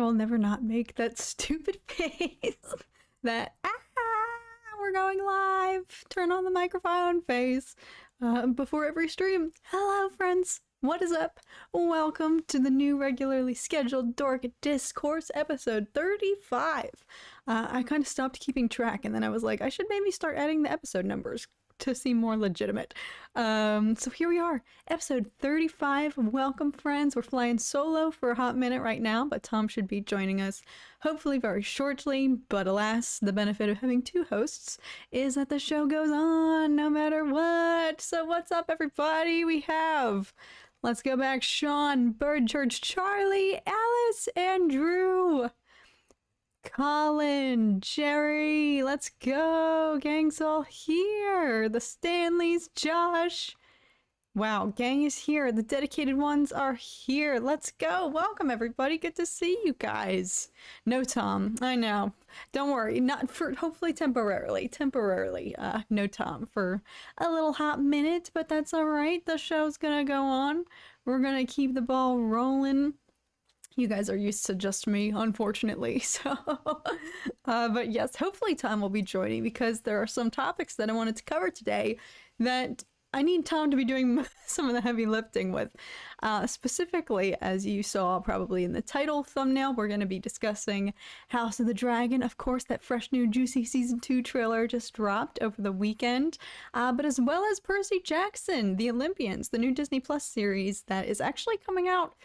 will never not make that stupid face. That, we're going live. Turn on the microphone face before every stream. Hello, friends. What is up? Welcome to the new regularly scheduled Dork Discourse episode 35. I kind of stopped keeping track, and then I was like, I should maybe start adding the episode numbers to seem more legitimate. So here we are, episode 35. Welcome, friends. We're flying solo for a hot minute right now, but Tom should be joining us hopefully very shortly. But alas, the benefit of having two hosts is that the show goes on no matter what. So what's up, everybody? We have, let's go back, Sean, Bird Church, Charlie, Alice, and Drew. Colin, Jerry, let's go. Gang's all here. The Stanleys, Josh. Wow, gang is here. The dedicated ones are here. Let's go. Welcome, everybody. Good to see you guys. No Tom. I know. Don't worry. Not for, hopefully temporarily. No Tom for a little hot minute, but that's all right. The show's gonna go on. We're gonna keep the ball rolling. You guys are used to just me, unfortunately, so, but yes, hopefully Tom will be joining because there are some topics that I wanted to cover today that I need Tom to be doing some of the heavy lifting with. Specifically, as you saw probably in the title thumbnail, we're going to be discussing House of the Dragon. Of course, that fresh new juicy season 2 trailer just dropped over the weekend, but as well as Percy Jackson, The Olympians, the new Disney Plus series that is actually coming out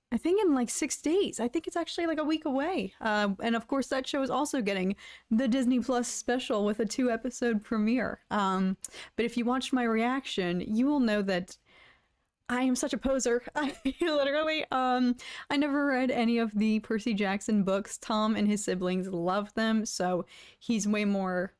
I think in like 6 days. I think it's actually like a week away. And of course that show is also getting the Disney Plus special with a 2-episode premiere. But if you watched my reaction, you will know that I am such a poser. I literally, I never read any of the Percy Jackson books. Tom and his siblings love them, so he's way more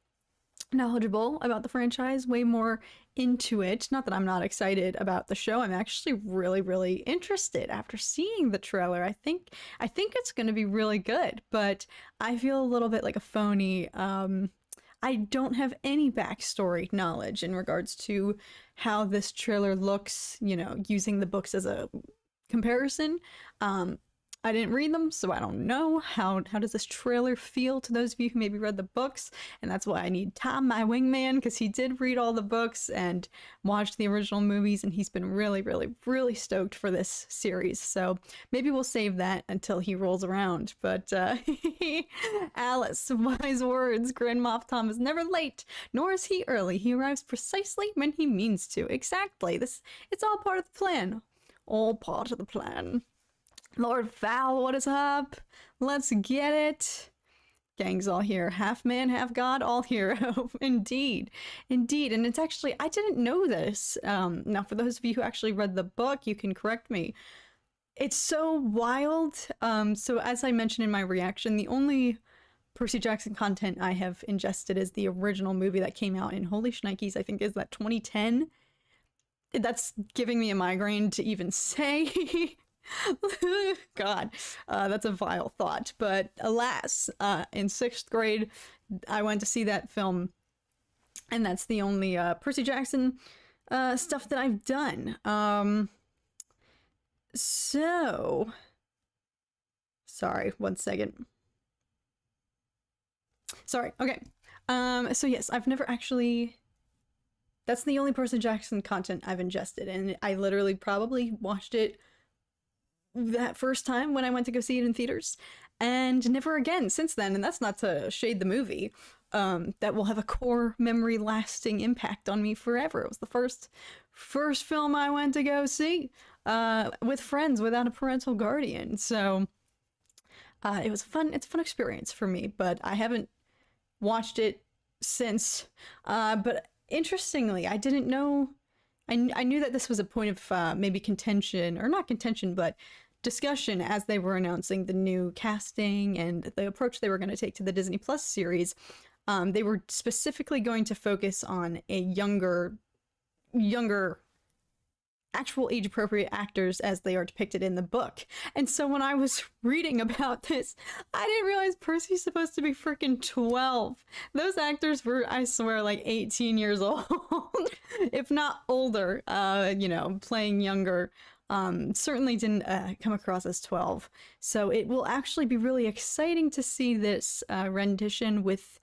knowledgeable about the franchise, way more into it. Not that I'm not excited about the show. I'm actually really interested after seeing the trailer. I think it's going to be really good, but I feel a little bit like a phony. I don't have any backstory knowledge in regards to how this trailer looks, you know, using the books as a comparison. I didn't read them, so I don't know. How does this trailer feel to those of you who maybe read the books? And that's why I need Tom, my wingman, because he did read all the books and watched the original movies, and he's been really stoked for this series. So maybe we'll save that until he rolls around. But Alice, wise words. Grand Moff Tom is never late, nor is he early. He arrives precisely when he means to. Exactly. It's all part of the plan. All part of the plan. Lord Val, what is up? Let's get it. Gang's all here. Half man, half god, all hero. Indeed. And it's actually, I didn't know this. Now, for those of you who actually read the book, you can correct me. It's so wild. So as I mentioned in my reaction, the only Percy Jackson content I have ingested is the original movie that came out in, holy shnikes, I think is that 2010? That's giving me a migraine to even say. God, that's a vile thought. But alas, in 6th grade, I went to see that film, and that's the only Percy Jackson stuff that I've done. So, sorry, 1 second. Sorry, okay. So yes, I've never actually. That's the only Percy Jackson content I've ingested, and I literally probably watched it that first time when I went to go see it in theaters, and never again since then. And that's not to shade the movie. That will have a core memory lasting impact on me forever. It was the first film I went to go see with friends without a parental guardian. So it was it's a fun experience for me, but I haven't watched it since. But interestingly, I didn't know. I knew that this was a point of maybe contention, or not contention, but discussion as they were announcing the new casting and the approach they were going to take to the Disney Plus series. They were specifically going to focus on a younger, actual age-appropriate actors as they are depicted in the book. And so when I was reading about this, I didn't realize Percy's supposed to be freaking 12. Those actors were, I swear, like 18 years old, if not older, you know, playing younger Certainly didn't come across as 12. So it will actually be really exciting to see this rendition with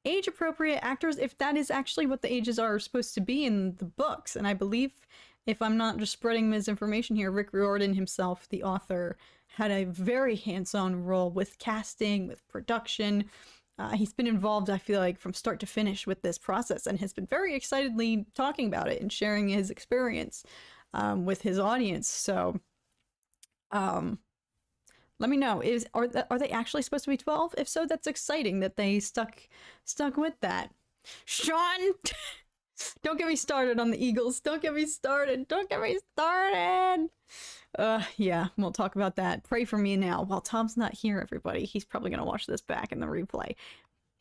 age-appropriate actors, if that is actually what the ages are supposed to be in the books. And I believe, if I'm not just spreading misinformation here, Rick Riordan himself, the author, had a very hands-on role with casting, with production. He's been involved, I feel like, from start to finish with this process, and has been very excitedly talking about it and sharing his experience with his audience. So, let me know. Are they actually supposed to be 12? If so, that's exciting that they stuck with that. Sean, don't get me started on the Eagles. Don't get me started. Don't get me started. Yeah, we'll talk about that. Pray for me now. While Tom's not here, everybody, he's probably gonna watch this back in the replay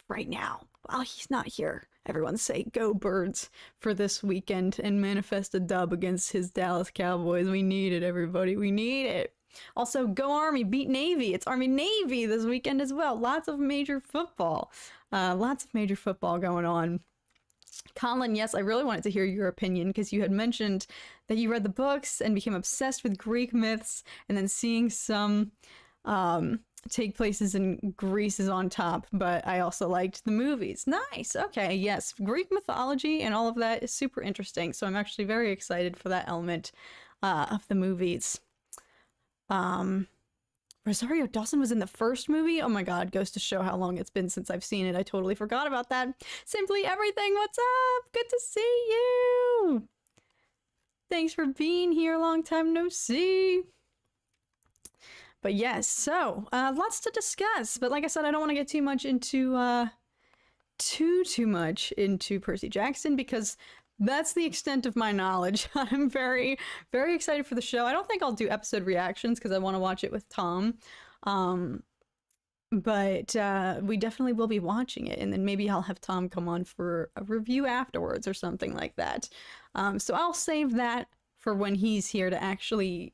right now. While he's not here, everyone say go Birds for this weekend and manifest a dub against his Dallas Cowboys. We need it, everybody. We need it. Also, go Army, beat Navy. It's Army-Navy this weekend as well. Lots of major football. Lots of major football going on. Colin, yes, I really wanted to hear your opinion because you had mentioned that you read the books and became obsessed with Greek myths, and then seeing some take places in Greece is on top, but I also liked the movies. Nice. Okay, yes, Greek mythology and all of that is super interesting, so I'm actually very excited for that element of the movies. Rosario Dawson was in the first movie? Oh my god, goes to show how long it's been since I've seen it. I totally forgot about that. Simply Everything, what's up? Good to see you! Thanks for being here, long time no see. But yes, so, lots to discuss. But like I said, I don't want to get too much into, too much into Percy Jackson, because that's the extent of my knowledge. I'm very, very excited for the show. I don't think I'll do episode reactions because I want to watch it with Tom. But we definitely will be watching it, and then maybe I'll have Tom come on for a review afterwards or something like that. So I'll save that for when he's here to actually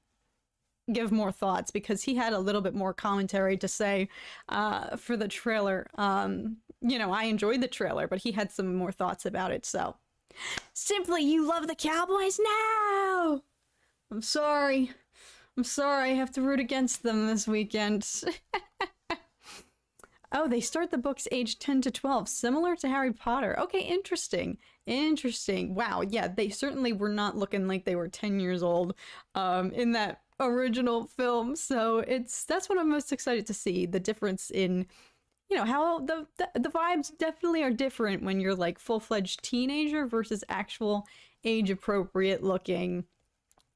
give more thoughts, because he had a little bit more commentary to say for the trailer. You know, I enjoyed the trailer, but he had some more thoughts about it, so... Simply, you love the Cowboys now! I'm sorry. I'm sorry, I have to root against them this weekend. Oh, they start the books age 10 to 12, similar to Harry Potter. Okay, interesting. Interesting. Wow, yeah, they certainly were not looking like they were 10 years old in that original film, so that's what I'm most excited to see, the difference in... You know, how the vibes definitely are different when you're like full-fledged teenager versus actual age-appropriate looking.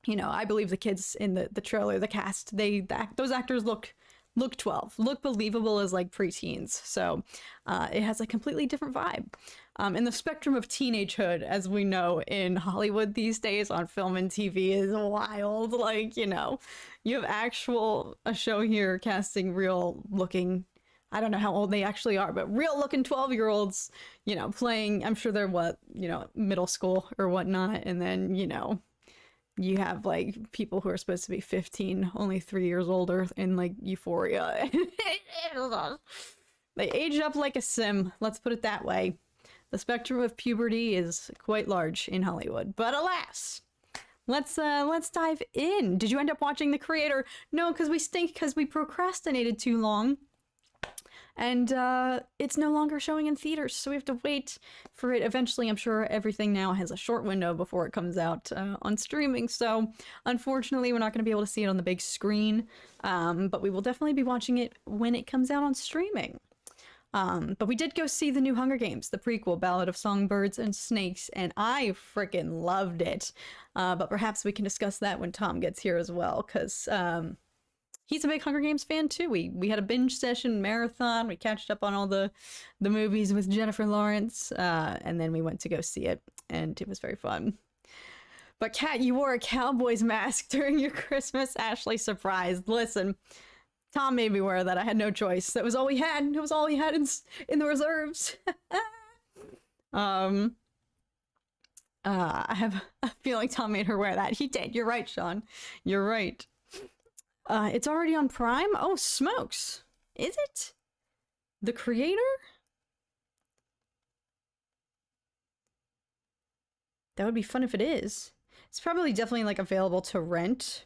You know, I believe the kids in the trailer, the cast, those actors look 12, look believable as like preteens. So it has a completely different vibe. And the spectrum of teenagehood, as we know in Hollywood these days on film and TV, is wild. Like, you know, you have a show here casting real looking, I don't know how old they actually are, but real looking 12-year-olds, you know, playing, I'm sure they're middle school or whatnot. And then, you know, you have like people who are supposed to be 15, only 3 years older in like Euphoria. They age up like a sim. Let's put it that way. The spectrum of puberty is quite large in Hollywood, but alas, let's dive in. Did you end up watching The Creator? No, because we stink because we procrastinated too long. And it's no longer showing in theaters, so we have to wait for it. Eventually, I'm sure everything now has a short window before it comes out on streaming, so unfortunately we're not going to be able to see it on the big screen, but we will definitely be watching it when it comes out on streaming. But we did go see the new Hunger Games, the prequel, Ballad of Songbirds and Snakes, and I freaking loved it. But perhaps we can discuss that when Tom gets here as well, because... he's a big Hunger Games fan too. We had a binge session marathon. We catched up on all the movies with Jennifer Lawrence, and then we went to go see it, and it was very fun. But Kat, you wore a Cowboys mask during your Christmas Ashley surprise. Listen, Tom made me wear that. I had no choice. That was all we had. It was all we had in the reserves. I have a feeling Tom made her wear that. He did. You're right, Sean. You're right. It's already on Prime? Oh, smokes. Is it? The Creator? That would be fun if it is. It's probably definitely like available to rent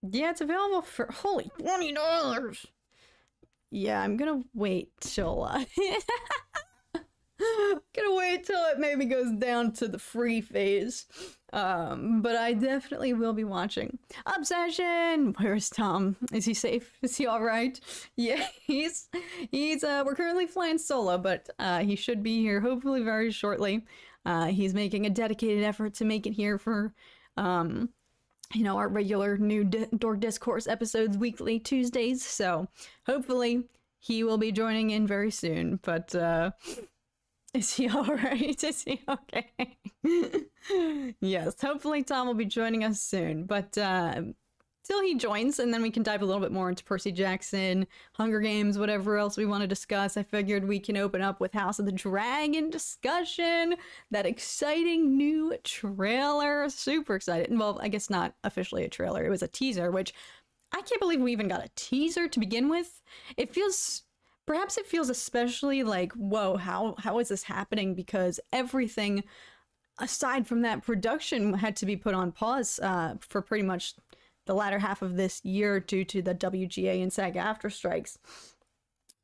Yeah, it's available for holy $20. Yeah, I'm gonna wait till gonna wait till it maybe goes down to the free phase. But I definitely will be watching. Obsession! Where's Tom? Is he safe? Is he alright? Yeah, he's we're currently flying solo, but he should be here hopefully very shortly. He's making a dedicated effort to make it here for you know, our regular new Dork Discourse episodes weekly Tuesdays. So hopefully he will be joining in very soon. But is he all right? Is he okay? Yes, hopefully Tom will be joining us soon. But till he joins, and then we can dive a little bit more into Percy Jackson, Hunger Games, whatever else we want to discuss. I figured we can open up with House of the Dragon discussion. That exciting new trailer. Super excited. Well, I guess not officially a trailer. It was a teaser, which I can't believe we even got a teaser to begin with. It feels... Perhaps it feels especially like, whoa, how is this happening? Because everything, aside from that production, had to be put on pause for pretty much the latter half of this year due to the WGA and SAG-AFTRA strikes.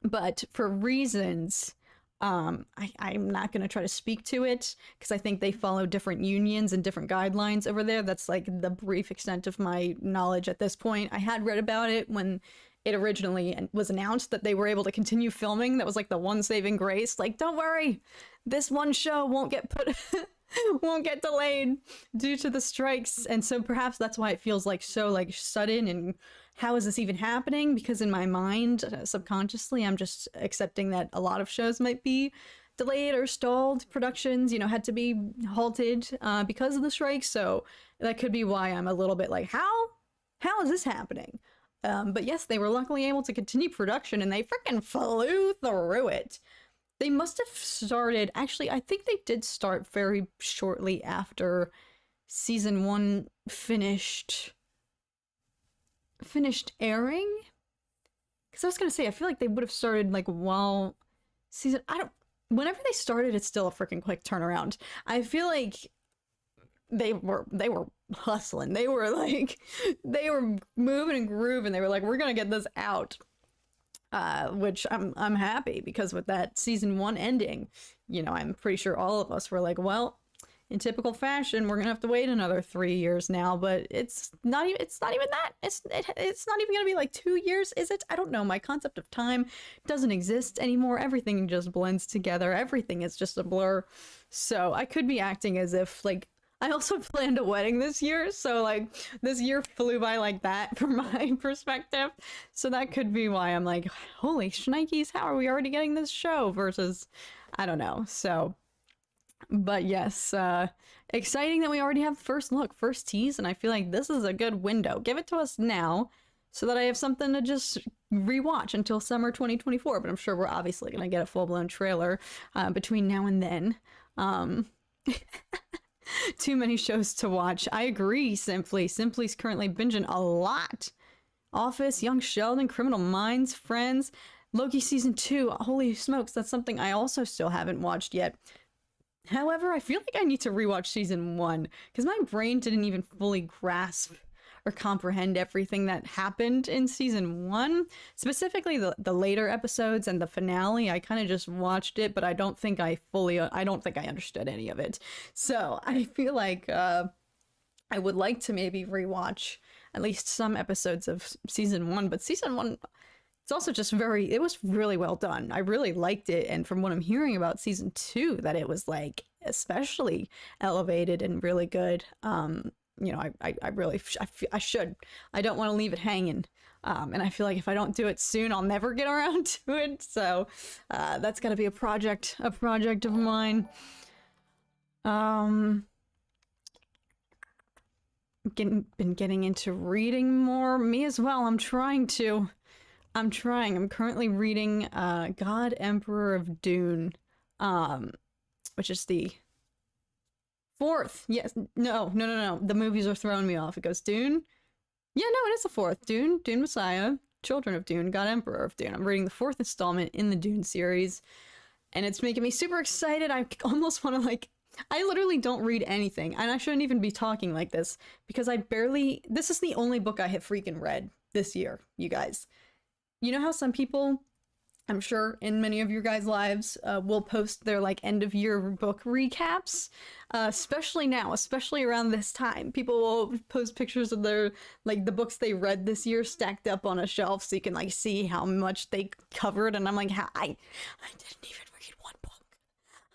But for reasons, I'm not going to try to speak to it because I think they follow different unions and different guidelines over there. That's like the brief extent of my knowledge at this point. I had read about it when it originally was announced that they were able to continue filming. That was like the one saving grace. Like, don't worry, this one show won't get put won't get delayed due to the strikes. And so perhaps that's why it feels like so like sudden and how is this even happening? Because in my mind, subconsciously, I'm just accepting that a lot of shows might be delayed or stalled. Productions, you know, had to be halted because of the strikes. So that could be why I'm a little bit like, how is this happening? But yes, they were luckily able to continue production and they freaking flew through it. They must have started, actually, I think they did start very shortly after season 1 finished airing. Because I was going to say, I feel like they would have started like while whenever they started, it's still a freaking quick turnaround. I feel like they were hustling. They were moving and grooving. They were like, we're gonna get this out, which I'm happy because with that season 1 ending, you know, I'm pretty sure all of us were like, well, in typical fashion, we're gonna have to wait another 3 years now. But it's not even that. It's not even gonna be like 2 years, is it? I don't know. My concept of time doesn't exist anymore. Everything just blends together. Everything is just a blur. So I could be acting as if like I also planned a wedding this year, so like this year flew by like that from my perspective. So that could be why I'm like, holy shnikes, how are we already getting this show versus, I don't know. So, but yes, exciting that we already have first look, first tease, and I feel like this is a good window. Give it to us now so that I have something to just rewatch until summer 2024, but I'm sure we're obviously going to get a full-blown trailer between now and then. Too many shows to watch. I agree, Simply. Simply's currently binging a lot. Office, Young Sheldon, Criminal Minds, Friends, Loki Season 2. Holy smokes, that's something I also still haven't watched yet. However, I feel like I need to rewatch Season 1 because my brain didn't even fully grasp or comprehend everything that happened in Season 1. Specifically, the later episodes and the finale. I kind of just watched it, but I don't think I understood any of it. So I feel like I would like to maybe rewatch at least some episodes of Season 1. But Season 1, it's also just it was really well done. I really liked it. And from what I'm hearing about Season 2, that it was like especially elevated and really good. You know, I should. I don't want to leave it hanging. And I feel like if I don't do it soon, I'll never get around to it. So that's got to be a project of mine. Been getting into reading more. Me as well. I'm trying. I'm currently reading God Emperor of Dune, which is the 4th. Yes. No. The movies are throwing me off. It goes Dune. Yeah, no, it is the 4th. Dune Messiah, Children of Dune, God Emperor of Dune. I'm reading the 4th installment in the Dune series, and it's making me super excited. I almost want to like I literally don't read anything, and I shouldn't even be talking like this because this is the only book I have freaking read this year, you guys. You know how some people, I'm sure in many of your guys' lives, will post their like end of year book recaps, especially now, especially around this time. People will post pictures of their like the books they read this year stacked up on a shelf so you can like see how much they covered. And I'm like, I didn't even read one book.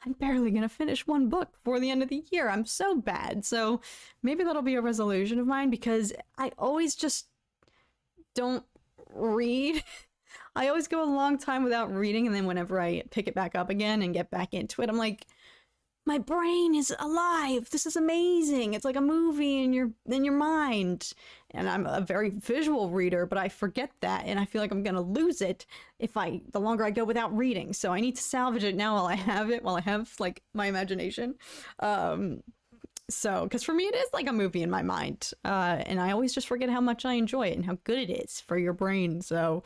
I'm barely gonna finish one book before the end of the year. I'm so bad. So maybe that'll be a resolution of mine because I always just don't read. I always go a long time without reading, and then whenever I pick it back up again and get back into it, I'm like, my brain is alive. This is amazing. It's like a movie in your mind. And I'm a very visual reader, but I forget that, and I feel like I'm gonna lose it the longer I go without reading. So I need to salvage it now while I have like my imagination. So, because for me it is like a movie in my mind, and I always just forget how much I enjoy it and how good it is for your brain. So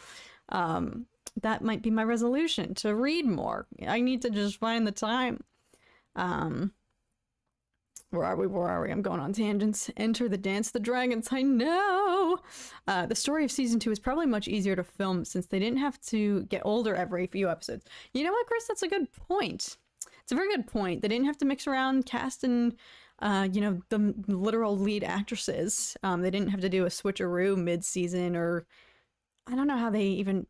that might be my resolution, to read more. I need to just find the time. Where are we? I'm going on tangents. Enter the Dance of the Dragons. I know! The story of season 2 is probably much easier to film since they didn't have to get older every few episodes. You know what, Chris? That's a good point. It's a very good point. They didn't have to mix around cast and the literal lead actresses. They didn't have to do a switcheroo mid-season, or I don't know how they even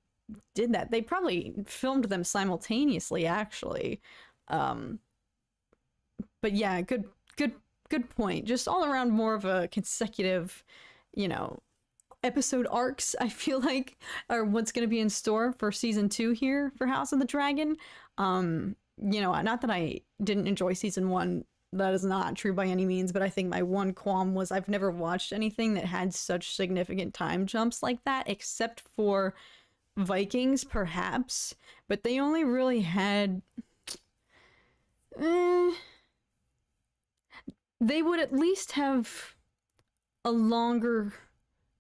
did that. They probably filmed them simultaneously, actually. But yeah, good point. Just all around more of a consecutive, episode arcs, I feel like, are what's going to be in store for season 2 here for House of the Dragon. Not that I didn't enjoy season 1. That is not true by any means, but I think my one qualm was I've never watched anything that had such significant time jumps like that, except for Vikings, perhaps. But they only really had... They would at least have a longer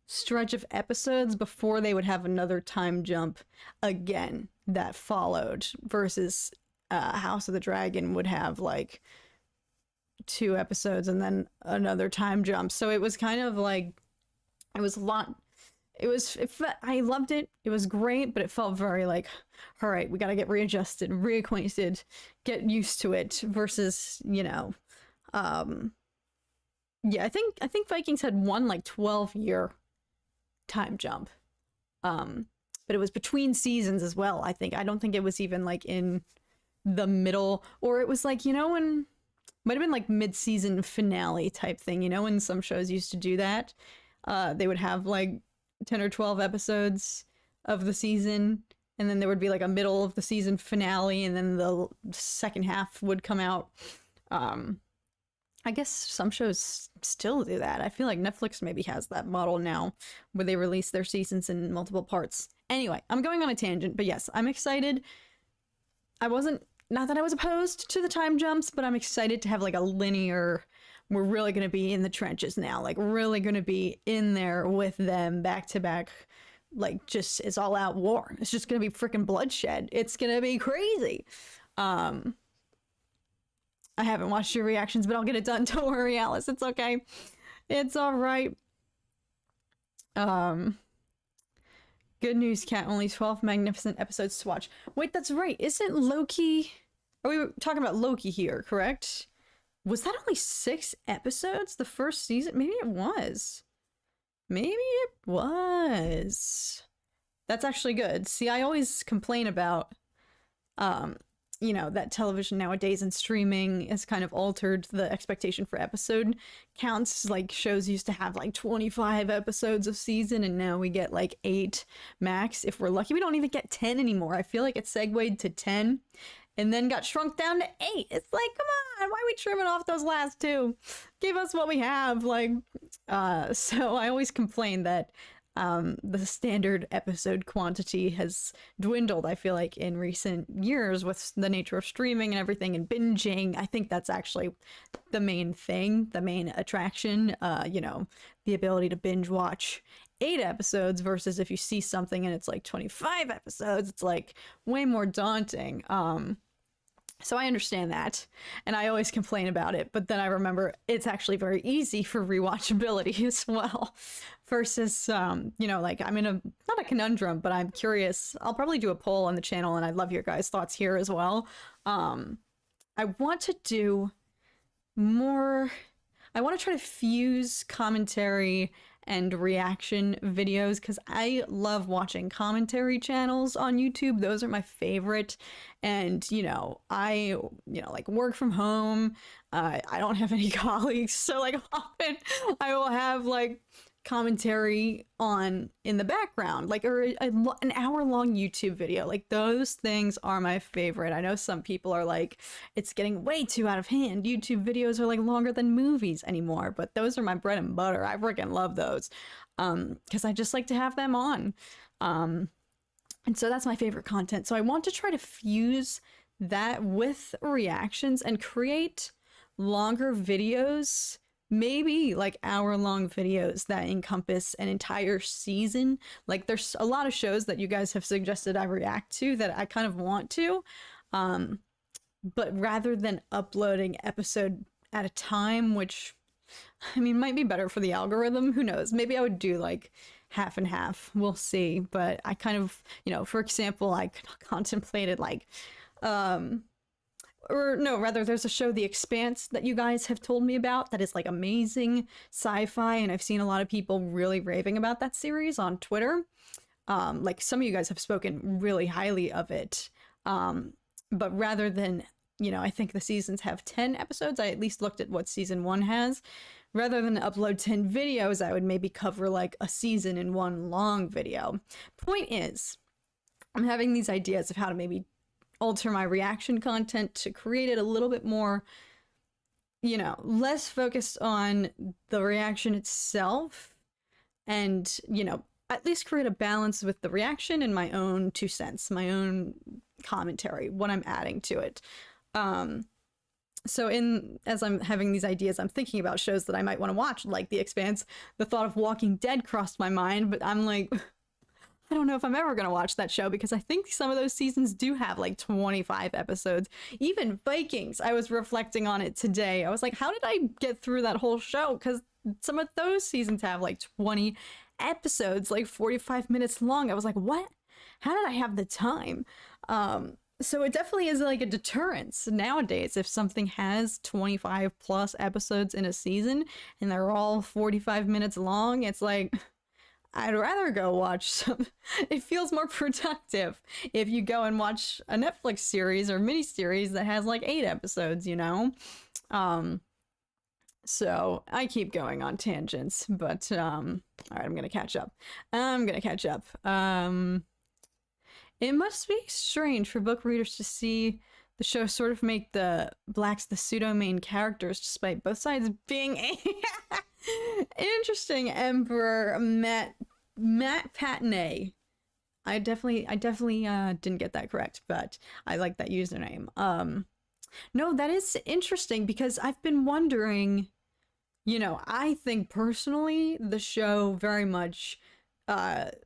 stretch of episodes before they would have another time jump again that followed, versus House of the Dragon would have like 2 episodes and then another time jump. So it was kind of like, it was a lot. I loved it. It was great, but it felt very like, all right, we got to get readjusted, reacquainted, get used to it, versus, I think Vikings had one like 12-year time jump. But it was between seasons as well, I think. I don't think it was even like in the middle, or it was like, when might have been like mid-season finale type thing, when some shows used to do that. They would have like 10 or 12 episodes of the season, and then there would be like a middle of the season finale, and then the second half would come out. I guess some shows still do that. I feel like Netflix maybe has that model now, where they release their seasons in multiple parts. Anyway, I'm going on a tangent, but yes, I'm excited. Not that I was opposed to the time jumps, but I'm excited to have like a linear, we're really going to be in the trenches now, like really going to be in there with them back to back, like just, it's all out war. It's just going to be freaking bloodshed. It's going to be crazy. I haven't watched your reactions, but I'll get it done. Don't worry, Alice. It's okay. It's all right. Good news, Cat. Only 12 magnificent episodes to watch. Wait, that's right. Isn't Loki... Are we talking about Loki here, correct? Was that only 6 episodes the first season? Maybe it was. Maybe it was. That's actually good. See, I always complain about... that television nowadays and streaming has kind of altered the expectation for episode counts. Like, shows used to have like 25 episodes a season, and now we get like 8 max. If we're lucky, we don't even get 10 anymore. I feel like it segued to 10 and then got shrunk down to 8. It's like, come on, why are we trimming off those last 2? Give us what we have. Like, so I always complain that the standard episode quantity has dwindled, I feel like, in recent years with the nature of streaming and everything and binging. I think that's actually the main thing, the main attraction, the ability to binge watch 8 episodes versus if you see something and it's like 25 episodes, it's like way more daunting. So I understand that, and I always complain about it, but then I remember it's actually very easy for rewatchability as well. Versus, you know, like I'm in a, not a conundrum, but I'm curious. I'll probably do a poll on the channel, and I'd love your guys' thoughts here as well. I want to do more, I want to try to fuse commentary and reaction videos because I love watching commentary channels on YouTube. Those are my favorite. And, you know, like work from home. I don't have any colleagues. So, like, often I will have, like, commentary on in the background, like, or an hour-long YouTube video. Like, those things are my favorite. I know some people are like, it's getting way too out of hand. YouTube videos are like longer than movies anymore, but those are my bread and butter. I freaking love those because I just like to have them on. And so that's my favorite content. So I want to try to fuse that with reactions and create longer videos, maybe like hour-long videos that encompass an entire season. Like, there's a lot of shows that you guys have suggested I react to that I kind of want to, but rather than uploading episode at a time, which I mean might be better for the algorithm, who knows, maybe I would do like half and half, we'll see. But I kind of, you know, for example, I contemplated like or no, rather, there's a show, The Expanse, that you guys have told me about that is like amazing sci-fi, and I've seen a lot of people really raving about that series on Twitter. Like, some of you guys have spoken really highly of it. But rather than, you know, I think the seasons have 10 episodes. I at least looked at what season 1 has. Rather than upload 10 videos, I would maybe cover like a season in one long video. Point is, I'm having these ideas of how to maybe alter my reaction content to create it a little bit more, you know, less focused on the reaction itself, and, you know, at least create a balance with the reaction and my own 2 cents, my own commentary, what I'm adding to it. So as I'm having these ideas, I'm thinking about shows that I might want to watch, like The Expanse. The thought of Walking Dead crossed my mind, but I'm like, I don't know if I'm ever going to watch that show because I think some of those seasons do have like 25 episodes. Even Vikings, I was reflecting on it today. I was like, how did I get through that whole show? Because some of those seasons have like 20 episodes, like 45 minutes long. I was like, what? How did I have the time? So it definitely is like a deterrence nowadays. If something has 25 plus episodes in a season and they're all 45 minutes long, it's like, I'd rather go watch some. It feels more productive if you go and watch a Netflix series or miniseries that has like 8 episodes, you know? So I keep going on tangents, but all right, I'm gonna catch up. It must be strange for book readers to see the show sort of make the blacks the pseudo main characters, despite both sides being interesting. Emperor Matt Patney. I definitely didn't get that correct, but I like that username. No, that is interesting because I've been wondering, you know, I think personally the show very much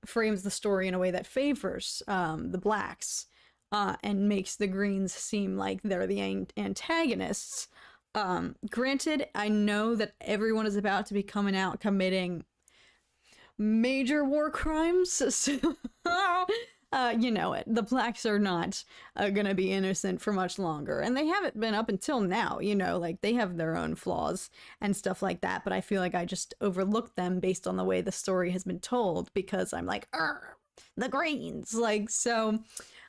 frames the story in a way that favors the blacks and makes the greens seem like they're the antagonists. Granted, I know that everyone is about to be coming out committing major war crimes, so you know it. The blacks are not gonna be innocent for much longer, and they haven't been up until now, you know, like they have their own flaws and stuff like that, but I feel like I just overlooked them based on the way the story has been told because I'm like, the greens, like, so,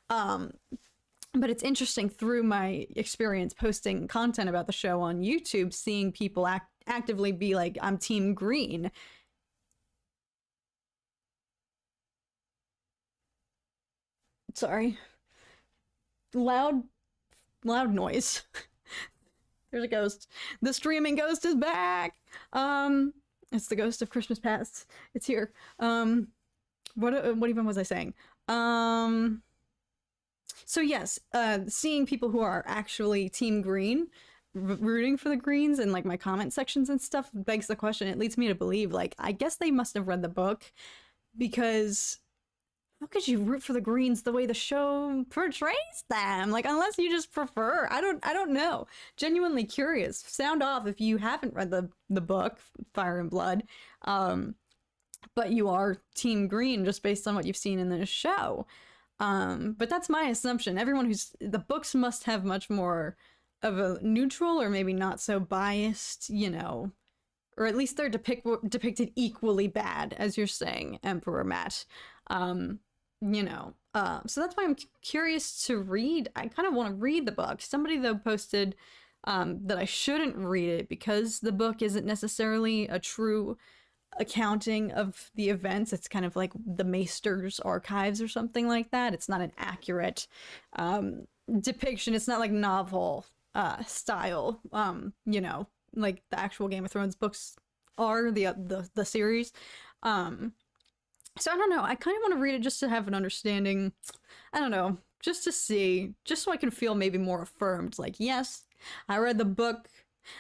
but it's interesting through my experience posting content about the show on YouTube, seeing people actively be like, I'm team green. Sorry. Loud noise. There's a ghost. The streaming ghost is back. It's the ghost of Christmas past. It's here. What even was I saying? So yes, seeing people who are actually team green, rooting for the greens in like my comment sections and stuff begs the question. It leads me to believe, like, I guess they must have read the book, because how could you root for the Greens the way the show portrays them? Like, unless you just prefer. I don't know. Genuinely curious. Sound off if you haven't read the book, Fire and Blood. But you are Team Green just based on what you've seen in the show. But that's my assumption. Everyone the books must have much more of a neutral or maybe not so biased, you know, or at least they're depicted equally bad, as you're saying, Emperor Matt. You know, so that's why I'm curious to read. I kind of want to read the book. Somebody though posted that I shouldn't read it because the book isn't necessarily a true accounting of the events. It's kind of like the Maester's archives or something like that. It's not an accurate depiction. It's not like novel style, you know, like the actual Game of Thrones books are, the series. So I don't know. I kind of want to read it just to have an understanding. I don't know. Just to see. Just so I can feel maybe more affirmed. Like, yes, I read the book.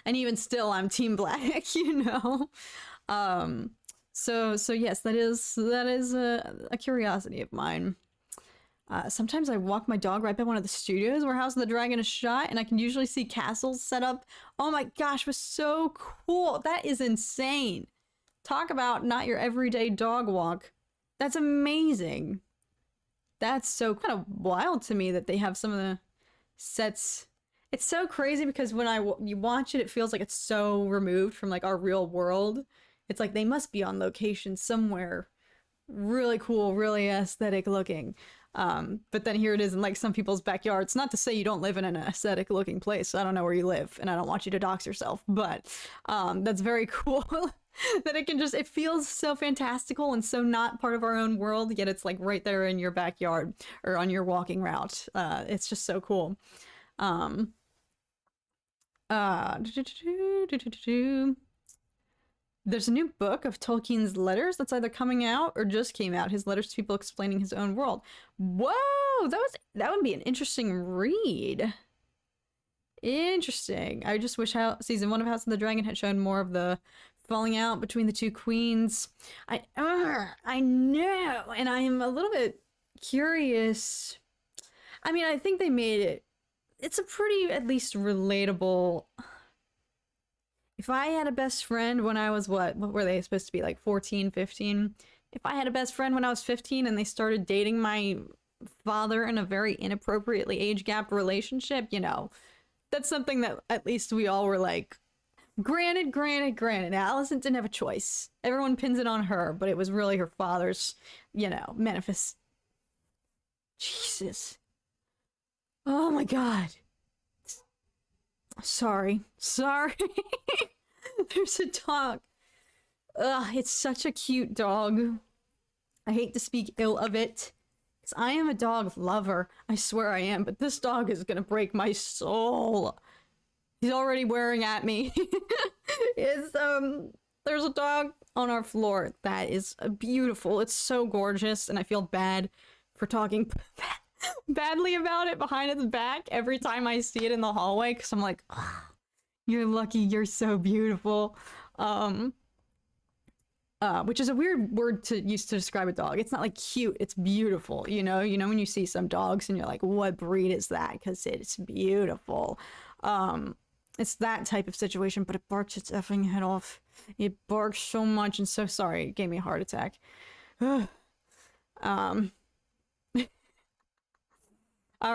And even still, I'm Team Black, you know? So yes, that is a curiosity of mine. Sometimes I walk my dog right by one of the studios where House of the Dragon is shot, and I can usually see castles set up. Oh my gosh, it was so cool. That is insane. Talk about not your everyday dog walk. That's amazing. That's so kind of wild to me that they have some of the sets. It's so crazy because when you watch it, it feels like it's so removed from like our real world. It's like they must be on location somewhere really cool, really aesthetic looking. But then here it is in like some people's backyards. Not to say you don't live in an aesthetic looking place. I don't know where you live and I don't want you to dox yourself, but that's very cool that it feels so fantastical and so not part of our own world, yet it's like right there in your backyard or on your walking route. It's just so cool. There's a new book of Tolkien's letters that's either coming out or just came out. His letters to people explaining his own world. Whoa, that would be an interesting read. Interesting. I just wish season 1 of House of the Dragon had shown more of the falling out between the two queens. I know, and I am a little bit curious. I mean, I think they made it. It's a pretty, at least, relatable. If I had a best friend when I was, what were they supposed to be, like 14, 15? If I had a best friend when I was 15 and they started dating my father in a very inappropriately age-gapped relationship, you know, that's something that at least we all were like, granted. Allison didn't have a choice. Everyone pins it on her, but it was really her father's, you know, manifest. Jesus. Oh my God. Sorry. There's a dog. Ugh, it's such a cute dog. I hate to speak ill of it, because I am a dog lover. I swear I am, but this dog is gonna break my soul. He's already wearing at me. There's a dog on our floor that is beautiful. It's so gorgeous, and I feel bad for talking badly about it behind its back every time I see it in the hallway, because I'm like, oh, you're lucky, you're so beautiful. Which is a weird word to use to describe a dog. It's not like cute, it's beautiful, you know when you see some dogs and you're like, what breed is that? Because it's beautiful. It's that type of situation, but it barks its effing head off. It barks so much, and so sorry, it gave me a heart attack. All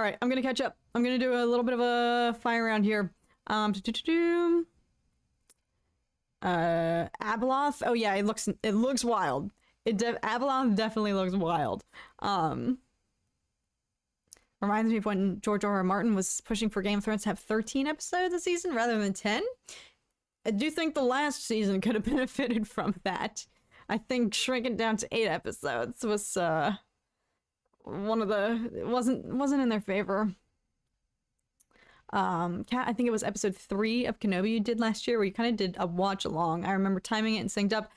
right, I'm gonna catch up. I'm gonna do a little bit of a fire round here. Abeloth. Oh yeah, it looks wild. Abeloth definitely looks wild. Reminds me of when George R.R. Martin was pushing for Game of Thrones to have 13 episodes a season rather than 10. I do think the last season could have benefited from that. I think shrinking down to 8 episodes was one of the wasn't in their favor. Kat, I think it was episode 3 of Kenobi you did last year where you kind of did a watch along. I remember timing it and synced up.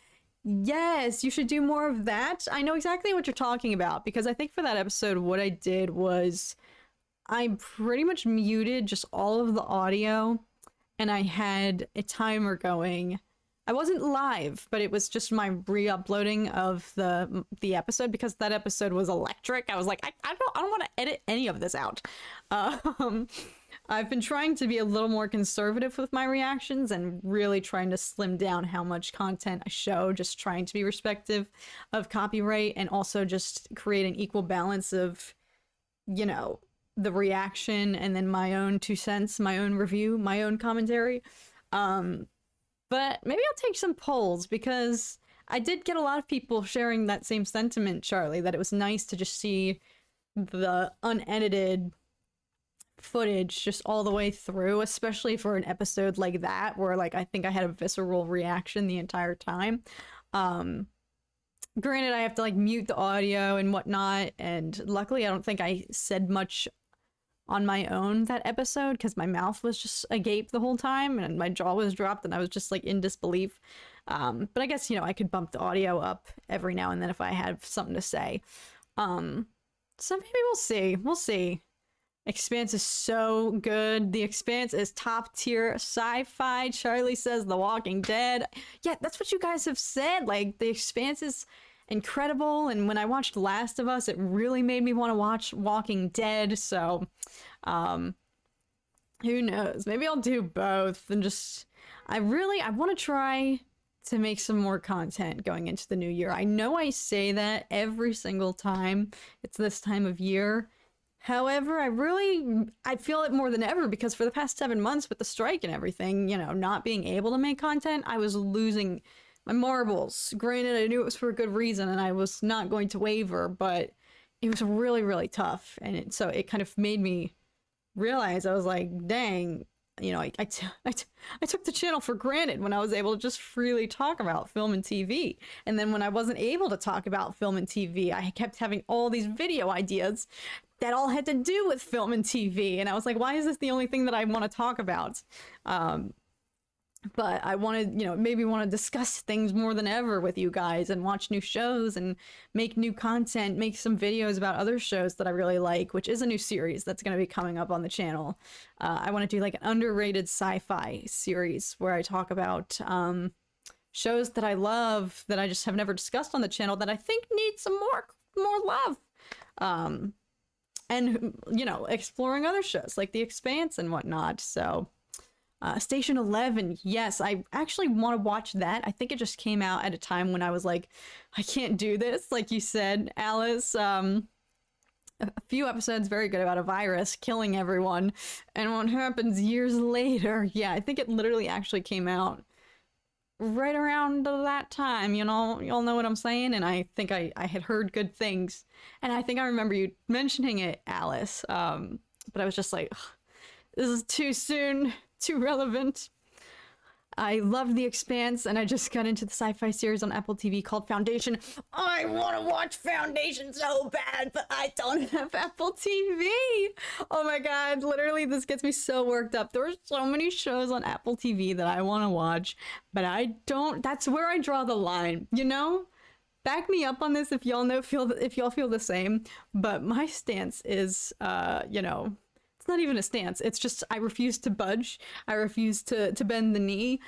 Yes, you should do more of that. I know exactly what you're talking about, because I think for that episode what I did was I pretty much muted just all of the audio, and I had a timer going. I wasn't live, but it was just my re-uploading of the episode because that episode was electric. I was like, I don't want to edit any of this out. I've been trying to be a little more conservative with my reactions and really trying to slim down how much content I show, just trying to be respectful of copyright and also just create an equal balance of, you know, the reaction and then my own 2 cents, my own review, my own commentary. But maybe I'll take some polls because I did get a lot of people sharing that same sentiment, Charlie, that it was nice to just see the unedited footage just all the way through, especially for an episode like that where like I think I had a visceral reaction the entire time. Granted, I have to like mute the audio and whatnot, and luckily I don't think I said much on my own that episode because my mouth was just agape the whole time and my jaw was dropped and I was just like in disbelief. But I guess, you know, I could bump the audio up every now and then if I have something to say. So maybe we'll see. We'll see. Expanse is so good. The Expanse is top tier sci-fi. Charlie says The Walking Dead. Yeah, that's what you guys have said. Like, The Expanse is incredible. And when I watched Last of Us, it really made me want to watch Walking Dead. So, who knows? Maybe I'll do both and just... I want to try to make some more content going into the new year. I know I say that every single time it's this time of year. However, I feel it more than ever because for the past 7 months with the strike and everything, you know, not being able to make content, I was losing my marbles. Granted, I knew it was for a good reason and I was not going to waver, but it was really, really tough. And so it kind of made me realize, I was like, dang, you know, I took the channel for granted when I was able to just freely talk about film and TV. And then when I wasn't able to talk about film and TV, I kept having all these video ideas that all had to do with film and TV. And I was like, why is this the only thing that I want to talk about? But I wanted, you know, maybe want to discuss things more than ever with you guys and watch new shows and make new content, make some videos about other shows that I really like, which is a new series that's going to be coming up on the channel. I want to do like an underrated sci-fi series where I talk about shows that I love that I just have never discussed on the channel that I think need some more love. And, you know, exploring other shows like The Expanse and whatnot. So, Station 11, yes, I actually want to watch that. I think it just came out at a time when I was like, I can't do this, like you said, Alice. A few episodes very good about a virus killing everyone. And what happens years later, yeah, I think it literally actually came out right around that time, you know, y'all know what I'm saying? And I think I had heard good things. And I think I remember you mentioning it, Alice. But I was just like, this is too soon, too relevant. I loved The Expanse, and I just got into the sci-fi series on Apple TV called Foundation. I want to watch Foundation so bad, but I don't have Apple TV. Oh my god, literally this gets me so worked up. There are so many shows on Apple TV that I want to watch, but I don't. That's where I draw the line, you know? Back me up on this if y'all if y'all feel the same, but my stance is, you know, not even a stance. It's just I refuse to budge. I refuse to bend the knee.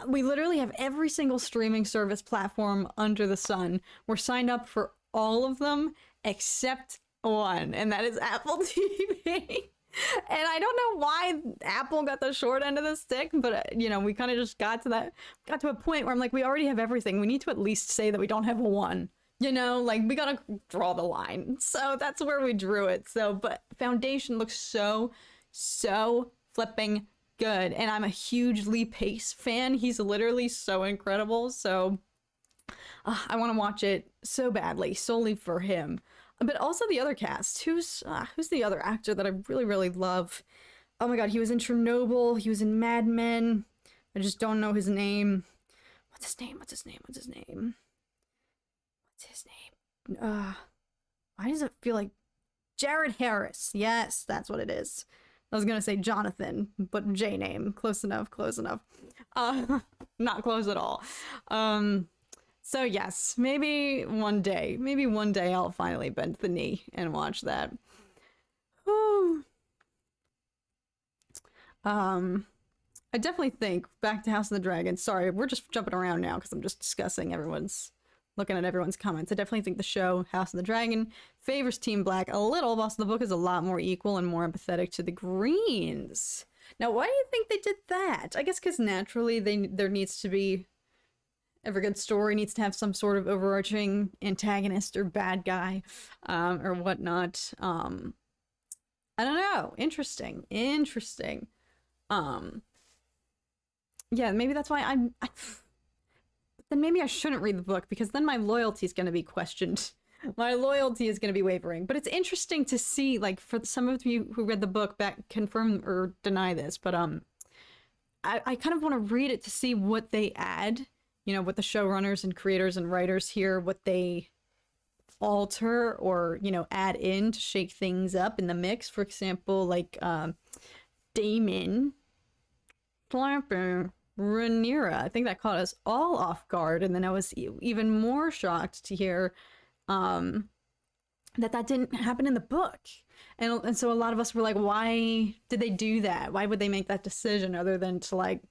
We literally have every single streaming service platform under the sun. We're signed up for all of them except one, and that is Apple TV. And I don't know why Apple got the short end of the stick, but you know, we kind of just got to a point where I'm like, we already have everything. We need to at least say that we don't have a one. You know, like, we gotta draw the line. So that's where we drew it. So, but Foundation looks so flipping good. And I'm a huge Lee Pace fan. He's literally so incredible. So, I want to watch it so badly, solely for him. But also the other cast. Who's the other actor that I really, really love? Oh my god, he was in Chernobyl. He was in Mad Men. I just don't know his name. What's his name? Why does it feel like Jared Harris? Yes, that's what it is. I was gonna say Jonathan, but J name. Close enough. Not close at all. So yes, maybe one day I'll finally bend the knee and watch that. Whew. I definitely think back to House of the Dragon. Sorry, we're just jumping around now because I'm just discussing looking at everyone's comments. I definitely think the show House of the Dragon favors Team Black a little, whilst the book is a lot more equal and more empathetic to the Greens. Now, why do you think they did that? I guess because naturally there needs to be every good story needs to have some sort of overarching antagonist or bad guy, or whatnot. I don't know. Interesting. Yeah, maybe that's why then maybe I shouldn't read the book, because then my loyalty is going to be questioned. My loyalty is going to be wavering. But it's interesting to see, like, for some of you who read the book, that confirm or deny this, but I kind of want to read it to see what they add, you know, what the showrunners and creators and writers here, what they alter or, you know, add in to shake things up in the mix. For example, like Daemon slapping Rhaenyra. I think that caught us all off guard, and then I was even more shocked to hear that didn't happen in the book. And so a lot of us were like, why did they do that? Why would they make that decision other than to, like,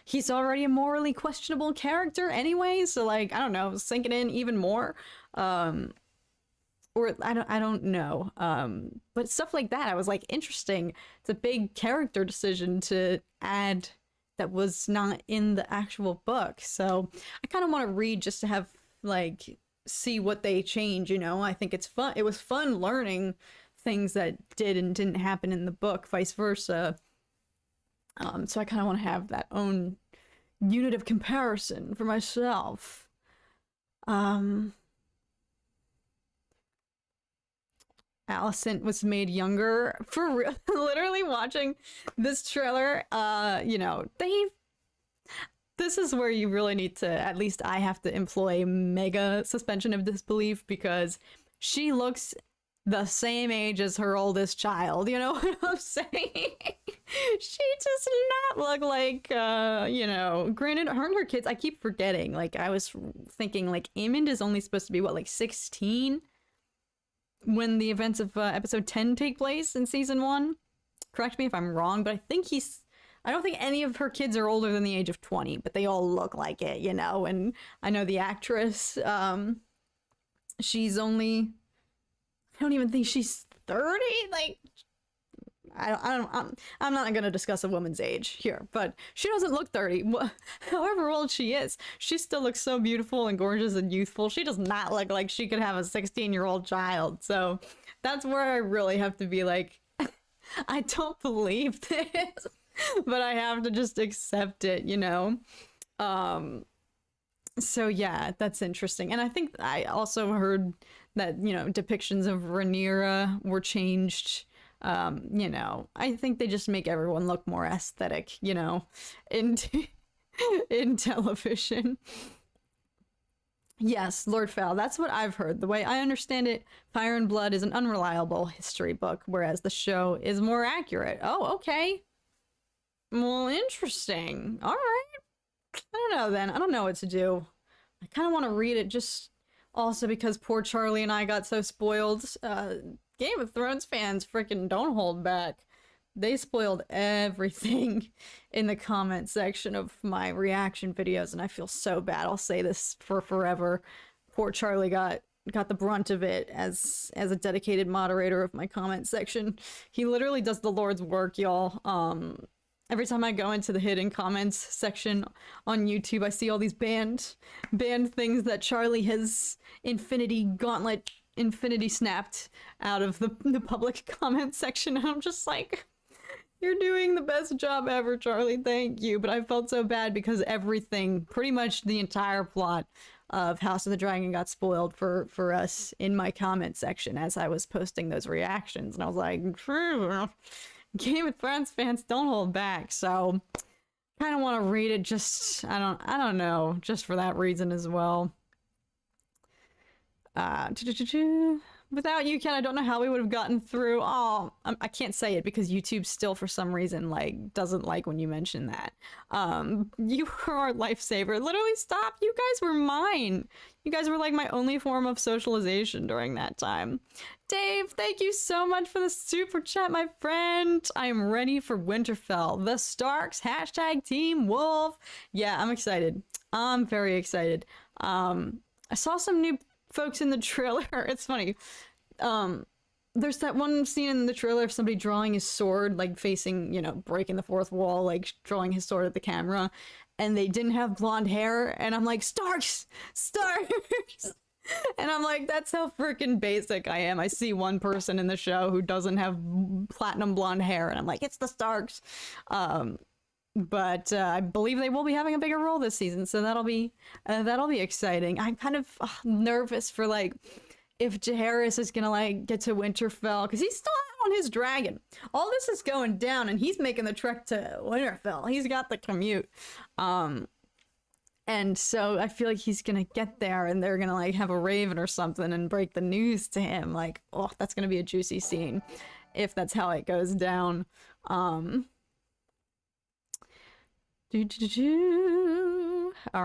he's already a morally questionable character anyway, so, like, I don't know, sink it in even more. Or I don't know. But stuff like that, I was like, interesting. It's a big character decision to add that was not in the actual book. So I kind of want to read just to have, like, see what they change, you know? I think it's fun. It was fun learning things that did and didn't happen in the book, vice versa. So I kind of want to have that own unit of comparison for myself. Alicent was made younger. For real. Literally watching this trailer, you know, this is where you really need to, at least I have to employ mega suspension of disbelief, because she looks the same age as her oldest child, you know what I'm saying? She does not look like, you know, granted, her and her kids, I keep forgetting, like, I was thinking, like, Aemond is only supposed to be, what, like, 16? When the events of episode 10 take place in season 1. Correct me if I'm wrong, but I don't think any of her kids are older than the age of 20, but they all look like it, you know? And I know the actress, she's only, I don't even think she's 30, like, I'm not gonna discuss a woman's age here, but she doesn't look 30. However old she is, she still looks so beautiful and gorgeous and youthful. She does not look like she could have a 16-year-old child. So that's where I really have to be like, I don't believe this, but I have to just accept it, you know? So yeah, that's interesting. And I think I also heard that, you know, depictions of Rhaenyra were changed. You know, I think they just make everyone look more aesthetic, you know, in television. Yes, Lord Fowl, that's what I've heard. The way I understand it, Fire and Blood is an unreliable history book, whereas the show is more accurate. Oh, okay. Well, interesting. All right. I don't know then. I don't know what to do. I kind of want to read it just also because poor Charlie and I got so spoiled. Game of Thrones fans freaking don't hold back. They spoiled everything in the comment section of my reaction videos, and I feel so bad. I'll say this for forever. Poor Charlie got the brunt of it as a dedicated moderator of my comment section. He literally does the Lord's work, y'all. Every time I go into the hidden comments section on YouTube, I see all these banned things that Charlie has infinity snapped out of the public comment section, and I'm just like, you're doing the best job ever, Charlie, thank you. But I felt so bad because everything, pretty much the entire plot of House of the Dragon got spoiled for us in my comment section as I was posting those reactions, and I was like, true. Game of Thrones fans don't hold back, so kind of want to read it just, I don't know, just for that reason as well. Without you, Ken, I don't know how we would have gotten through. Oh, I can't say it because YouTube still, for some reason, like, doesn't like when you mention that. You were our lifesaver. Literally, stop. You guys were mine. You guys were like my only form of socialization during that time. Dave, thank you so much for the super chat, my friend. I am ready for Winterfell. The Starks, hashtag Team Wolf. Yeah, I'm excited. I'm very excited. I saw some new folks in the trailer. It's funny. There's that one scene in the trailer of somebody drawing his sword, like facing, you know, breaking the fourth wall, like drawing his sword at the camera, and they didn't have blonde hair, and I'm like, Starks! Starks! And I'm like, that's how freaking basic I am. I see one person in the show who doesn't have platinum blonde hair, and I'm like, it's the Starks. But I believe they will be having a bigger role this season, so that'll be exciting. I'm kind of nervous for like if Jaehaerys is gonna like get to Winterfell, because he's still out on his dragon. All this is going down, and he's making the trek to Winterfell. He's got the commute, and so I feel like he's gonna get there, and they're gonna like have a raven or something and break the news to him. Like, oh, that's gonna be a juicy scene if that's how it goes down. All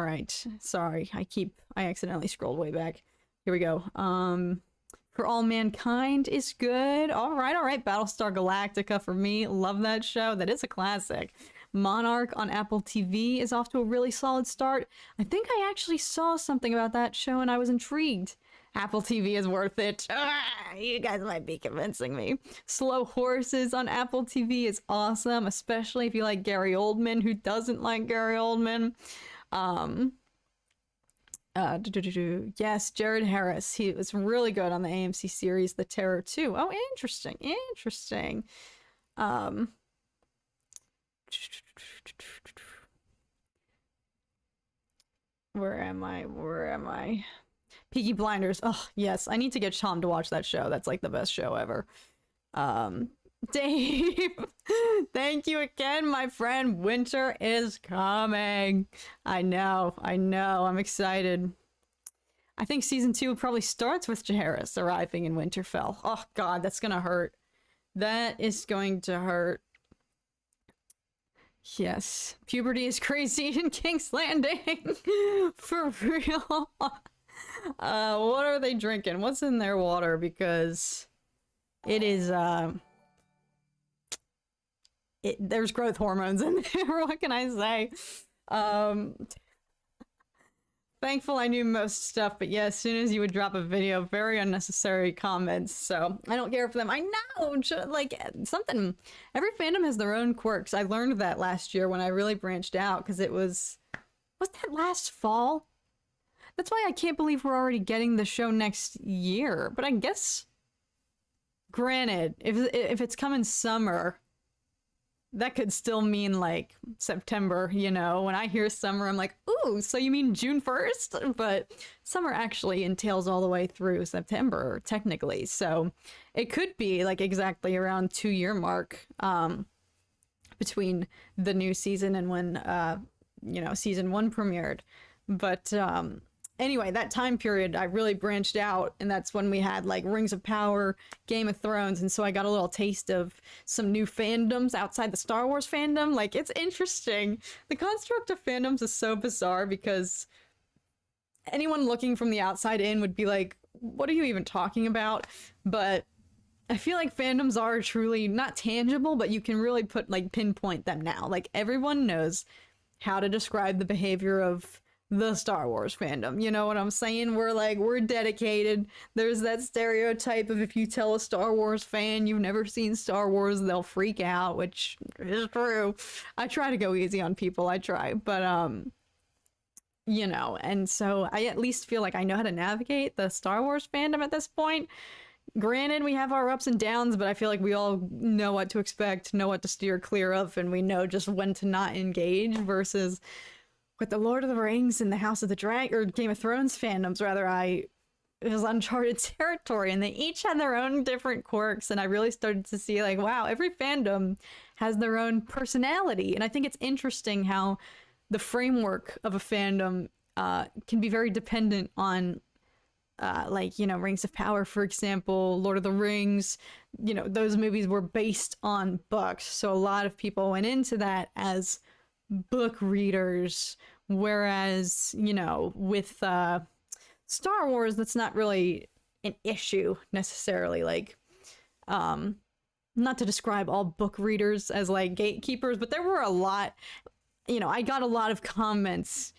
right, sorry, I accidentally scrolled way back. Here we go. For All Mankind is good. All right, Battlestar Galactica for me. Love that show. That is a classic. Monarch on Apple TV is off to a really solid start. I think I actually saw something about that show and I was intrigued. Apple TV is worth it. You guys might be convincing me. Slow Horses on Apple TV is awesome, especially if you like Gary Oldman. Who doesn't like Gary Oldman? Yes, Jared Harris. He was really good on the AMC series The Terror 2. Oh, interesting. Where am I? Peaky Blinders. Oh, yes. I need to get Tom to watch that show. That's like the best show ever. Dave, thank you again, my friend. Winter is coming. I know. I'm excited. I think season 2 probably starts with Jaehaerys arriving in Winterfell. Oh, God, that's gonna hurt. That is going to hurt. Yes. Puberty is crazy in King's Landing. For real. What are they drinking? What's in their water? Because it is, there's growth hormones in there. What can I say? Thankful I knew most stuff, but yeah, as soon as you would drop a video, very unnecessary comments, so I don't care for them. I know, like, something, every fandom has their own quirks. I learned that last year when I really branched out, because it was that last fall? That's why I can't believe we're already getting the show next year, but I guess, granted, if it's coming summer, that could still mean like September, you know. When I hear summer, I'm like, ooh, so you mean June 1st? But summer actually entails all the way through September, technically. So it could be like exactly around 2-year mark between the new season and when, you know, season 1 premiered. But anyway, that time period, I really branched out, and that's when we had like Rings of Power, Game of Thrones, and so I got a little taste of some new fandoms outside the Star Wars fandom. Like, it's interesting. The construct of fandoms is so bizarre because anyone looking from the outside in would be like, what are you even talking about? But I feel like fandoms are truly not tangible, but you can really pinpoint them now. Like, everyone knows how to describe the behavior of the Star Wars fandom. You know what I'm saying? We're dedicated. There's that stereotype of if you tell a Star Wars fan you've never seen Star Wars, they'll freak out, which is true. I try to go easy on people. I try. But, you know, and so I at least feel like I know how to navigate the Star Wars fandom at this point. Granted, we have our ups and downs, but I feel like we all know what to expect, know what to steer clear of, and we know just when to not engage versus with the Lord of the Rings and the House of the Dragon, or Game of Thrones fandoms, rather, it was uncharted territory, and they each had their own different quirks, and I really started to see, like, wow, every fandom has their own personality, and I think it's interesting how the framework of a fandom can be very dependent on like, you know, Rings of Power, for example, Lord of the Rings, you know, those movies were based on books. So a lot of people went into that as book readers. Whereas, you know, with Star Wars, that's not really an issue necessarily. Like, not to describe all book readers as like gatekeepers, but there were a lot, you know, I got a lot of comments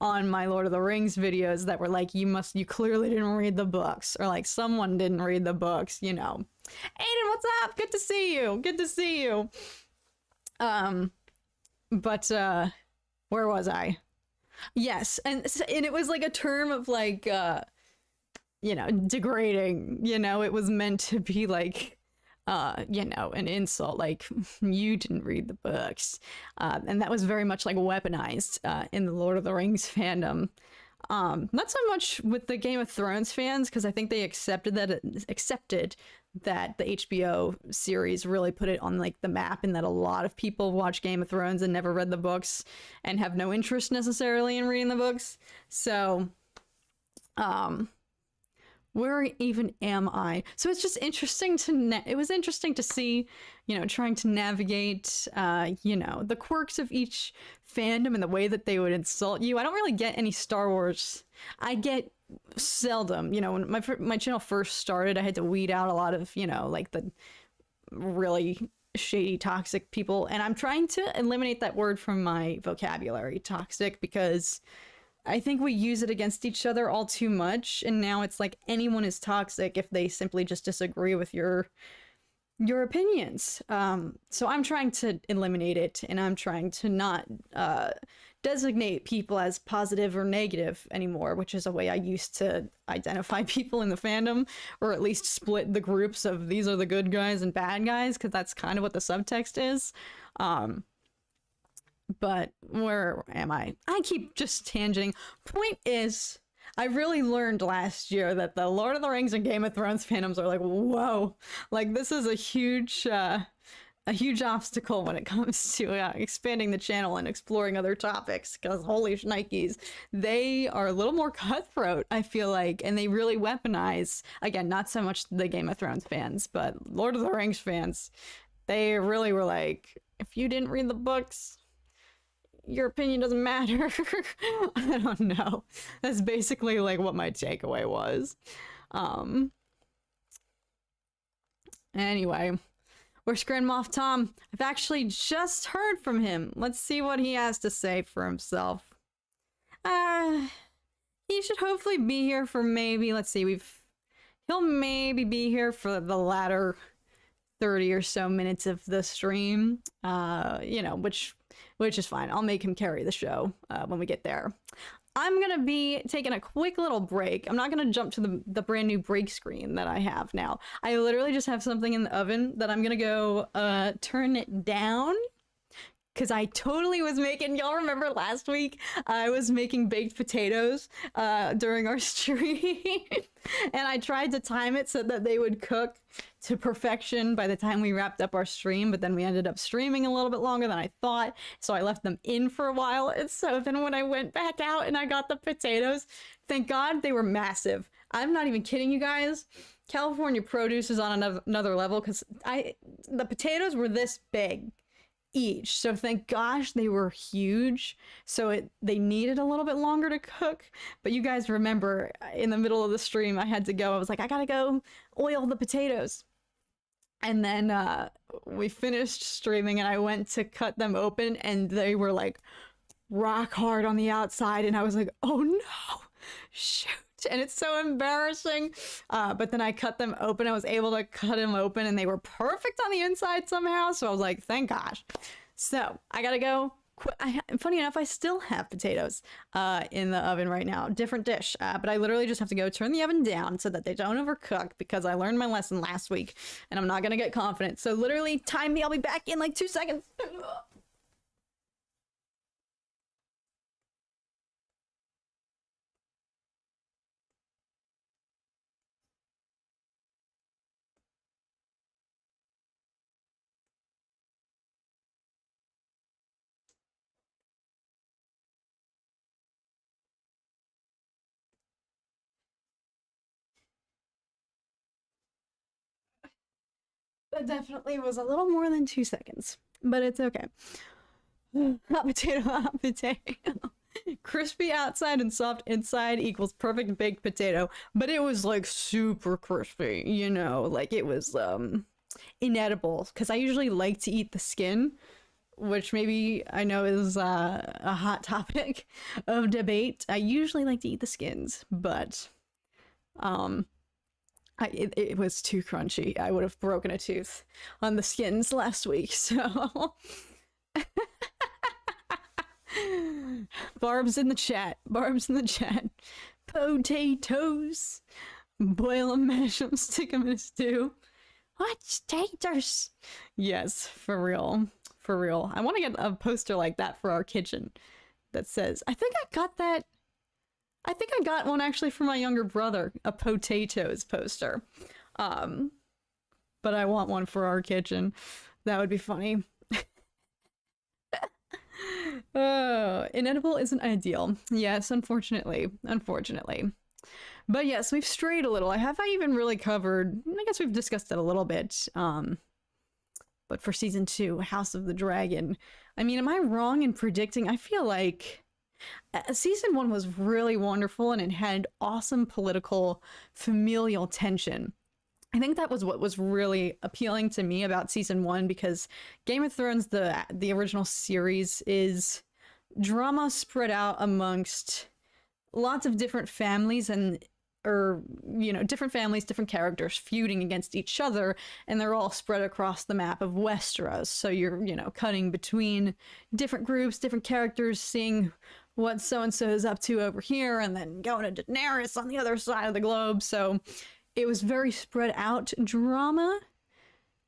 on my Lord of the Rings videos that were like, you clearly didn't read the books, or like someone didn't read the books, you know. Aiden, what's up? Good to see you. Good to see you. But where was I? Yes, and it was like a term of like you know, degrading, you know, it was meant to be like you know, an insult, like you didn't read the books. And that was very much like weaponized in the Lord of the Rings fandom. Not so much with the Game of Thrones fans, because I think they accepted that the HBO series really put it on like the map, and that a lot of people watch Game of Thrones and never read the books and have no interest necessarily in reading the books. So where even am I? So it's just interesting to it was interesting to see, you know, trying to navigate you know, the quirks of each fandom and the way that they would insult you. I don't really get any Star Wars. I get seldom, you know, when my channel first started, I had to weed out a lot of, you know, like the really shady, toxic people, and I'm trying to eliminate that word from my vocabulary, toxic, because I think we use it against each other all too much, and now it's like anyone is toxic if they simply just disagree with your opinions. So I'm trying to eliminate it, and I'm trying to not designate people as positive or negative anymore, which is a way I used to identify people in the fandom, or at least split the groups of these are the good guys and bad guys, because that's kind of what the subtext is. But where am I? I keep just tangenting. Point is, I really learned last year that the Lord of the Rings and Game of Thrones fandoms are like, whoa, like this is a huge obstacle when it comes to expanding the channel and exploring other topics, because holy shnikes, they are a little more cutthroat, I feel like, and they really weaponize, again, not so much the Game of Thrones fans, but Lord of the Rings fans. They really were like, if you didn't read the books, your opinion doesn't matter. I don't know. That's basically like what my takeaway was. Anyway, where's Grand Moff Tom? I've actually just heard from him. Let's see what he has to say for himself. He should hopefully be here for maybe, let's see, he'll maybe be here for the latter 30 or so minutes of the stream, you know, which is fine. I'll make him carry the show when we get there. I'm gonna be taking a quick little break. I'm not gonna jump to the brand new break screen that I have now. I literally just have something in the oven that I'm gonna go turn it down, because I totally was making, y'all remember last week, I was making baked potatoes during our stream, and I tried to time it so that they would cook to perfection by the time we wrapped up our stream, but then we ended up streaming a little bit longer than I thought, so I left them in for a while. And so then when I went back out and I got the potatoes, thank God they were massive. I'm not even kidding you guys. California produce is on another level, because the potatoes were this big each, so thank gosh they were huge, so they needed a little bit longer to cook. But you guys remember in the middle of the stream I had to go, I was like, I gotta go oil the potatoes, and then we finished streaming and I went to cut them open and they were like rock hard on the outside, and I was like, oh no, shoot. And it's so embarrassing, but then I cut them open. I was able to cut them open and they were perfect on the inside somehow, so I was like, thank gosh. So I gotta go. Funny enough, I still have potatoes in the oven right now, different dish, but I literally just have to go turn the oven down so that they don't overcook, because I learned my lesson last week and I'm not gonna get confident. So literally time me, I'll be back in like 2 seconds. That definitely was a little more than 2 seconds, but it's okay. Hot potato, hot potato. Crispy outside and soft inside equals perfect baked potato, but it was like super crispy, you know, like it was inedible, because I usually like to eat the skin, which maybe I know is a hot topic of debate. I usually like to eat the skins, but it was too crunchy. I would have broken a tooth on the skins last week, so Barb's in the chat. Barb's in the chat. Potatoes. Boil them, mash them, stick them in a stew. What? Taters? Yes, for real. For real. I want to get a poster like that for our kitchen that says, I think I got that. I think I got one actually for my younger brother, a potatoes poster. But I want one for our kitchen. That would be funny. Oh, inedible isn't ideal. Yes, unfortunately. Unfortunately. But yes, we've strayed a little. Have I even really covered? I guess we've discussed it a little bit. But for season 2, House of the Dragon, I mean, am I wrong in predicting? I feel like season 1 was really wonderful and it had awesome political, familial tension. I think that was what was really appealing to me about season 1, because Game of Thrones, the original series, is drama spread out amongst lots of different families different families, different characters feuding against each other, and they're all spread across the map of Westeros. So you're, cutting between different groups, different characters, seeing what so-and-so is up to over here, and then going to Daenerys on the other side of the globe. So it was very spread out drama,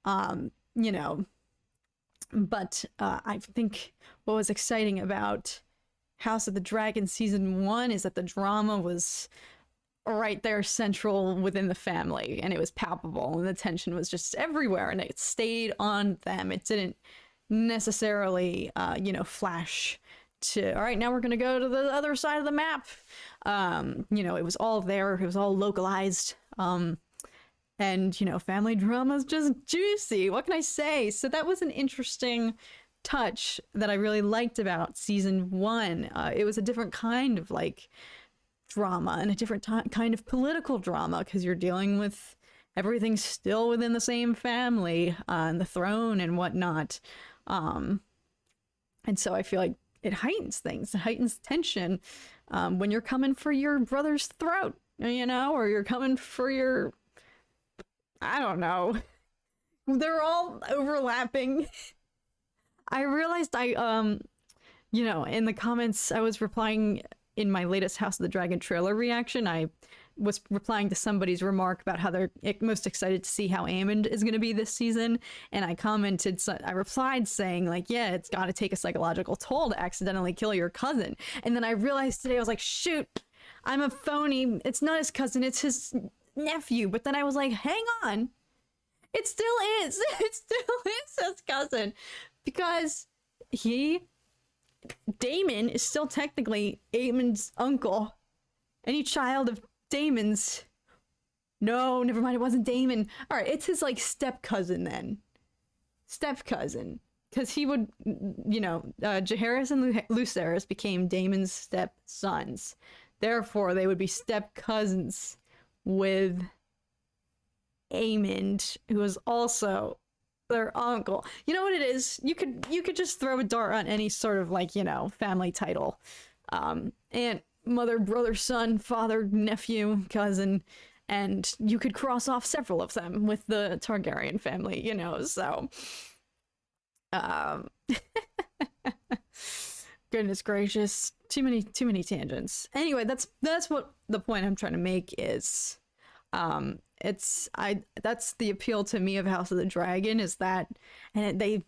but I think what was exciting about House of the Dragon season 1 is that the drama was right there central within the family, and it was palpable, and the tension was just everywhere, and it stayed on them. It didn't necessarily, flash to, all right, now we're going to go to the other side of the map. It was all there. It was all localized. And family drama is just juicy. What can I say? So that was an interesting touch that I really liked about season 1. It was a different kind of drama, and a different kind of political drama, because you're dealing with everything still within the same family, and the throne and whatnot. And so I feel like it heightens things. It heightens tension when you're coming for your brother's throat, or you're coming for your, I don't know. They're all overlapping. I realized in the comments, I was replying in my latest House of the Dragon trailer reaction. I was replying to somebody's remark about how they're most excited to see how Aemond is going to be this season, and I replied saying yeah, it's got to take a psychological toll to accidentally kill your cousin. And then I realized today, I was like, shoot, I'm a phony. It's not his cousin, it's his nephew. But then I was like, hang on, it still is. It still is his cousin, because Daemon is still technically Aemond's uncle. Any child of Daemon's... No, never mind, it wasn't Daemon. Alright, it's his, step cousin then. Step cousin. Because he would, Jaehaerys and Lucerys became Daemon's stepsons. Therefore, they would be step cousins with Aemond, who was also their uncle. You know what it is? You could just throw a dart on any sort of family title. Aunt, mother, brother, son, father, nephew, cousin, and you could cross off several of them with the Targaryen family, so goodness gracious, too many tangents. Anyway, that's what the point I'm trying to make is. That's the appeal to me of House of the Dragon, is that, and they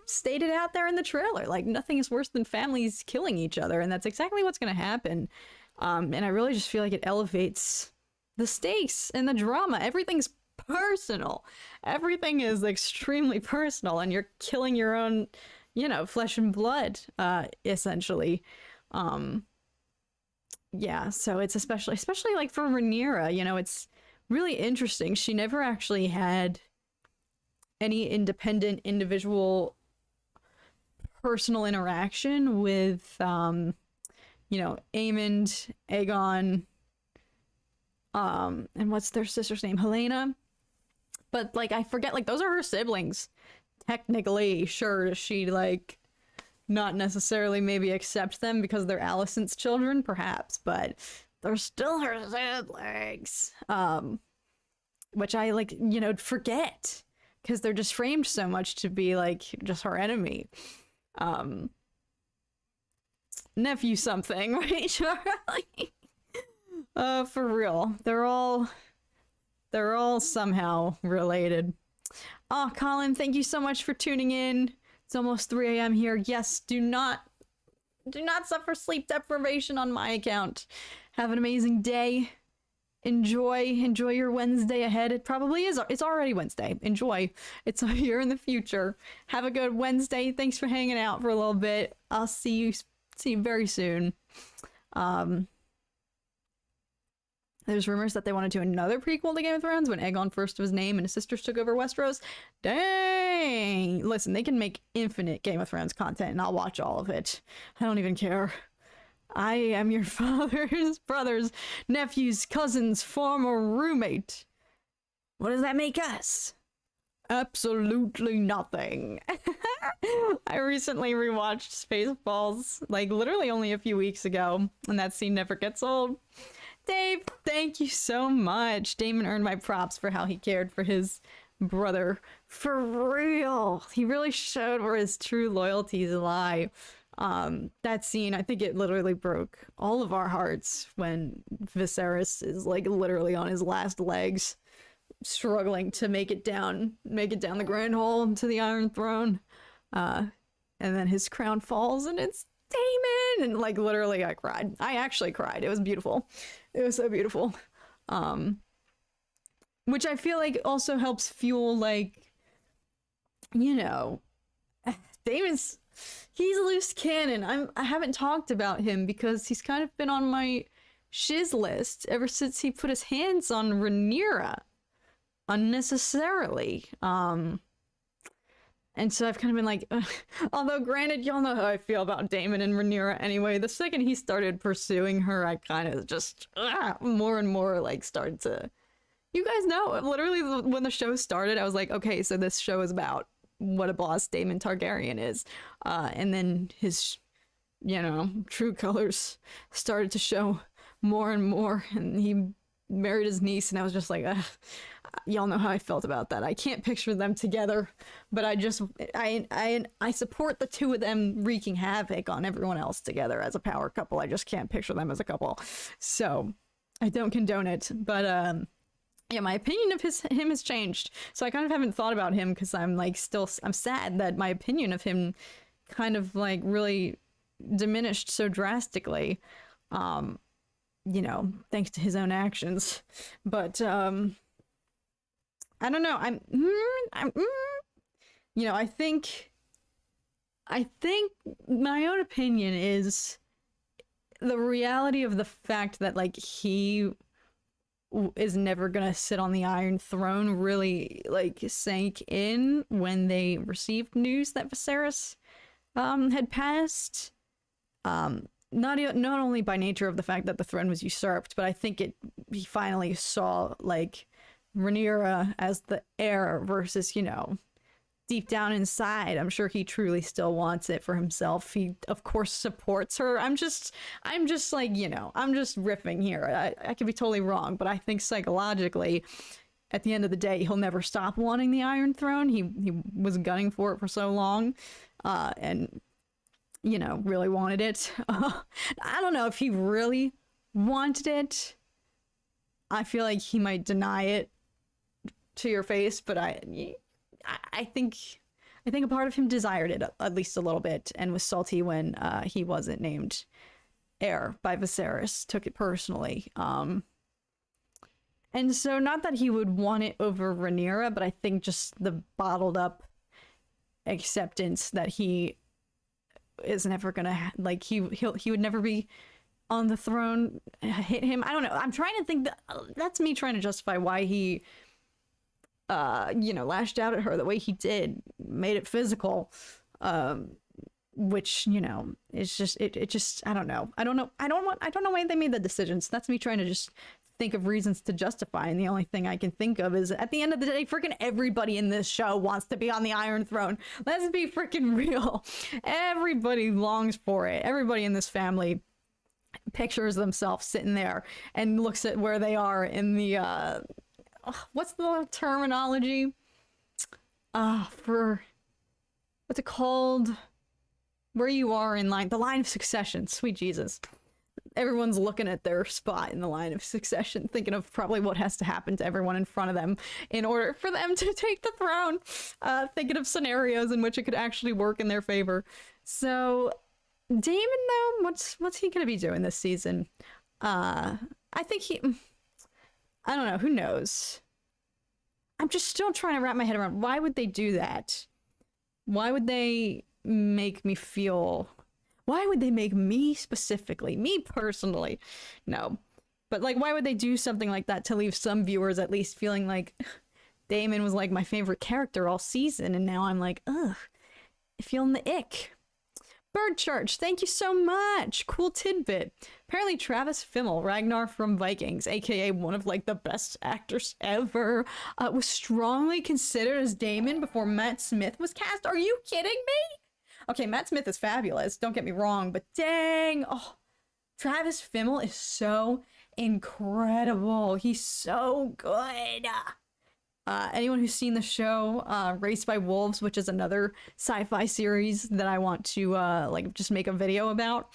stated out there in the trailer, nothing is worse than families killing each other, and that's exactly what's going to happen. And I really just feel like it elevates the stakes and the drama. Everything's personal. Everything is extremely personal, and you're killing your own, flesh and blood, essentially. Yeah, so it's especially for Rhaenyra, it's really interesting. She never actually had any independent individual personal interaction with, you know, Aemond, Aegon, and what's their sister's name? Helena. But, like, I forget, like, those are her siblings. Technically, sure, she, like, not necessarily maybe accept them because they're Alicent's children, perhaps, but they're still her siblings. Which I, like, you know, forget, because they're just framed so much to be, like, just her enemy. Nephew something, right, Charlie? For real. They're all somehow related. Oh, Colin, thank you so much for tuning in. It's almost 3 a.m. here. Yes, do not suffer sleep deprivation on my account. Have an amazing day. Enjoy your Wednesday ahead. It probably is. It's already Wednesday. Enjoy. It's here in the future. Have a good Wednesday. Thanks for hanging out for a little bit. I'll see you very soon. There's rumors that they want to do another prequel to Game of Thrones when Aegon first was named and his sisters took over Westeros. Dang! Listen, they can make infinite Game of Thrones content and I'll watch all of it. I don't even care. I am your father's brother's nephew's cousin's former roommate. What does that make us? Absolutely nothing. I recently rewatched Spaceballs, like literally only a few weeks ago, and that scene never gets old. Dave, thank you so much. Damon earned my props for how he cared for his brother. For real. He really showed where his true loyalties lie. That scene, I think it literally broke all of our hearts when Viserys is like literally on his last legs, struggling to make it down the Grand Hall to the Iron Throne. And then his crown falls and it's Daemon! And like literally I cried. I actually cried. It was beautiful. It was so beautiful. Which I feel like also helps fuel, like, you know, Daemon's, he's a loose cannon. I haven't talked about him because he's kind of been on my shiz list ever since he put his hands on Rhaenyra unnecessarily. And so I've kind of been like, although granted, y'all know how I feel about Daemon and Rhaenyra anyway. The second he started pursuing her, I kind of just more and more like started to, you guys know, literally when the show started, I was like, okay, so this show is about what a boss Daemon Targaryen is. And then his, you know, true colors started to show more and more, and he married his niece, and I was just like, y'all know how I felt about that. I can't picture them together, but I support the two of them wreaking havoc on everyone else together as a power couple. I just can't picture them as a couple, so I don't condone it. But yeah, my opinion of him has changed, so I kind of haven't thought about him because I'm like I'm sad that my opinion of him kind of like really diminished so drastically, you know, thanks to his own actions. But I don't know. You know, I think my own opinion is the reality of the fact that like he is never gonna sit on the Iron Throne really like sank in when they received news that Viserys had passed. Not only by nature of the fact that the throne was usurped, but I think he finally saw like Rhaenyra as the heir versus, you know, deep down inside, I'm sure he truly still wants it for himself. He of course supports her. I'm just like, you know, I'm just riffing here. I could be totally wrong, but I think psychologically at the end of the day, he'll never stop wanting the Iron Throne. He was gunning for it for so long, and you know, really wanted it. I don't know if he really wanted it. I feel like he might deny it to your face, but I think a part of him desired it at least a little bit and was salty when he wasn't named heir by Viserys, took it personally. And so not that he would want it over Rhaenyra, but I think just the bottled up acceptance that he is never gonna like he would never be on the throne hit him. I don't know. I'm trying to think that's me trying to justify why he you know, lashed out at her the way he did, made it physical, which, you know, is just it just I don't know why they made the decisions. That's me trying to just think of reasons to justify, and the only thing I can think of is at the end of the day, freaking everybody in this show wants to be on the Iron Throne. Let's be freaking real. Everybody longs for it. Everybody in this family pictures themselves sitting there and looks at where they are in the what's the terminology for what's it called, where you are in line, the line of succession. Sweet Jesus, everyone's looking at their spot in the line of succession, thinking of probably what has to happen to everyone in front of them in order for them to take the throne, thinking of scenarios in which it could actually work in their favor. So Daemon, though, what's he gonna be doing this season? I think I don't know, who knows? I'm just still trying to wrap my head around why would they do that? Why would they make me feel, why would they make me specifically, me personally? No. But like, why would they do something like that to leave some viewers at least feeling like Daemon was like my favorite character all season, and now I'm like, ugh, feeling the ick. Bird Church, thank you so much. Cool tidbit. Apparently Travis Fimmel, Ragnar from Vikings, aka one of like the best actors ever, was strongly considered as Daemon before Matt Smith was cast. Are you kidding me? Okay, Matt Smith is fabulous, don't get me wrong, but dang, oh, Travis Fimmel is so incredible. He's so good. Anyone who's seen the show Raised by Wolves, which is another sci-fi series that I want to like just make a video about,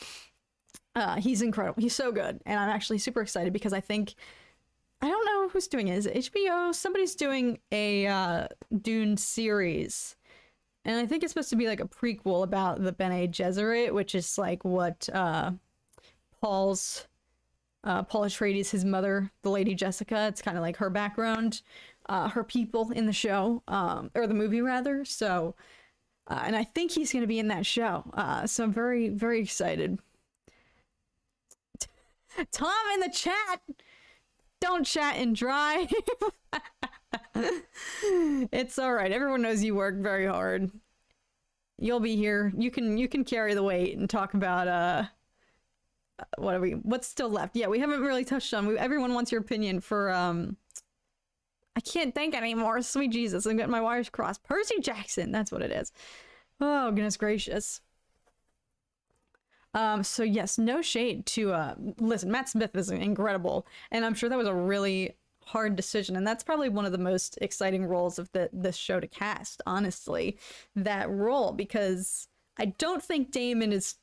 he's incredible. He's so good, and I'm actually super excited because I think, I don't know who's doing it. Is it HBO? Somebody's doing a Dune series, and I think it's supposed to be like a prequel about the Bene Gesserit, which is like what Paul Atreides, his mother, the Lady Jessica. It's kind of like her background. Her people in the show, or the movie rather. So, and I think he's going to be in that show. So I'm very, very excited. Tom in the chat, don't chat and drive. It's all right. Everyone knows you work very hard. You'll be here. You can carry the weight and talk about what's still left. Yeah, we haven't really touched on. Everyone wants your opinion for I can't think anymore. Sweet Jesus, I'm getting my wires crossed. Percy Jackson, that's what it is. Oh, goodness gracious. So yes, no shade to, listen, Matt Smith is incredible, and I'm sure that was a really hard decision, and that's probably one of the most exciting roles of this show to cast, honestly, that role, because I don't think Daemon is,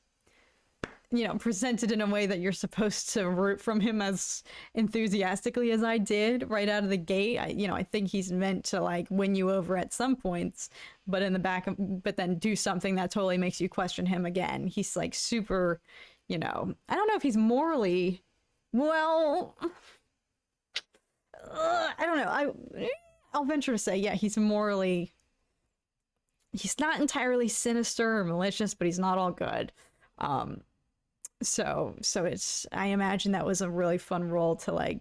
you know, presented in a way that you're supposed to root from him as enthusiastically as I did right out of the gate. I think he's meant to like win you over at some points, but in the back of, but then do something that totally makes you question him again. He's like super, you know, I don't know if he's morally, well, I don't know. I'll venture to say, yeah, he's morally, he's not entirely sinister or malicious, but he's not all good. So it's, I imagine that was a really fun role to like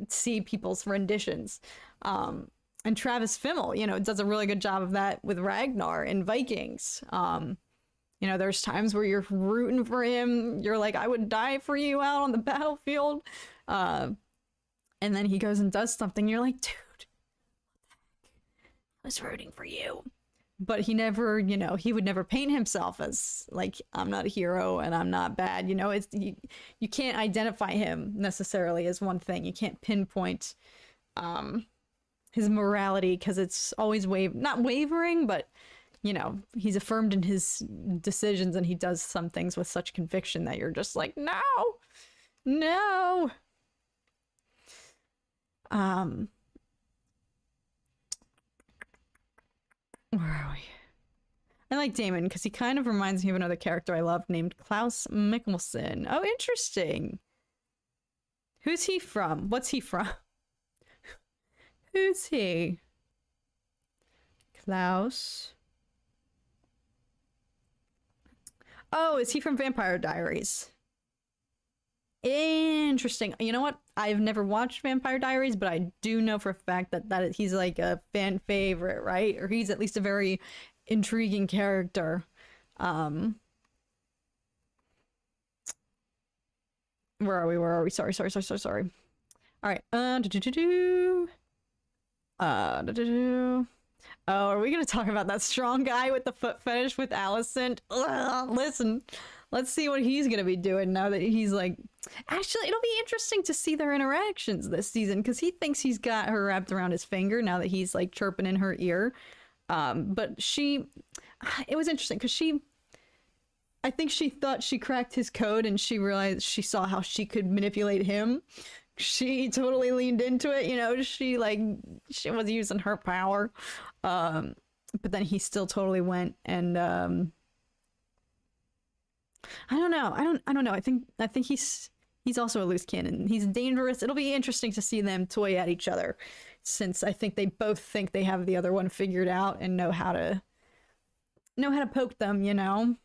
see people's renditions. And Travis Fimmel, you know, does a really good job of that with Ragnar in Vikings. You know, there's times where you're rooting for him, you're like, I would die for you out on the battlefield. And then he goes and does something, you're like, dude, I was rooting for you. But he never, you know, he would never paint himself as like, I'm not a hero and I'm not bad. You know, it's you can't identify him necessarily as one thing. You can't pinpoint his morality because it's always not wavering, but you know, he's affirmed in his decisions and he does some things with such conviction that you're just like, no. Where are we? I like Daemon because he kind of reminds me of another character I love named Klaus Mikkelsen. Oh, interesting. Who's he from? What's he from? Who's he? Klaus. Oh, is he from Vampire Diaries? Interesting. You know what? I've never watched Vampire Diaries, but I do know for a fact that he's like a fan favorite, right? Or he's at least a very intriguing character. Um, where are we? Where are we? Sorry. All right. Oh, are we gonna talk about that strong guy with the foot fetish with Alicent? Ugh, listen, let's see what he's gonna be doing now that he's like. Actually, it'll be interesting to see their interactions this season because he thinks he's got her wrapped around his finger now that he's like chirping in her ear. But it was interesting because I think she thought she cracked his code and she realized she saw how she could manipulate him. She totally leaned into it, you know, she was using her power. But then he still totally went and I don't know. I don't know. I think he's also a loose cannon. He's dangerous. It'll be interesting to see them toy at each other since I think they both think they have the other one figured out and know how to poke them, you know.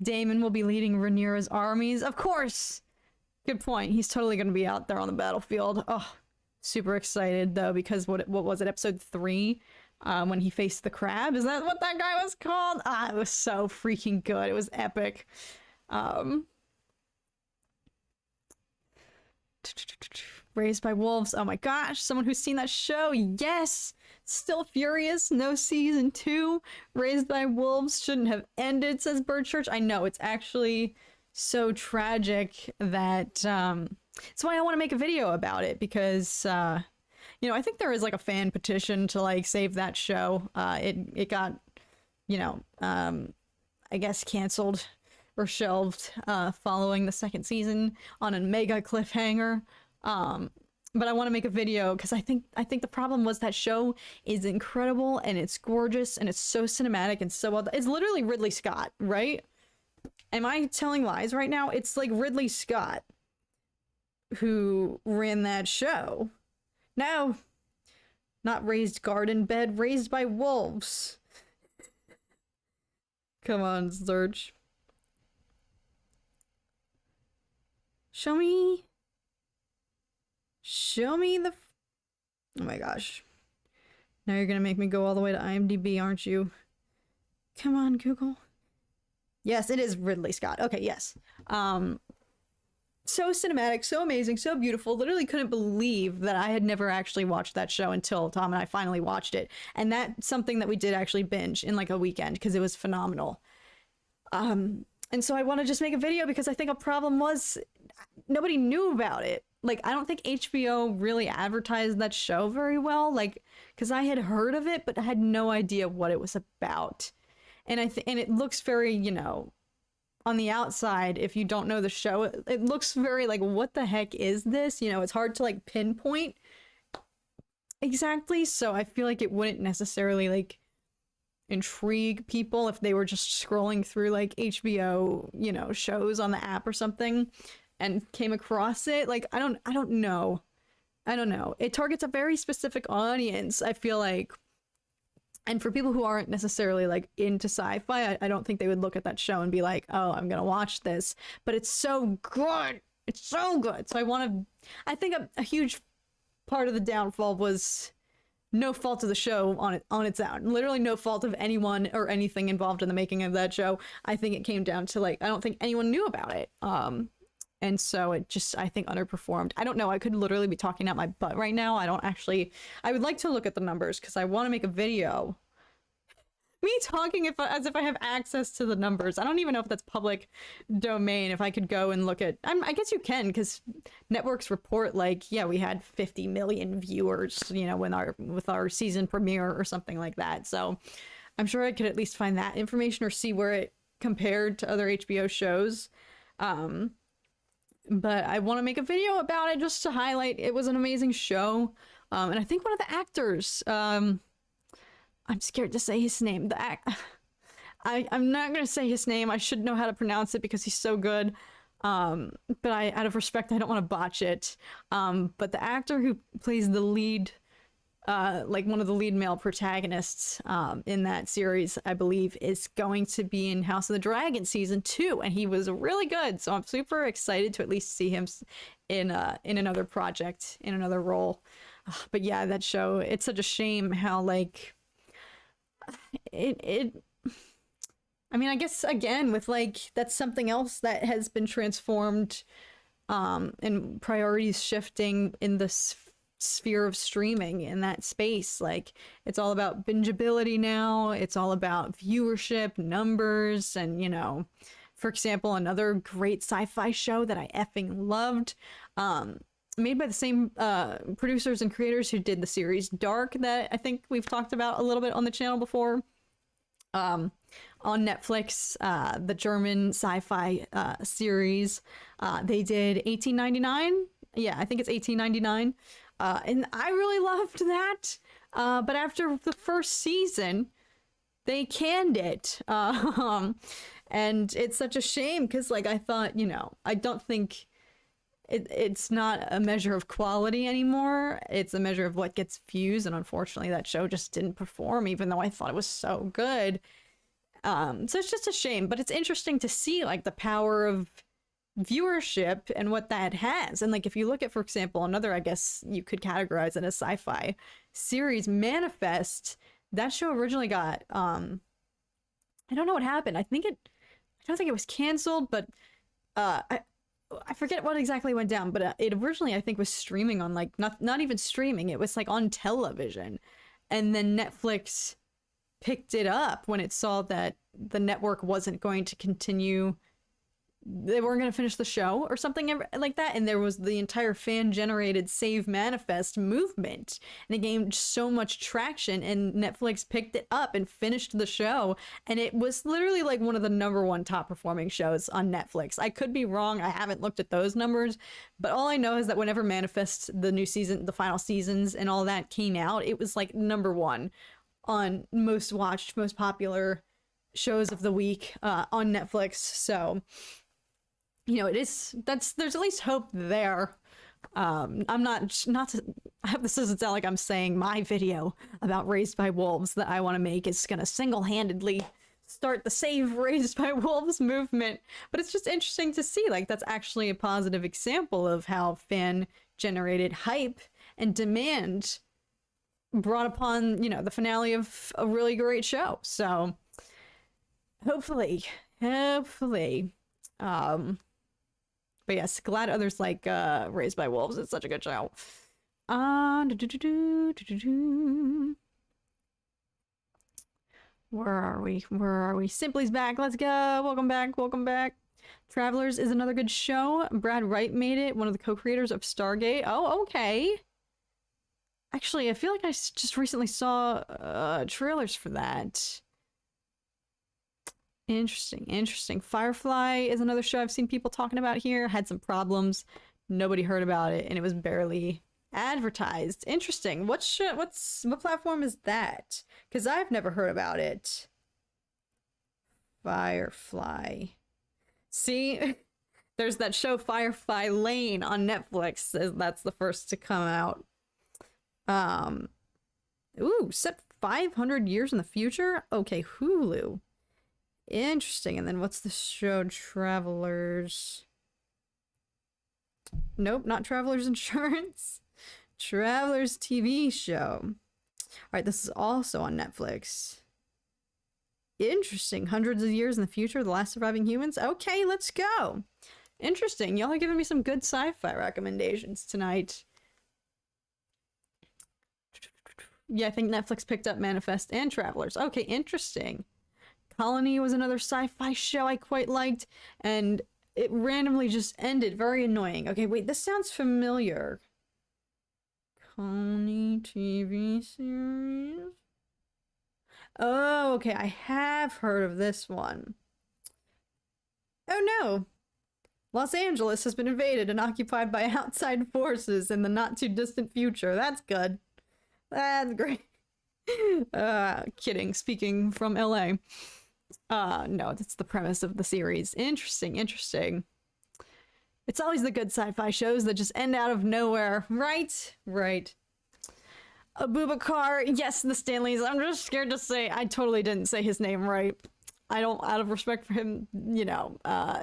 Daemon will be leading Rhaenyra's armies. Of course. Good point. He's totally going to be out there on the battlefield. Oh, super excited though because what was it, episode 3? When he faced the crab. Is that what that guy was called? Ah, it was so freaking good. It was epic. Raised by Wolves. Oh my gosh, someone who's seen that show. Yes! Still furious. No season 2. Raised by Wolves shouldn't have ended, says Birdchurch. I know, it's actually so tragic that that's why I want to make a video about it because you know, I think there is like a fan petition to like save that show. It got, you know, I guess canceled or shelved following the 2nd season on a mega cliffhanger. But I want to make a video because I think the problem was that show is incredible and it's gorgeous and it's so cinematic and so well. It's literally Ridley Scott, right? Am I telling lies right now? It's like Ridley Scott who ran that show. No, not Raised Garden Bed, Raised by Wolves. Come on, Surge. Show me the... Oh my gosh. Now you're gonna make me go all the way to IMDb, aren't you? Come on, Google. Yes, it is Ridley Scott. Okay, yes. So cinematic, so amazing, so beautiful. Literally couldn't believe that I had never actually watched that show until Tom and I finally watched it. And that's something that we did actually binge in like a weekend because it was phenomenal. And so I want to just make a video because I think a problem was nobody knew about it. Like, I don't think HBO really advertised that show very well. Like, because I had heard of it, but I had no idea what it was about. And and it looks very, you know, on the outside, if you don't know the show, it looks very like, what the heck is this? You know, it's hard to like pinpoint exactly. So I feel like it wouldn't necessarily like intrigue people if they were just scrolling through like HBO, you know, shows on the app or something and came across it. Like, I don't know. It targets a very specific audience, I feel like. And for people who aren't necessarily like into sci-fi, I don't think they would look at that show and be like, oh, I'm gonna watch this. But it's so good. It's so good. So I think a huge part of the downfall was no fault of the show on its own. Literally no fault of anyone or anything involved in the making of that show. I think it came down to like, I don't think anyone knew about it. And so it just, I think, underperformed. I don't know. I could literally be talking out my butt right now. I would like to look at the numbers because I want to make a video. Me talking as if I have access to the numbers. I don't even know if that's public domain. If I could go and look at, I guess you can because networks report like, yeah, we had 50 million viewers, you know, with our season premiere or something like that. So I'm sure I could at least find that information or see where it compared to other HBO shows. But I want to make a video about it just to highlight it was an amazing show. And I think one of the actors, I'm scared to say his name. I'm not going to say his name. I should know how to pronounce it because he's so good. But out of respect, I don't want to botch it. But the actor who plays the lead like one of the lead male protagonists in that series, I believe, is going to be in House of the Dragon season 2, and he was really good. So I'm super excited to at least see him in another project, in another role. But yeah, that show, it's such a shame how like it I mean, I guess again with like that's something else that has been transformed and priorities shifting in the sphere of streaming in that space. Like it's all about bingeability now, it's all about viewership numbers, and you know, for example, another great sci-fi show that I effing loved, made by the same producers and creators who did the series Dark, that I think we've talked about a little bit on the channel before, on Netflix, the German sci-fi series. They did 1899. Yeah, I think it's 1899. And I really loved that. But after the first season, they canned it. And it's such a shame because, like, I thought, you know, I don't think it's not a measure of quality anymore. It's a measure of what gets views. And unfortunately, that show just didn't perform, even though I thought it was so good. So it's just a shame, but it's interesting to see like the power of viewership and what that has. And like if you look at, for example, another, I guess you could categorize it as sci-fi series, Manifest, that show originally got I don't know what happened. I don't think it was canceled, but I forget what exactly went down, but it originally I think was streaming on like not even streaming, it was like on television, and then Netflix picked it up when it saw that the network wasn't going to continue, they weren't going to finish the show or something like that, and there was the entire fan-generated Save Manifest movement, and it gained so much traction, and Netflix picked it up and finished the show, and it was literally like one of the #1 top performing shows on Netflix. I could be wrong, I haven't looked at those numbers, but all I know is that whenever Manifest, the new season, the final seasons and all that came out, it was like #1 on most watched, most popular shows of the week on Netflix. So, you know, there's at least hope there. I'm I hope this doesn't sound like I'm saying my video about Raised by Wolves that I want to make is going to single-handedly start the Save Raised by Wolves movement, but it's just interesting to see like that's actually a positive example of how fan-generated hype and demand brought upon, you know, the finale of a really great show. So hopefully but yes, glad others like Raised by Wolves. It's such a good show. Where are we? Simply's back. Let's go. Welcome back. Travelers is another good show. Brad Wright made it, one of the co-creators of Stargate. Oh, okay. Actually, I feel like I just recently saw trailers for that. Interesting. Firefly is another show I've seen people talking about here. Had some problems. Nobody heard about it, and it was barely advertised. Interesting. What platform is that? Because I've never heard about it. Firefly. See? There's that show Firefly Lane on Netflix. That's the first to come out. Ooh, set 500 years in the future? Okay, Hulu. Interesting. And then what's the show? Travelers. Nope, not Travelers Insurance. Travelers TV show. Alright, this is also on Netflix. Interesting. Hundreds of years in the future, the last surviving humans. Okay, let's go. Interesting. Y'all are giving me some good sci-fi recommendations tonight. Yeah, I think Netflix picked up Manifest and Travelers. Okay, interesting. Colony was another sci-fi show I quite liked, and it randomly just ended. Very annoying. Okay, wait, this sounds familiar. Colony TV series? Oh, okay, I have heard of this one. Oh no! Los Angeles has been invaded and occupied by outside forces in the not-too-distant future. That's good. That's great. Kidding. Speaking from LA. No, that's the premise of the series. Interesting. It's always the good sci-fi shows that just end out of nowhere. Right. Abubakar, yes, the Stanleys. I'm just scared to say I totally didn't say his name right. I don't, out of respect for him, you know,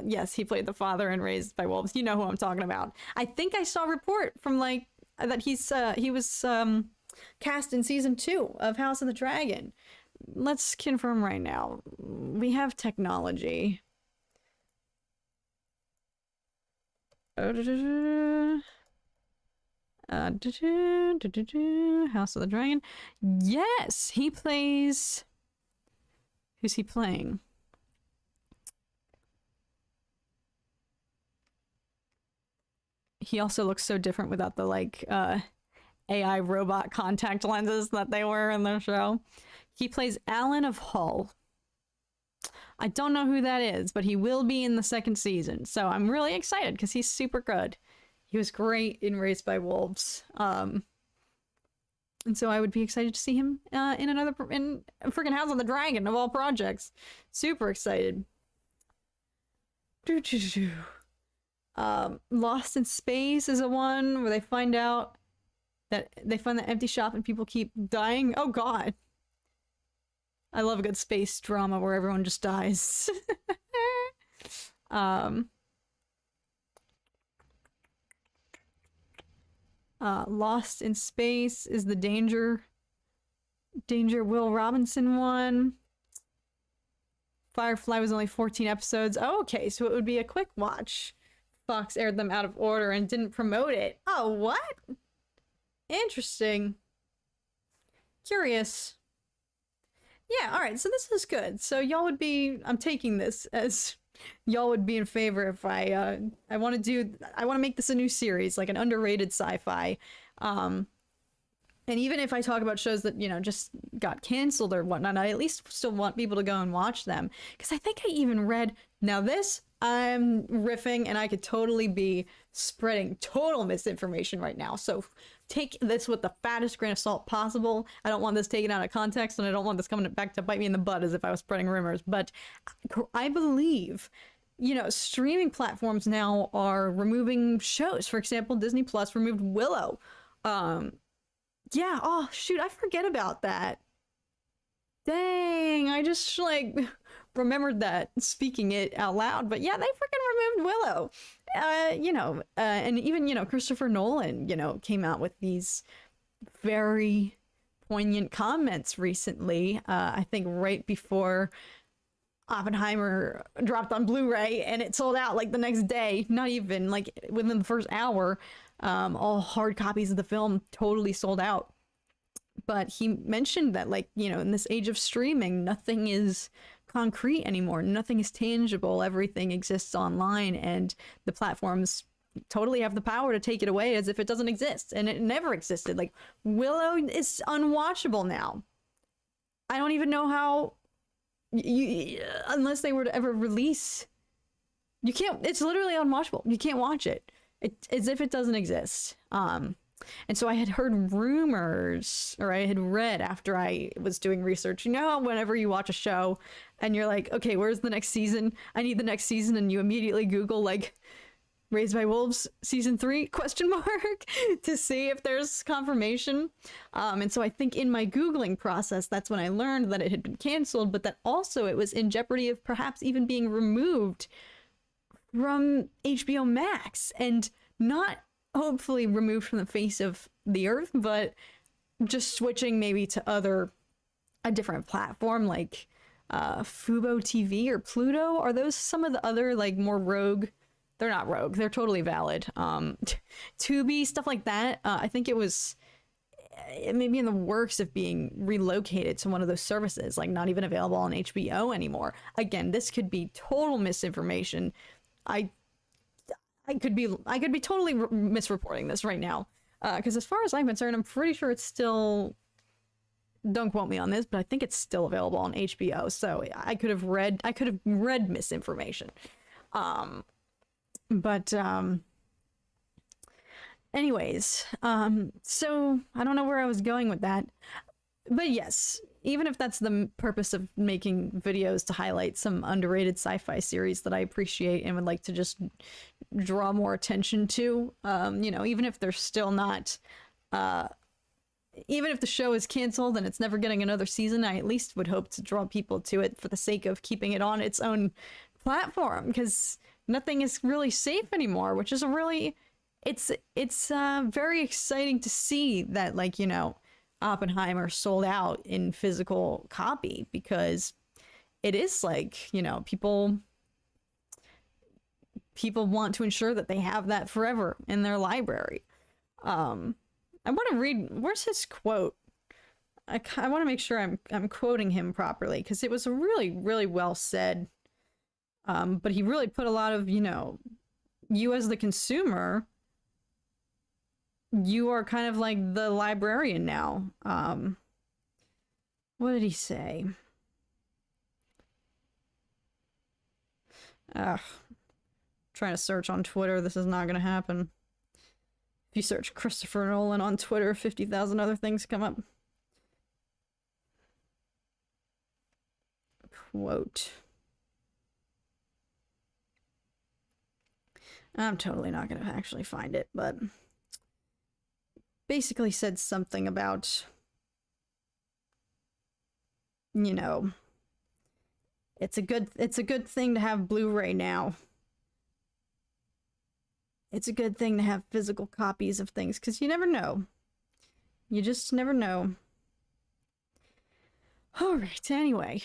yes, he played the father in Raised by Wolves. You know who I'm talking about. I think I saw a report from, like, that he was cast in season 2 of House of the Dragon. Let's confirm right now. We have technology. House of the Dragon. Yes, he plays... Who's he playing? He also looks so different without the, like, AI robot contact lenses that they wear in their show. He plays Alan of Hull. I don't know who that is, but he will be in the 2nd season. So I'm really excited because he's super good. He was great in Raised by Wolves. And so I would be excited to see him in freaking House of the Dragon of all projects. Super excited. Lost in Space is a one where they find out that they find the empty shop and people keep dying. Oh god. I love a good space drama where everyone just dies. Lost in Space is the Danger Will Robinson one. Firefly was only 14 episodes. Oh, okay, so it would be a quick watch. Fox aired them out of order and didn't promote it. Oh, what? Interesting. Curious. Yeah, alright, so this is good. So y'all would be... I'm taking this as... Y'all would be in favor if I want to make this a new series, like an underrated sci-fi. And even if I talk about shows that, you know, just got canceled or whatnot, I at least still want people to go and watch them. Because I think I even read... Now this, I'm riffing and I could totally be spreading total misinformation right now. So take this with the fattest grain of salt possible. I don't want this taken out of context, and I don't want this coming back to bite me in the butt as if I was spreading rumors. But I believe, you know, streaming platforms now are removing shows. For example, Disney Plus removed Willow. Yeah, oh shoot, I forget about that. Dang, I just like remembered that speaking it out loud. But yeah, they freaking removed Willow. You know, and even, you know, Christopher Nolan, you know, came out with these very poignant comments recently. I think right before Oppenheimer dropped on Blu-ray, and it sold out like the next day. Not even like within the first hour. All hard copies of the film totally sold out. But he mentioned that, like, you know, in this age of streaming, nothing is concrete anymore. Nothing is tangible. Everything exists online, and the platforms totally have the power to take it away as if it doesn't exist. And it never existed. Like, Willow is unwatchable now. I don't even know how, unless they were to ever release, you can't, it's literally unwatchable. You can't watch it. It's as if it doesn't exist. And so I had heard rumors, or I had read after I was doing research, you know how whenever you watch a show and you're like, okay, where's the next season? I need the next season. And you immediately Google, like, Raised by Wolves season 3 question mark to see if there's confirmation. And so I think in my Googling process, that's when I learned that it had been canceled, but that also it was in jeopardy of perhaps even being removed from HBO Max, and not hopefully removed from the face of the earth, but just switching maybe to a different platform like Fubo TV or Pluto. Are those some of the other, like, more rogue? They're not rogue, they're totally valid. Tubi, stuff like that. I think it was maybe in the works of being relocated to one of those services, like not even available on HBO anymore. Again, this could be total misinformation. I could be totally misreporting this right now, because as far as I'm concerned, I'm pretty sure it's still, don't quote me on this, but I think it's still available on HBO. So I could have read misinformation. Anyways, so I don't know where I was going with that, but yes, even if that's the purpose of making videos to highlight some underrated sci-fi series that I appreciate and would like to just draw more attention to, you know, even if they're still not even if the show is canceled and it's never getting another season, I at least would hope to draw people to it for the sake of keeping it on its own platform, because nothing is really safe anymore, which is a really, it's very exciting to see that, like, you know, Oppenheimer sold out in physical copy, because it is like, you know, people want to ensure that they have that forever in their library. I want to read, where's his quote? I want to make sure I'm quoting him properly, because it was really, really well said. But he really put a lot of, you know, you as the consumer, you are kind of like the librarian now. What did he say? Trying to search on Twitter, this is not going to happen. If you search Christopher Nolan on Twitter, 50,000 other things come up. Quote. I'm totally not going to actually find it, but basically said something about, you know, it's a good thing to have Blu-ray now. It's a good thing to have physical copies of things, because you never know. You just never know. Alright, anyway.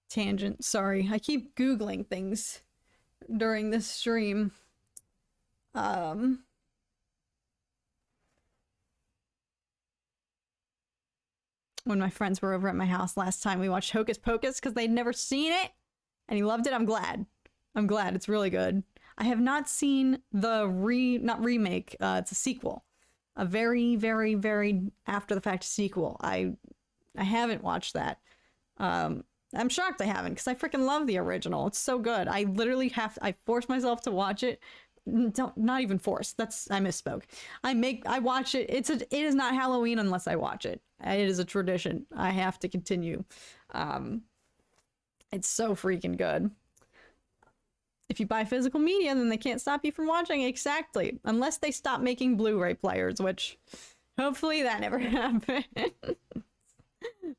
Tangent, sorry. I keep Googling things during this stream. When my friends were over at my house last time, we watched Hocus Pocus because they'd never seen it, and he loved it. I'm glad. It's really good. I have not seen the not remake, it's a sequel. A very, very, very after the fact sequel. I haven't watched that. I'm shocked I haven't, because I freaking love the original. It's so good. I literally I force myself to watch it. Not even force. I misspoke. I watch it. It is not Halloween unless I watch it. It is a tradition. I have to continue. It's so freaking good. If you buy physical media, then they can't stop you from watching. Exactly. Unless they stop making Blu-ray players, which hopefully that never happens.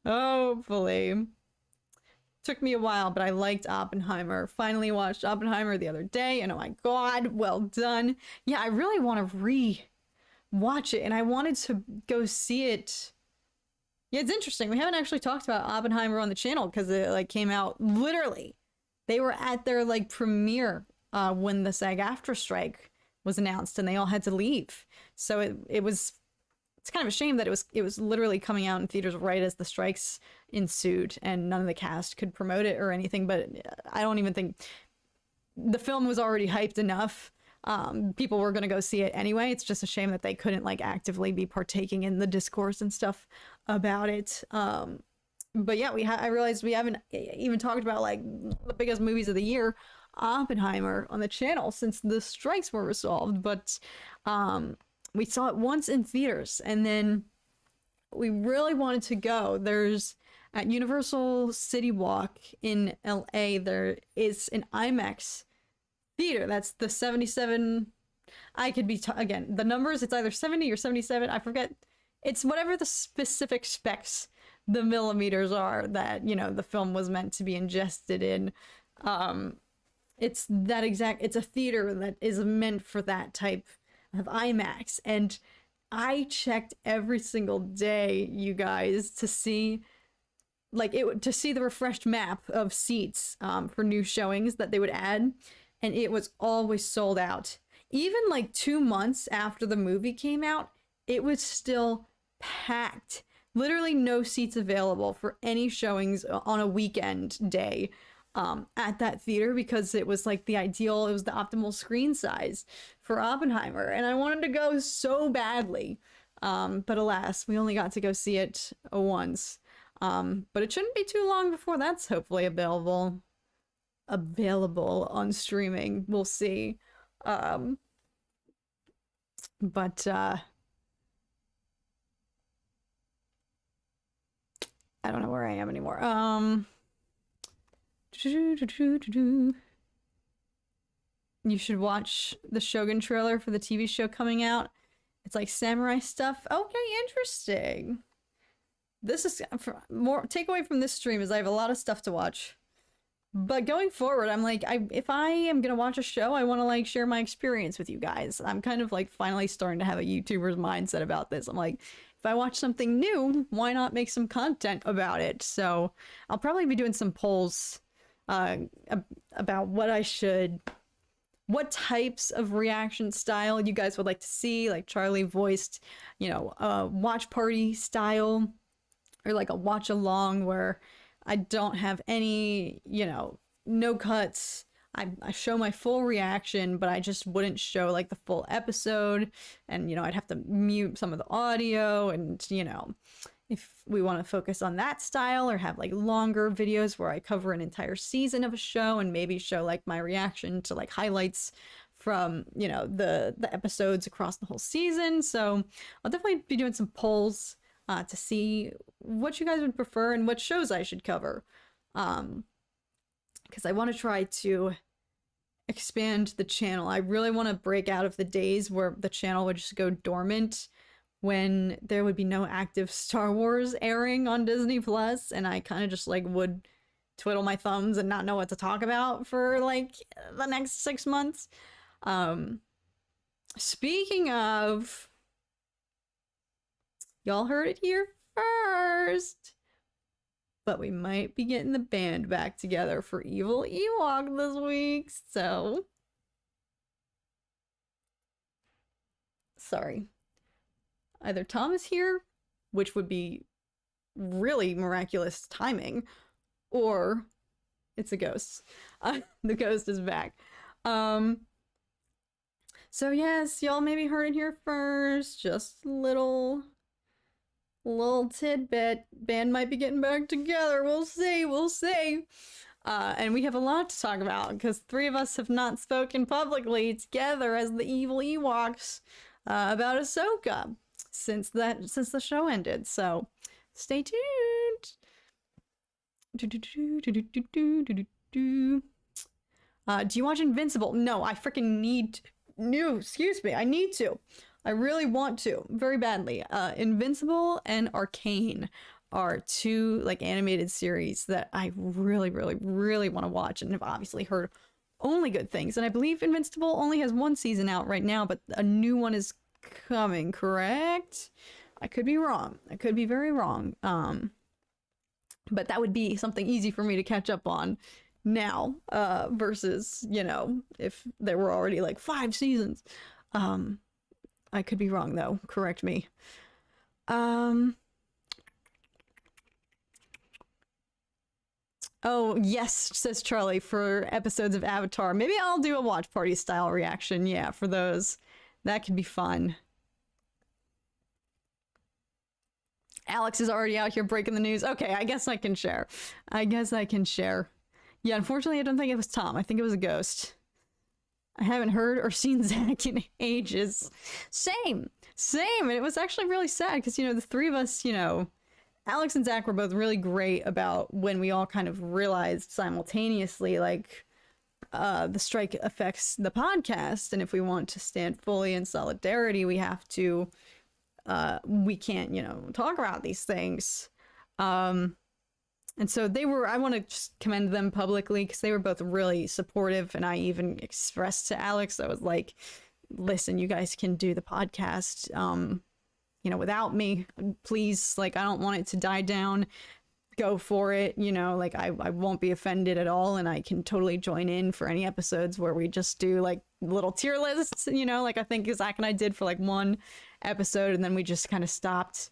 Hopefully. Took me a while, but I liked Oppenheimer. Finally watched Oppenheimer the other day, and oh my god, well done. Yeah, I really want to re-watch it, and I wanted to go see it. Yeah, it's interesting. We haven't actually talked about Oppenheimer on the channel, because it like came out literally. They were at their like premiere when the SAG-AFTRA strike was announced, and they all had to leave. So it's kind of a shame that it was literally coming out in theaters right as the strikes ensued, and none of the cast could promote it or anything. But I don't even think the film was already hyped enough. People were going to go see it anyway. It's just a shame that they couldn't like actively be partaking in the discourse and stuff about it. But yeah, I realized we haven't even talked about like the biggest movies of the year, Oppenheimer, on the channel since the strikes were resolved. But we saw it once in theaters, and then we really wanted to go. There's at Universal City Walk in LA, there is an IMAX theater. That's the 77. I could be again, the numbers, it's either 70 or 77, I forget. It's whatever the specific specs, the millimeters are that, you know, the film was meant to be ingested in. It's that exact, it's a theater that is meant for that type of IMAX. And I checked every single day, you guys, to see to see the refreshed map of seats for new showings that they would add, and it was always sold out. Even like 2 months after the movie came out, it was still packed. Literally no seats available for any showings on a weekend day at that theater, because it was like it was the optimal screen size for Oppenheimer, and I wanted to go so badly. But alas, we only got to go see it once. But it shouldn't be too long before that's hopefully available on streaming. We'll see. But I don't know where I am anymore. You should watch the Shogun trailer for the TV show coming out. It's like samurai stuff. Okay, interesting. This is more takeaway from this stream is I have a lot of stuff to watch. But going forward, I'm like, if I am gonna watch a show, I want to like share my experience with you guys. I'm kind of like finally starting to have a YouTuber's mindset about this. I'm like, if I watch something new, why not make some content about it? So I'll probably be doing some polls about what types of reaction style you guys would like to see. Like Charlie voiced, watch party style, or like a watch along where I don't have any, no cuts. I show my full reaction, but I just wouldn't show like the full episode. And, I'd have to mute some of the audio. And, if we want to focus on that style or have like longer videos where I cover an entire season of a show and maybe show like my reaction to like highlights from, the episodes across the whole season. So I'll definitely be doing some polls to see what you guys would prefer and what shows I should cover. Because I want to try to expand the channel. I really want to break out of the days where the channel would just go dormant when there would be no active Star Wars airing on Disney Plus, and I kind of just like would twiddle my thumbs and not know what to talk about for like the next 6 months. Speaking of, y'all heard it here first, but we might be getting the band back together for Evil Ewok this week, so sorry. Either Tom is here, which would be really miraculous timing, or it's a ghost. The ghost is back. So yes, y'all maybe heard it here first. Just little tidbit. Band might be getting back together. We'll see. And we have a lot to talk about because 3 of us have not spoken publicly together as the Evil Ewoks about Ahsoka since the show ended. So stay tuned. Do you watch Invincible? No, I freaking need I need to. I really want to very badly. Invincible and Arcane are 2 like animated series that I really want to watch and have obviously heard only good things. And I believe Invincible only has 1 season out right now, but a new one is coming, correct? I could be wrong. I could be very wrong. But that would be something easy for me to catch up on now, versus, if there were already like 5 seasons. I could be wrong though. Correct me. Oh, yes, says Charlie, for episodes of Avatar. Maybe I'll do a watch party style reaction. Yeah, for those. That could be fun. Alex is already out here breaking the news. Okay, I guess I can share. Yeah, unfortunately, I don't think it was Tom. I think it was a ghost. I haven't heard or seen Zach in ages. Same. And it was actually really sad because, the 3 of us, Alex and Zach were both really great about when we all kind of realized simultaneously, like, the strike affects the podcast. And if we want to stand fully in solidarity, we have to, we can't, talk about these things. And so I want to just commend them publicly because they were both really supportive. And I even expressed to Alex, I was like, listen, you guys can do the podcast, without me, please. Like, I don't want it to die down. Go for it. Like I won't be offended at all. And I can totally join in for any episodes where we just do like little tier lists, like I think Zach and I did for like 1 episode and then we just kind of stopped.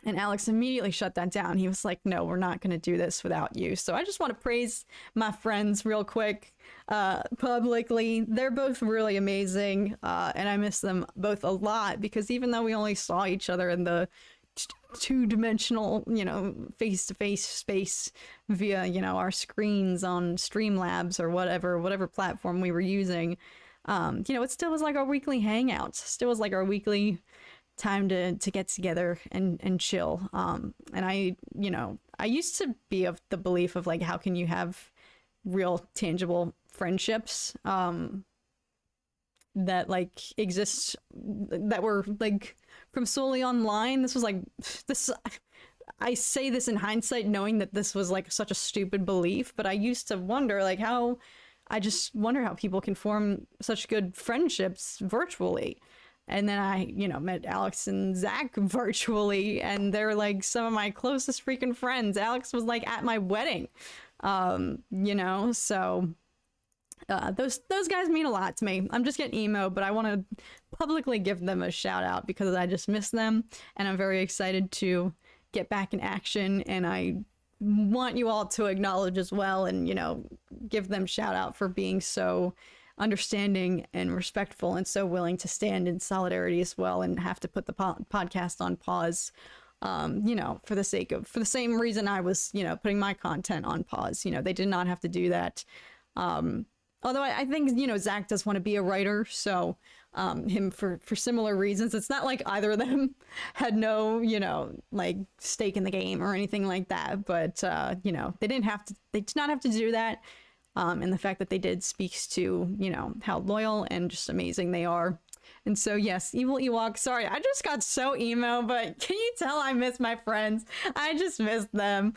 And Alex immediately shut that down. He was like, no, we're not going to do this without you. So I just want to praise my friends real quick, publicly. They're both really amazing. And I miss them both a lot because even though we only saw each other in the 2-dimensional, face-to-face space via, our screens on Streamlabs or whatever platform we were using, it still was like our weekly hangouts. Still was like our weekly time to get together and chill. And I used to be of the belief of like, how can you have real tangible friendships that like exists that were like from solely online. This was like this. I say this in hindsight, knowing that this was like such a stupid belief, but I used to wonder like how. I just wonder how people can form such good friendships virtually. And then I, you know, met Alex and Zach virtually, and they're like some of my closest freaking friends. Alex was like at my wedding, you know, so those guys mean a lot to me. I'm just getting emo, but I want to publicly give them a shout out because I just miss them, and I'm very excited to get back in action. And I want you all to acknowledge as well, and you know, give them shout out for being so understanding and respectful and so willing to stand in solidarity as well and have to put the podcast on pause, you know, for the same reason I was, you know, putting my content on pause. You know, they did not have to do that. Although I think, you know, Zach does want to be a writer, so him for similar reasons. It's not like either of them had no, you know, like stake in the game or anything like that, but you know, they did not have to do that. And the fact that they did speaks to, you know, how loyal and just amazing they are. And so, yes, Evil Ewok, sorry, I just got so emo, but can you tell I miss my friends? I just miss them.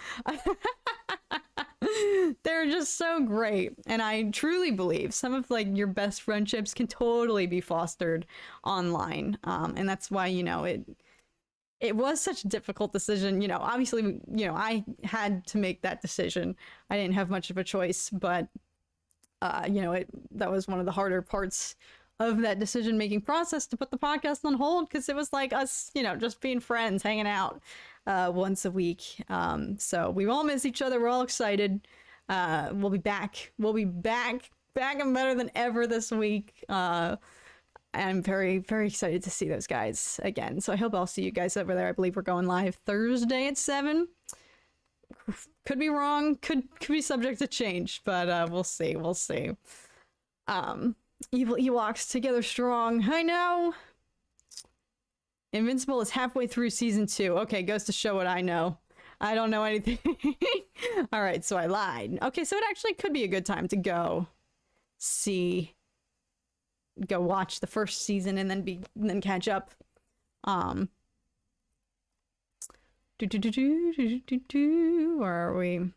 They're just so great. And I truly believe some of like your best friendships can totally be fostered online. And that's why, you know, it was such a difficult decision. You know, obviously, you know, I had to make that decision. I didn't have much of a choice, but, you know, that was one of the harder parts of that decision-making process, to put the podcast on hold, because it was like us, you know, just being friends, hanging out once a week. So we all miss each other. We're all excited. We'll be back. We'll be back and better than ever this week. I'm very, very excited to see those guys again. So I hope I'll see you guys over there. I believe we're going live Thursday at 7. Could be wrong. Could be subject to change, but we'll see. We'll see. Evil Ewoks together strong. I know. Invincible is halfway through season 2. Okay, goes to show what I know. I don't know anything. All right, so I lied. Okay, so it actually could be a good time to go watch the first season and then catch up. Where are we?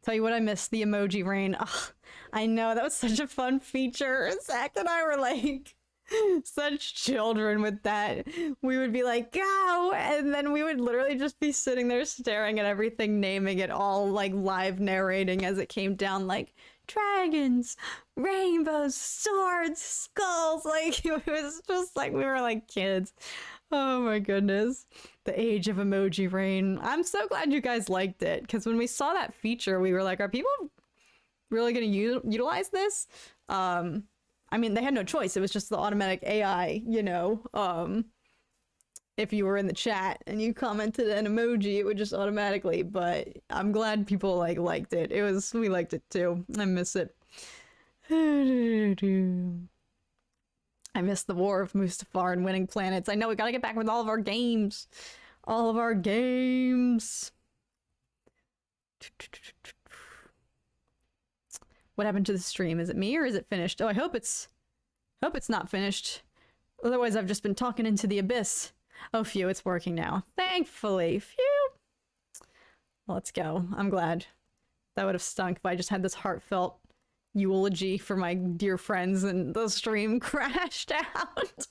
Tell you what I missed, the emoji rain. Ugh, I know, that was such a fun feature. Zach and I were like such children with that. We would be like, go! And then we would literally just be sitting there staring at everything, naming it all, like live narrating as it came down, like dragons, rainbows, swords, skulls. Like it was just like we were like kids. Oh my goodness. The age of emoji rain. I'm so glad you guys liked it, because when we saw that feature, we were like, are people really going to utilize this? I mean, they had no choice. It was just the automatic AI, you know. If you were in the chat and you commented an emoji, it would just automatically. But I'm glad people liked it. We liked it too. I miss it. I miss the War of Mustafar and winning planets. I know, we gotta get back with all of our games. All of our games. What happened to the stream? Is it me or is it finished? Oh, I hope it's not finished. Otherwise, I've just been talking into the abyss. Oh, phew, it's working now. Thankfully. Phew. Let's go. I'm glad. That would have stunk if I just had this heartfelt eulogy for my dear friends and the stream crashed out.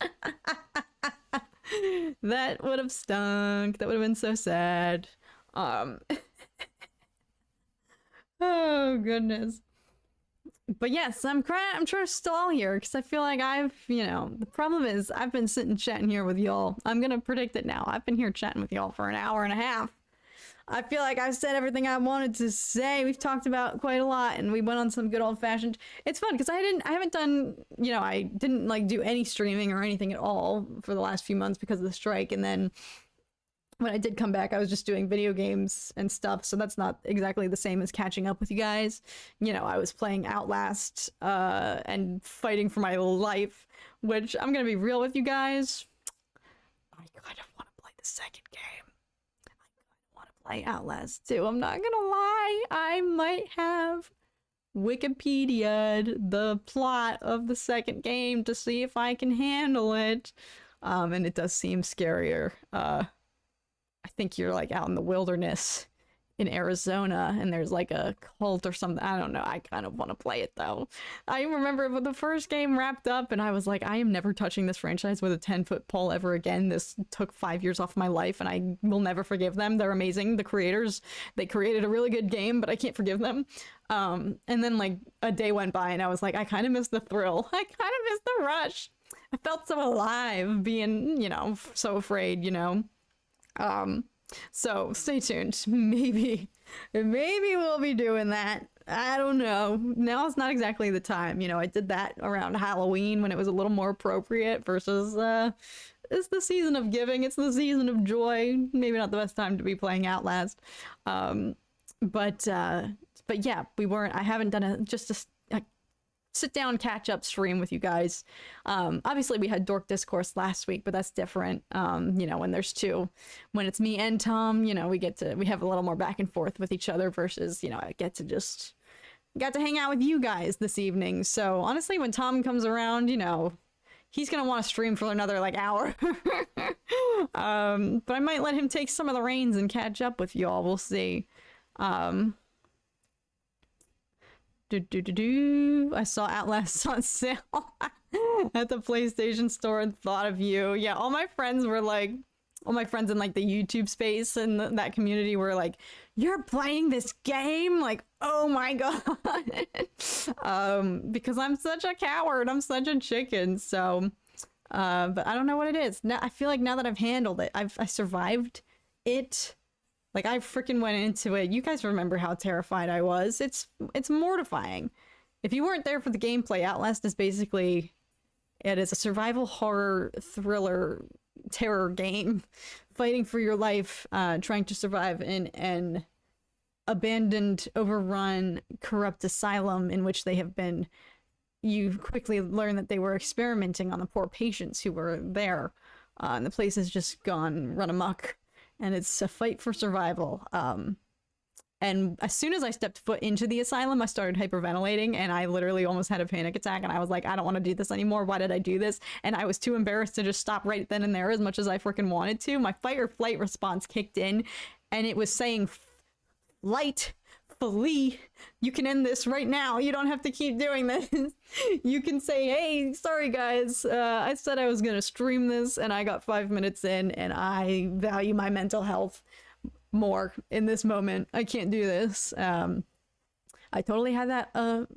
That would have stunk. That would have been so sad. Oh goodness. But yes, I'm sure still all here, because I feel like the problem is I've been sitting chatting here with y'all. I'm gonna predict it now. I've been here chatting with y'all for an hour and a half. I feel like I've said everything I wanted to say. We've talked about quite a lot, and we went on some good old-fashioned... It's fun, because I haven't done, I didn't, do any streaming or anything at all for the last few months because of the strike, and then when I did come back, I was just doing video games and stuff, so that's not exactly the same as catching up with you guys. I was playing Outlast, and fighting for my life, which, I'm gonna be real with you guys, I kind of want to play the second game. Play Outlast too. I'm not gonna lie, I might have Wikipedia'd the plot of the second game to see if I can handle it. And it does seem scarier. I think you're like out in the wilderness in Arizona and there's like a cult or something. I don't know. I kind of want to play it though. I remember when the first game wrapped up and I was like, I am never touching this franchise with a 10-foot pole ever again. This took 5 years off my life and I will never forgive them. They're amazing. The creators, they created a really good game, but I can't forgive them. And then like a day went by and I was like, I kind of missed the thrill. I kind of missed the rush. I felt so alive being, you know, so afraid, you know. So stay tuned. Maybe we'll be doing that. I don't know. Now it's not exactly the time. You know, I did that around Halloween when it was a little more appropriate versus it's the season of giving. It's the season of joy. Maybe not the best time to be playing Outlast. But yeah, I haven't done a sit down catch up stream with you guys. Obviously we had Dork Discourse last week, but that's different. You know, when there's two, when it's me and Tom, you know, we have a little more back and forth with each other versus, you know, I got to hang out with you guys this evening. So honestly, when Tom comes around, you know, he's gonna want to stream for another like hour. But I might let him take some of the reins and catch up with y'all. We'll see. I saw Outlast on sale at the PlayStation Store and thought of you. Yeah, all my friends in like the YouTube space and that community were like, you're playing this game? Like, oh my god. Because I'm such a coward. I'm such a chicken. So, but I don't know what it is. Now I feel like now that I've handled it, I survived it. Like, I freaking went into it. You guys remember how terrified I was. It's mortifying. If you weren't there for the gameplay, Outlast is basically... It is a survival horror thriller terror game. Fighting for your life, trying to survive in an abandoned, overrun, corrupt asylum in which they have been... You quickly learn that they were experimenting on the poor patients who were there. And the place has just run amok. And it's a fight for survival. And as soon as I stepped foot into the asylum, I started hyperventilating, and I literally almost had a panic attack, and I was like, I don't want to do this anymore. Why did I do this? And I was too embarrassed to just stop right then and there as much as I freaking wanted to. My fight or flight response kicked in, and it was saying, flight, flee, you can end this right now. You don't have to keep doing this. You can say, hey, sorry guys, I said I was gonna stream this and I got 5 minutes in and I value my mental health more in this moment. I can't do this. I totally had that,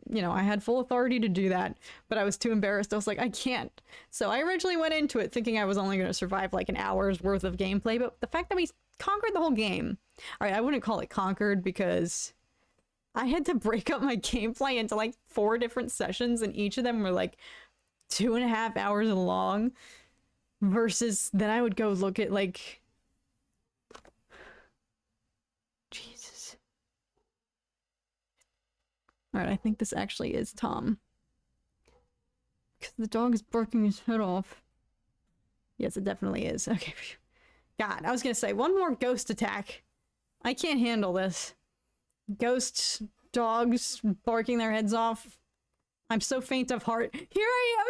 you know, I had full authority to do that, but I was too embarrassed. I was like, I can't. So I originally went into it thinking I was only going to survive like an hour's worth of gameplay, but the fact that we conquered the whole game, all right, I wouldn't call it conquered because I had to break up my gameplay into like 4 different sessions, and each of them were like 2.5 hours long, versus then I would go look at like... Jesus. Alright, I think this actually is Tom. Because the dog is barking his head off. Yes, it definitely is. Okay. God, I was gonna say, one more ghost attack. I can't handle this. Ghosts, dogs barking their heads off. I'm so faint of heart. Here I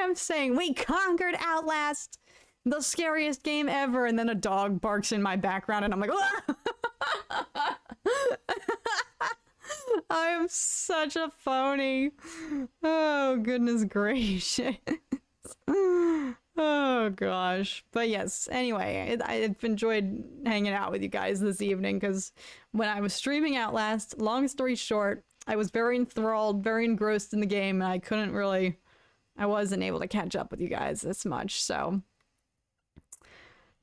am saying, we conquered Outlast, the scariest game ever, and then a dog barks in my background and I'm like, I am such a phony. Oh, goodness gracious. Oh gosh. But yes, anyway, I've enjoyed hanging out with you guys this evening because when I was streaming Outlast, long story short, I was very enthralled, very engrossed in the game, and I wasn't able to catch up with you guys this much, so.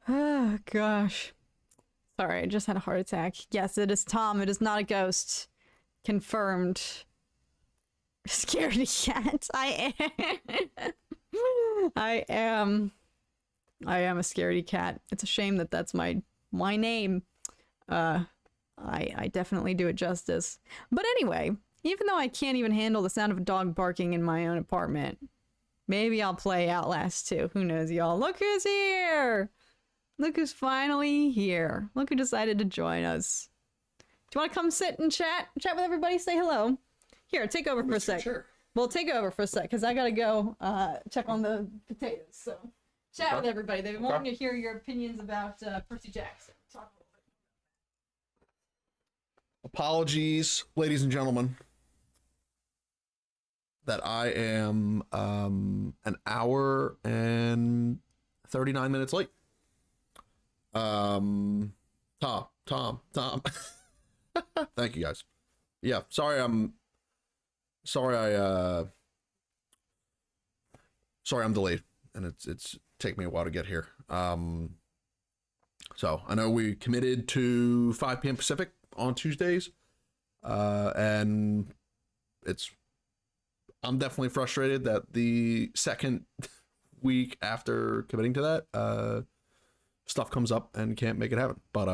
Oh gosh. Sorry, I just had a heart attack. Yes, it is Tom, it is not a ghost. Confirmed. Scaredy cat. I am a scaredy cat. It's a shame that that's my name. I definitely do it justice. But anyway, even though I can't even handle the sound of a dog barking in my own apartment, maybe I'll play Outlast 2. Who knows, y'all? Look who's here! Look who's finally here. Look who decided to join us. you want to come sit and chat with everybody? Say hello. Here, take over for a sec. Sure. Well, take over for a sec, because I gotta go check on the potatoes. So, chat with everybody. They want to hear your opinions about Percy Jackson. Talk a little bit. Apologies, ladies and gentlemen, that I am an hour and 39 minutes late. Tom. Thank you guys. Yeah, sorry I'm delayed, and it's taken me a while to get here. So I know we committed to 5 p.m. Pacific on Tuesdays, and I'm definitely frustrated that the second week after committing to that, stuff comes up and can't make it happen. But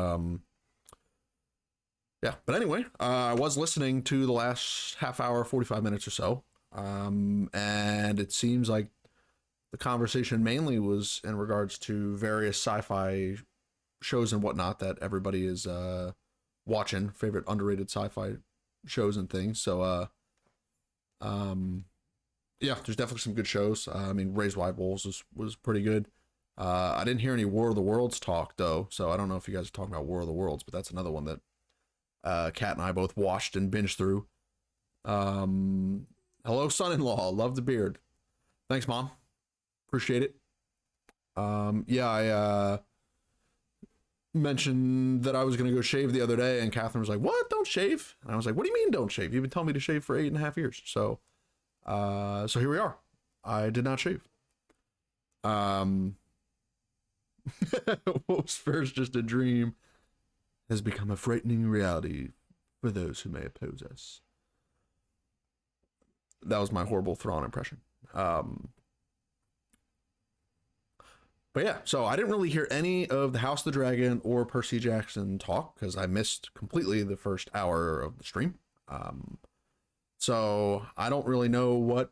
yeah, but anyway, I was listening to the last half hour, 45 minutes or so, and it seems like the conversation mainly was in regards to various sci-fi shows and whatnot that everybody is watching, favorite underrated sci-fi shows and things. So yeah, there's definitely some good shows. I mean, Raised Wide Wolves was pretty good. I didn't hear any War of the Worlds talk though, so I don't know if you guys are talking about War of the Worlds, but that's another one that Kat and I both watched and binged through. Hello, son-in-law. Love the beard. Thanks, Mom. Appreciate it. Yeah, I mentioned that I was gonna go shave the other day, and Catherine was like, "What? Don't shave?" And I was like, "What do you mean don't shave? You've been telling me to shave for 8.5 years." So here we are. I did not shave. What was first just a dream has become a frightening reality for those who may oppose us. That was my horrible Thrawn impression. But yeah, so I didn't really hear any of the House of the Dragon or Percy Jackson talk because I missed completely the first hour of the stream. So I don't really know what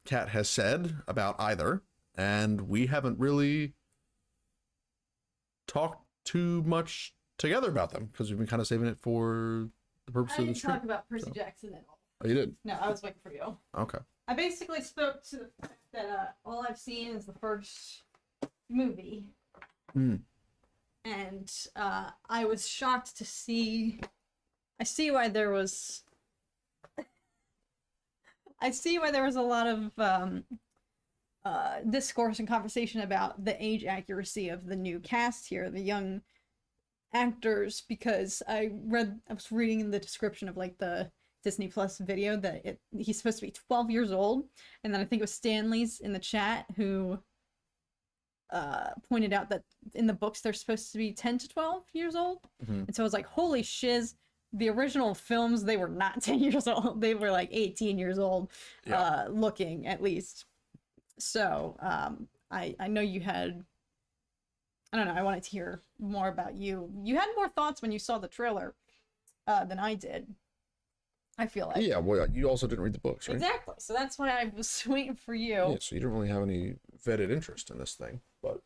Kat has said about either, and we haven't really talked too much together about them because we've been kind of saving it for the purpose of the stream. I didn't talk about Percy Jackson at all. Oh, you did? No, I was waiting for you. Okay. I basically spoke to the fact that all I've seen is the first movie. And I was shocked to see... I see why there was a lot of discourse and conversation about the age accuracy of the new cast here, the young actors, because I was reading in the description of like the Disney Plus video that he's supposed to be 12 years old, and then I think it was Stanley's in the chat who pointed out that in the books they're supposed to be 10 to 12 years old. And so I was like, holy shiz, the original films, they were not 10 years old, they were like 18 years old. Yeah. Looking at least. So I know you had, I don't know, I wanted to hear more about you. You had more thoughts when you saw the trailer than I did, I feel like. Yeah, well, you also didn't read the books, right? Exactly. So that's why I was waiting for you. Yeah, so you didn't really have any vetted interest in this thing, but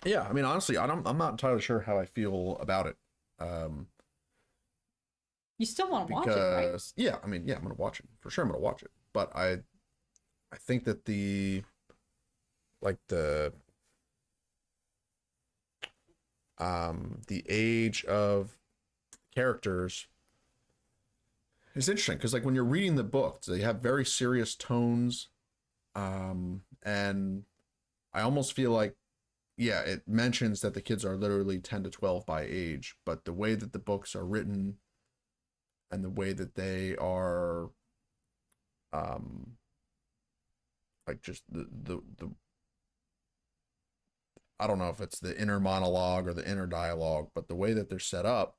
yeah, I mean, honestly, I'm not entirely sure how I feel about it. You still want to watch it, right? Yeah, I mean, yeah, I'm gonna watch it for sure. I'm gonna watch it, but I think that the age of characters is interesting because like when you're reading the books, they have very serious tones, and I almost feel like, yeah, it mentions that the kids are literally 10 to 12 by age, but the way that the books are written and the way that they are like just the I don't know if it's the inner monologue or the inner dialogue, but the way that they're set up,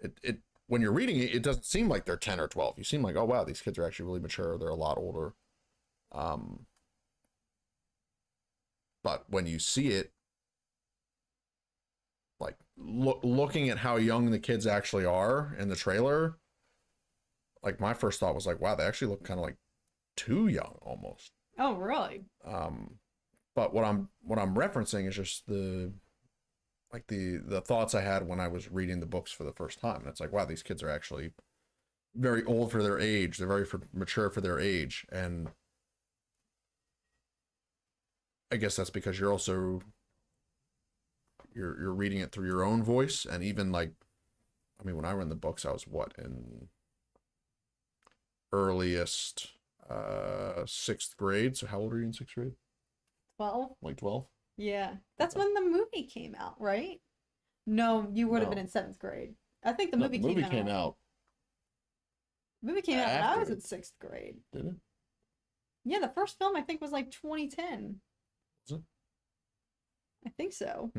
it when you're reading it, it doesn't seem like they're 10 or 12. You seem like, oh wow, these kids are actually really mature, they're a lot older. But when you see it, like looking at how young the kids actually are in the trailer, like my first thought was like, wow, they actually look kind of like too young almost. Oh, really? But what I'm referencing is just the like the thoughts I had when I was reading the books for the first time. And it's like, wow, these kids are actually very old for their age. They're very mature for their age. And I guess that's because you're also you're reading it through your own voice. And even like, I mean, when I read the books, I was what, in earliest 6th grade. So how old are you in 6th grade? 12. Like 12? Yeah, that's when the movie came out, right? No, you would have No. been in 7th grade. I think the No, movie, the movie came came out. out. The movie came out when I was After. in 6th grade. Did it? Yeah, the first film I think was like 2010. Was it? I think so.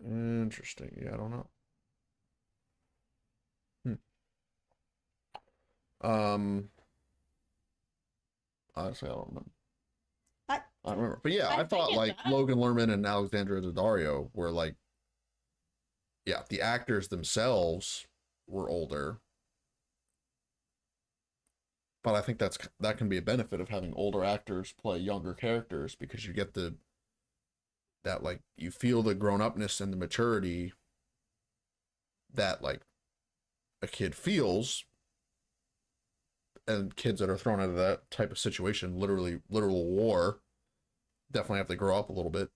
Interesting. Yeah, I don't know. Honestly, I don't remember. I I don't remember. But yeah, I I thought think like it's that. Logan Lerman and Alexandra Daddario were like, yeah, the actors themselves were older. But I think that can be a benefit of having older actors play younger characters, because you get that like you feel the grown-upness and the maturity that like a kid feels, and kids that are thrown into that type of situation, literal war, definitely have to grow up a little bit.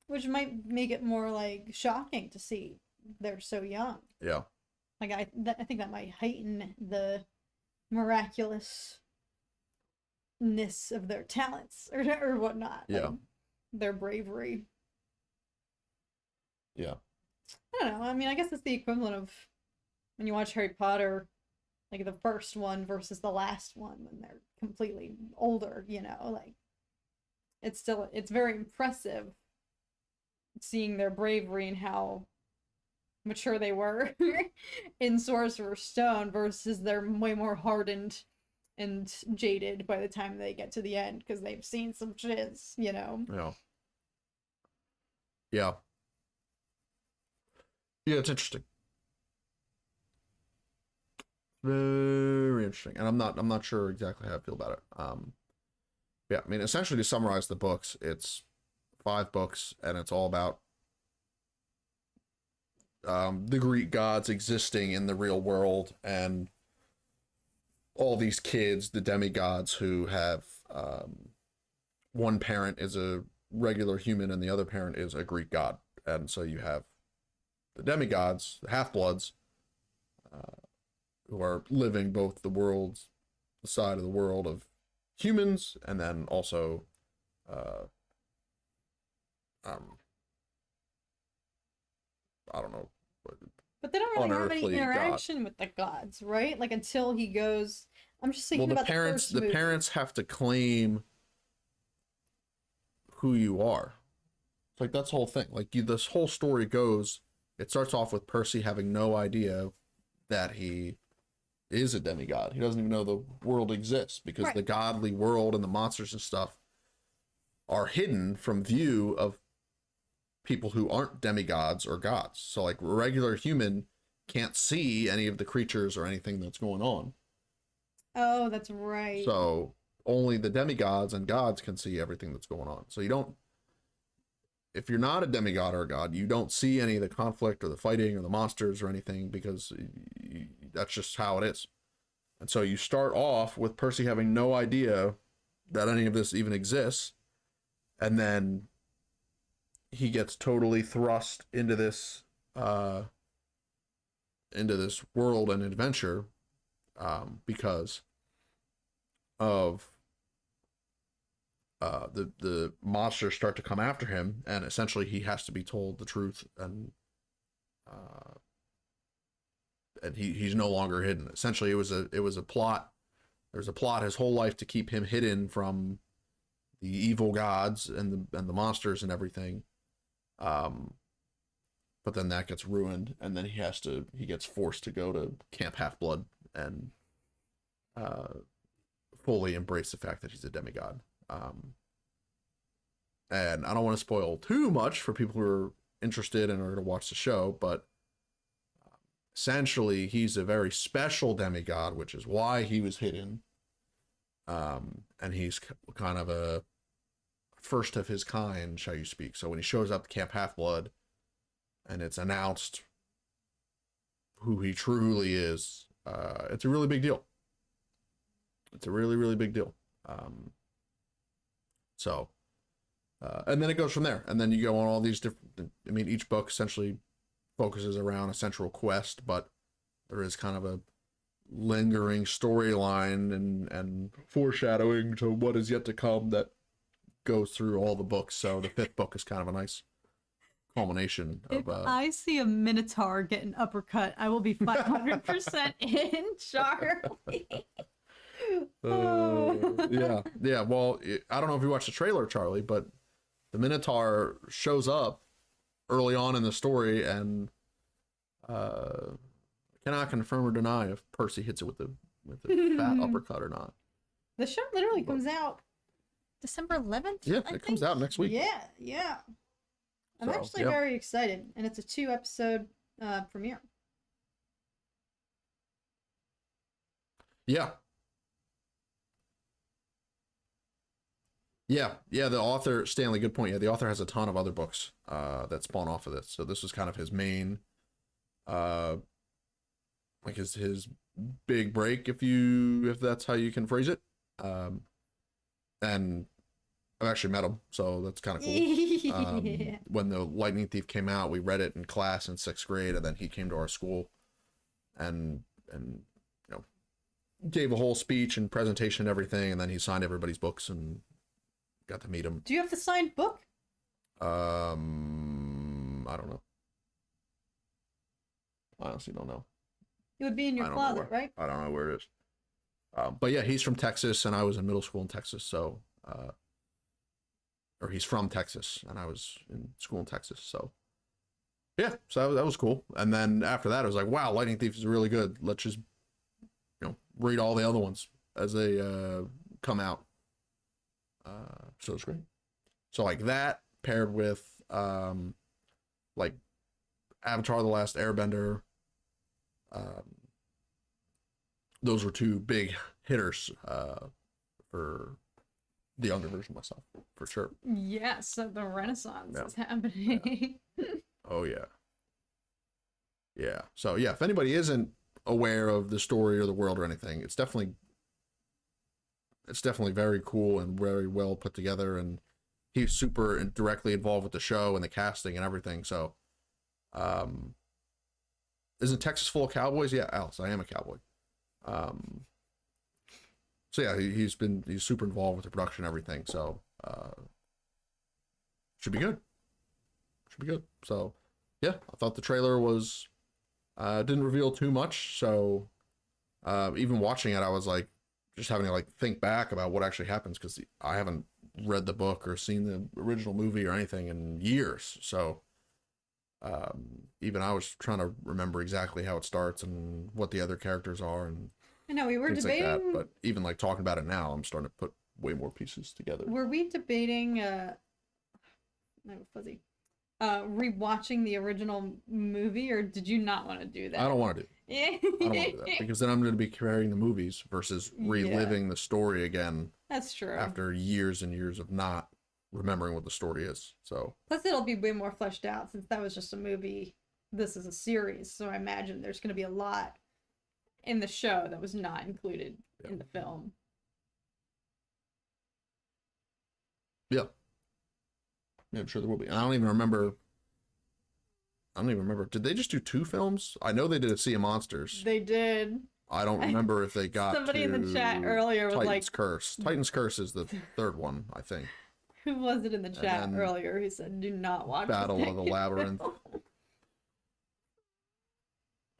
Which might make it more like shocking to see they're so young. Yeah. Like I think that might heighten the miraculousness of their talents or whatnot. Yeah. Like, their bravery. Yeah. I don't know. I mean, I guess it's the equivalent of when you watch Harry Potter, like the first one versus the last one when they're completely older, you know, like it's very impressive seeing their bravery and how mature they were in Sorcerer's Stone versus they're way more hardened and jaded by the time they get to the end because they've seen some shiz, you know. Yeah. Yeah. Yeah, it's interesting. Very interesting. And I'm not sure exactly how I feel about it. Yeah, I mean, essentially to summarize the books, it's 5 books and it's all about the Greek gods existing in the real world, and all these kids, the demigods, who have one parent is a regular human and the other parent is a Greek god. And so you have the demigods, the half-bloods, who are living both the worlds, the side of the world of humans, and then also I don't know, But they don't really have any unearthly interaction with the gods, right? Like until he goes. I'm just thinking well, about the first movie. parents have to claim who you are. It's like that's the whole thing. Like this whole story goes. It starts off with Percy having no idea that he is a demigod. He doesn't even know the world exists, because Right. the godly world and the monsters and stuff are hidden from view of people who aren't demigods or gods. So like regular human can't see any of the creatures or anything that's going on. Oh, that's right. So only the demigods and gods can see everything that's going on. So you don't, if you're not a demigod or a god, you don't see any of the conflict or the fighting or the monsters or anything, because that's just how it is. And so you start off with Percy having no idea that any of this even exists, and then he gets totally thrust into this world and adventure because of the monsters start to come after him, and essentially he has to be told the truth, and he's no longer hidden. Essentially, it was a plot. There's a plot his whole life to keep him hidden from the evil gods and the monsters and everything. But then that gets ruined, and then he gets forced to go to Camp Half-Blood and fully embrace the fact that he's a demigod. And I don't want to spoil too much for people who are interested and are going to watch the show, but essentially he's a very special demigod, which is why he was hidden. And he's kind of first of his kind, shall you speak. So when he shows up to Camp Half-Blood and it's announced who he truly is, it's a really big deal. It's a really, really big deal. And then it goes from there. And then you go on all these different, I mean, each book essentially focuses around a central quest, but there is kind of a lingering storyline and foreshadowing to what is yet to come that goes through all the books. So the 5th book is kind of a nice culmination of... If I see a Minotaur get an uppercut, I will be 500% in, Charlie. Yeah. Well, I don't know if you watched the trailer, Charlie, but the Minotaur shows up early on in the story and cannot confirm or deny if Percy hits it with the fat uppercut or not. The show literally comes out December 11th. Yeah, it comes out next week. Yeah. I'm actually very excited, and it's a 2-episode premiere. Yeah. The author, Stanley, good point. Yeah, the author has a ton of other books that spawn off of this. So this was kind of his main, like his big break, if that's how you can phrase it. And I've actually met him, so that's kind of cool. When the Lightning Thief came out, we read it in class in 6th grade, and then he came to our school and gave a whole speech and presentation and everything, and then he signed everybody's books and got to meet him. Do you have the signed book? I don't know. I honestly don't know. It would be in your closet, right? I don't know where it is. But yeah, he's from Texas, and I was in middle school in Texas, so... or he's from Texas, and I was in school in Texas, so... Yeah, so that was cool. And then after that, I was like, wow, Lightning Thief is really good. Let's just, read all the other ones as they come out. So it's great. So like that paired with like Avatar: The Last Airbender, those were 2 big hitters for the younger version of myself, for sure. Yes, so the Renaissance is happening. Oh yeah. So yeah, if anybody isn't aware of the story or the world or anything, it's definitely very cool and very well put together, and he's super directly involved with the show and the casting and everything. So isn't Texas full of cowboys? Yeah, Alice, I am a cowboy. So yeah, he's super involved with the production and everything. So should be good. So yeah, I thought the trailer was didn't reveal too much. So even watching it, I was like just having to like think back about what actually happens, because I haven't read the book or seen the original movie or anything in years. So even I was trying to remember exactly how it starts and what the other characters are, and I know we were debating like that, but even like talking about it now, I'm starting to put way more pieces together. Were we debating rewatching the original movie, or did you not want to do that? I don't want to do I don't want to do that, because then I'm going to be comparing the movies versus reliving the story again. That's true. After years and years of not remembering what the story is. So plus it'll be way more fleshed out, since that was just a movie. This is a series, so I imagine there's going to be a lot in the show that was not included in the film. Yeah, I'm sure there will be. And I don't even remember. Did they just do 2 films? I know they did a Sea of Monsters. They did. I don't remember if they got somebody in the chat earlier was Titan's Curse. Titan's Curse is the 3rd one, I think. Who was it in the chat earlier who said, "Do not watch Battle of the Labyrinth"?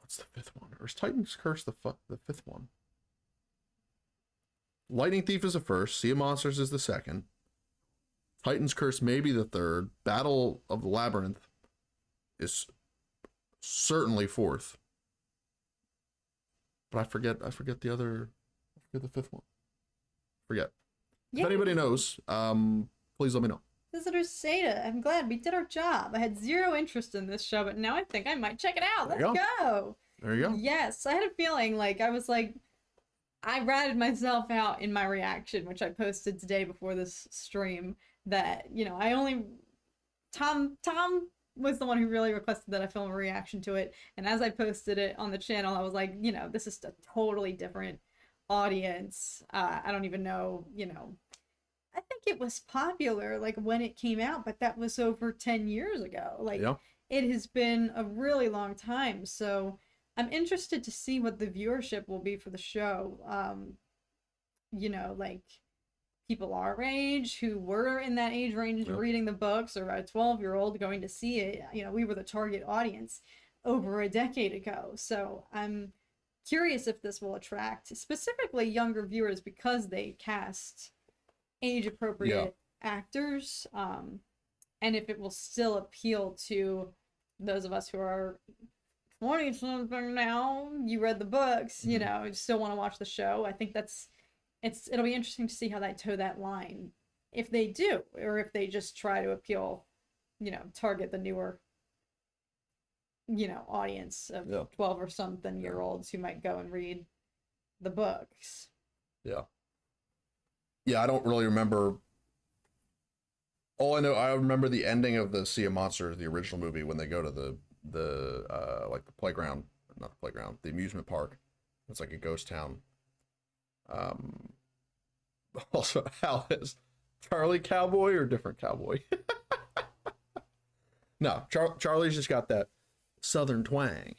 What's the 5th one? Or is Titan's Curse the 5th one? Lightning Thief is the 1st. Sea of Monsters is the 2nd. Titan's Curse may be the 3rd. Battle of the Labyrinth is certainly 4th. But I forget the 5th one. Forget. Yeah. If anybody knows, please let me know. Visitor Seda, I'm glad we did our job. I had 0 interest in this show, but now I think I might check it out. Let's go. There you go. Yes, I had a feeling I ratted myself out in my reaction, which I posted today before this stream. that, you know, Tom was the one who really requested that I film a reaction to it. And as I posted it on the channel, I was like, you know, this is a totally different audience. I don't even know, you know, I think it was popular like when it came out, but that was over 10 years ago. Like, Yeah. it has been a really long time. So I'm interested to see what the viewership will be for the show. You know, like people our age who were in that age range reading the books, or a 12-year-old going to see it. You know, we were the target audience over a decade ago. So I'm curious if this will attract specifically younger viewers because they cast age appropriate actors, and if it will still appeal to those of us who are 20 something now. You read the books, you know, you still want to watch the show. I think it'll be interesting to see how they toe that line, if they do, or if they just try to appeal, you know, target the newer, you know, audience of 12 or something year olds who might go and read the books. Yeah, I don't really remember. All I know, I remember the ending of the Sea of Monsters, the original movie, when they go to the like the playground, not the playground, the amusement park. It's like a ghost town. Also, how is Charlie cowboy or different cowboy? No, Charlie's just got that southern twang.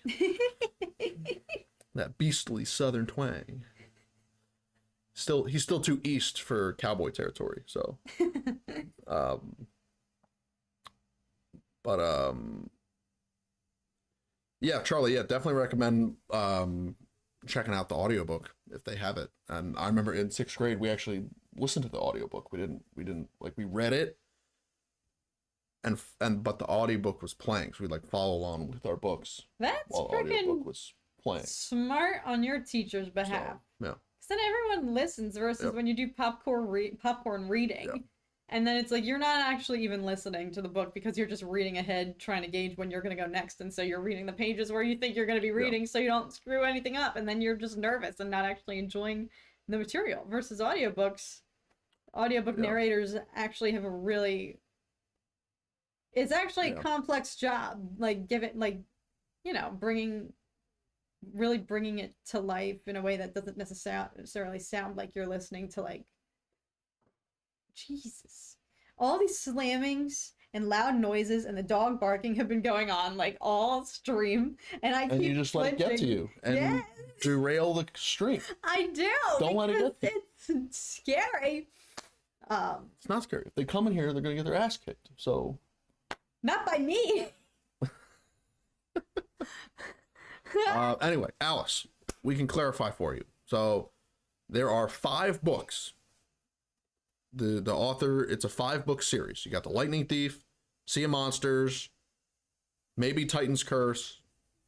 That beastly southern twang. He's still too east for cowboy territory, so yeah, Charlie, yeah, definitely recommend checking out the audiobook if they have it. And I remember in 6th grade we actually listened to the audiobook. We didn't like, we read it but the audiobook was playing, so we'd like follow along with our books That's while the audiobook was playing. Smart on your teacher's behalf. So, yeah. Then everyone listens versus when you do popcorn reading, and then it's like you're not actually even listening to the book because you're just reading ahead, trying to gauge when you're going to go next, and so you're reading the pages where you think you're going to be reading, so you don't screw anything up, and then you're just nervous and not actually enjoying the material. Versus audiobook narrators actually have it's actually a complex job, like really bringing it to life in a way that doesn't necessarily sound like you're listening to, like, Jesus. All these slammings and loud noises and the dog barking have been going on like all stream, and you just let it get to you and derail the stream. I do. Don't let it get to you. It's scary. It's not scary. If they come in here, they're gonna get their ass kicked. So not by me. Anyway, Alice, we can clarify for you. So there are 5 books. The author, it's a 5-book series. You got The Lightning Thief, Sea of Monsters, maybe Titan's Curse.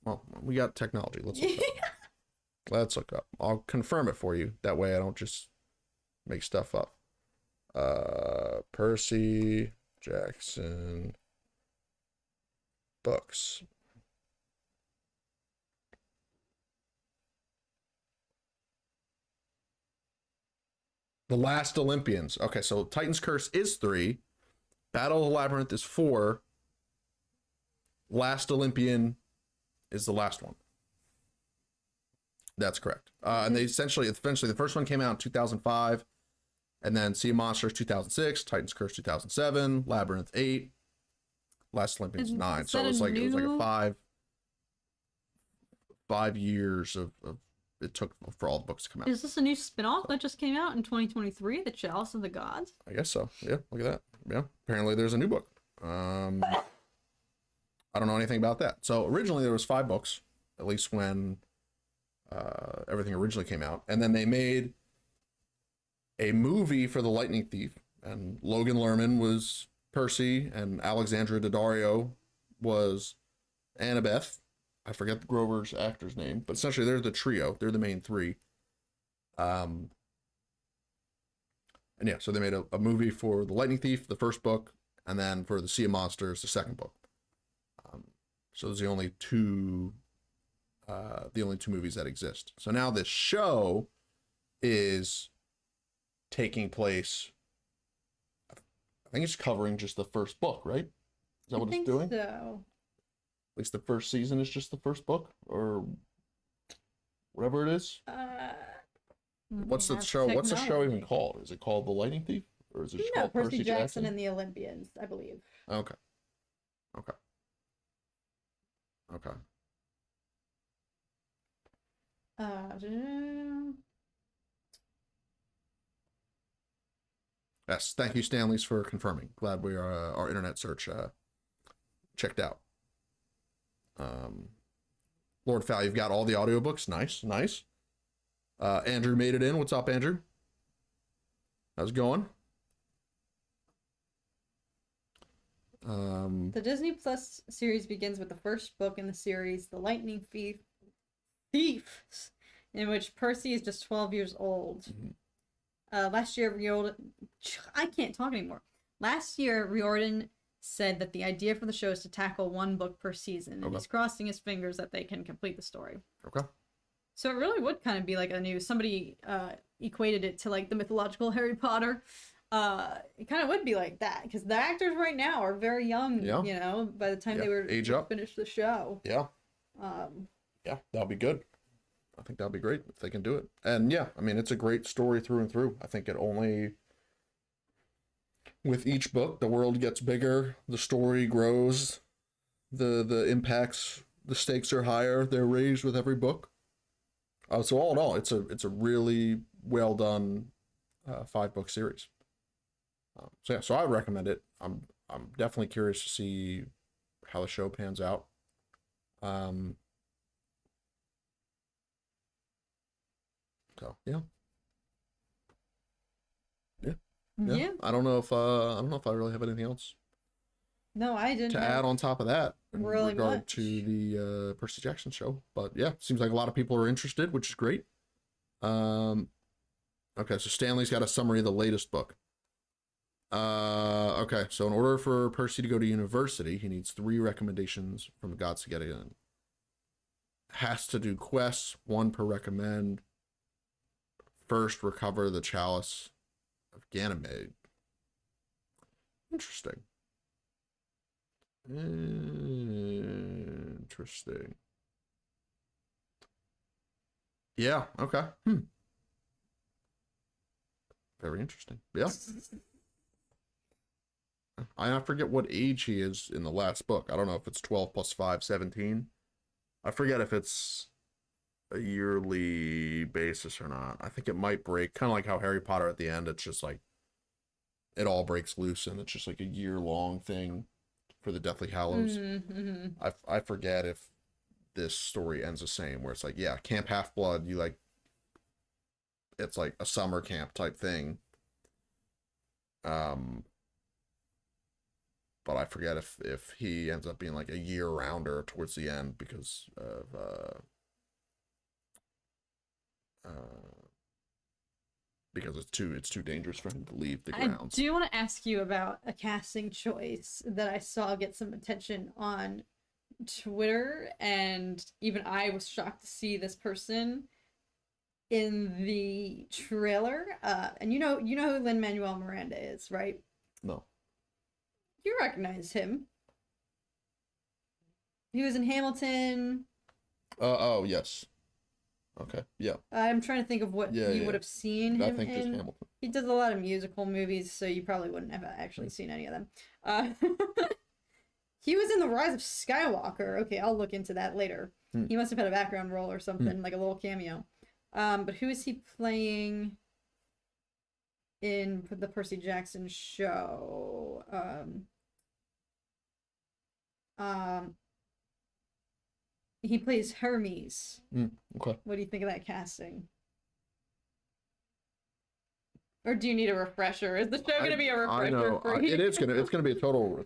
Well, we got technology. Let's look it up. Let's look up. I'll confirm it for you. That way I don't just make stuff up. Percy Jackson books. The Last Olympians. Okay, so Titan's Curse is 3. Battle of the Labyrinth is 4. Last Olympian is the last one. That's correct. And they eventually the first one came out in 2005, and then Sea of Monsters 2006, Titan's Curse 2007, Labyrinth 8, Last Olympians 9. So it was like a 5 years of it took for all the books to come out. Is this a new spin-off that just came out in 2023, The Chalice of the Gods? I guess so. Yeah, look at that. Yeah, apparently there's a new book. I don't know anything about that. So originally there was 5 books, at least when everything originally came out, and then they made a movie for The Lightning Thief, and Logan Lerman was Percy, and Alexandra Daddario was Annabeth. I forget Grover's actor's name, but essentially they're the trio. They're the main 3. And yeah, so they made a movie for The Lightning Thief, the first book, and then for the Sea of Monsters, the second book. So there's the only two movies that exist. So now this show is taking place, I think it's covering just the first book, right? Is that what it's think doing? so. At least the first season is just the first book, or whatever it is. What's the show? What's the show even called? Is it called The Lightning Thief, or is it just called Percy Jackson and the Olympians, I believe. Okay. Okay. Okay. Yes. Thank you, Stanley's, for confirming. Glad we are our internet search checked out. Lord Fowl, you've got all the audiobooks. Nice, nice. Andrew made it in. What's up, Andrew? How's it going? The Disney Plus series begins with the first book in the series, The Lightning Thieves, in which Percy is just 12 years old. Mm-hmm. Last year, I can't talk anymore. Last year, Riordan said that the idea for the show is to tackle one book per season, and he's crossing his fingers that they can complete the story. Okay. So it really would kind of be like somebody equated it to like the mythological Harry Potter. It kind of would be like that, because the actors right now are very young, you know, by the time they were finish the show. Yeah. Yeah, that'll be good. I think that'll be great if they can do it. And yeah, I mean, it's a great story through and through. I think it only, with each book, the world gets bigger, the story grows, the impacts, the stakes are higher, they're raised with every book. So all in all, it's a really well done 5-book series. So yeah, so I would recommend it. I'm definitely curious to see how the show pans out. So yeah. I don't know if I really have anything else. No, I didn't. To add on top of that, in really regard much to the Percy Jackson show, but yeah, seems like a lot of people are interested, which is great. Okay, so Stanley's got a summary of the latest book. Okay, so in order for Percy to go to university, he needs 3 recommendations from the gods to get in. Has to do quests, 1 per recommend. First, recover the chalice of Ganymede. Interesting. Yeah, okay. Very interesting. Yeah. I forget what age he is in the last book. I don't know if it's 12 plus 5, 17. I forget if it's a yearly basis or not. I think it might break, kind of like how Harry Potter at the end, it's just like it all breaks loose and it's just like a year-long thing for the Deathly Hallows. Mm-hmm. I forget if this story ends the same, where it's like, yeah, Camp Half-Blood, you like, it's like a summer camp type thing. But I forget if he ends up being like a year-rounder towards the end because of because it's too dangerous for him to leave the grounds. I do want to ask you about a casting choice that I saw get some attention on Twitter, and even I was shocked to see this person in the trailer. And you know who Lin-Manuel Miranda is, right? No. You recognize him. He was in Hamilton. Oh, yes. Okay, yeah. I'm trying to think of what you would have seen him just in. Hamilton. He does a lot of musical movies, so you probably wouldn't have actually seen any of them. He was in The Rise of Skywalker. Okay, I'll look into that later. He must have had a background role or something, like a little cameo. But who is he playing in the Percy Jackson show? He plays Hermes. Okay. What do you think of that casting? Or do you need a refresher? Is the show going to be a refresher for you? It's gonna be a total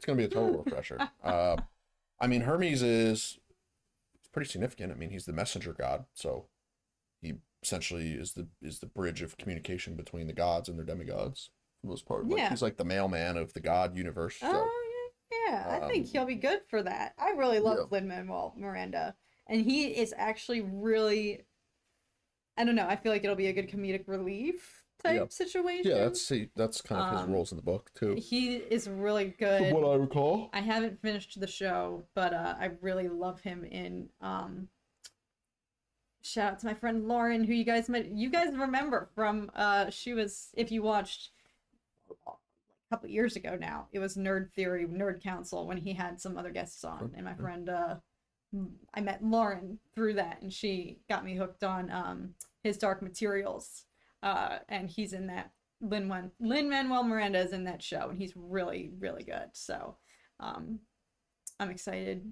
refresher. I mean, Hermes is pretty significant. I mean, he's the messenger god, so he essentially is the bridge of communication between the gods and their demigods for the most part. Like, he's like the mailman of the god universe. So. I think he'll be good for that. I really love Lin-Manuel Miranda, and he is actually really, I don't know, I feel like it'll be a good comedic relief type situation. Yeah, that's kind of his roles in the book too. He is really good. From what I recall. I haven't finished the show, but I really love him in shout out to my friend Lauren, who you guys remember from she was, if you watched a couple years ago now, it was Nerd Theory, Nerd Council, when he had some other guests on, and my friend I met Lauren through that, and she got me hooked on his Dark Materials, and he's in that. Lin-Manuel Miranda is in that show, and he's really, really good. So I'm excited.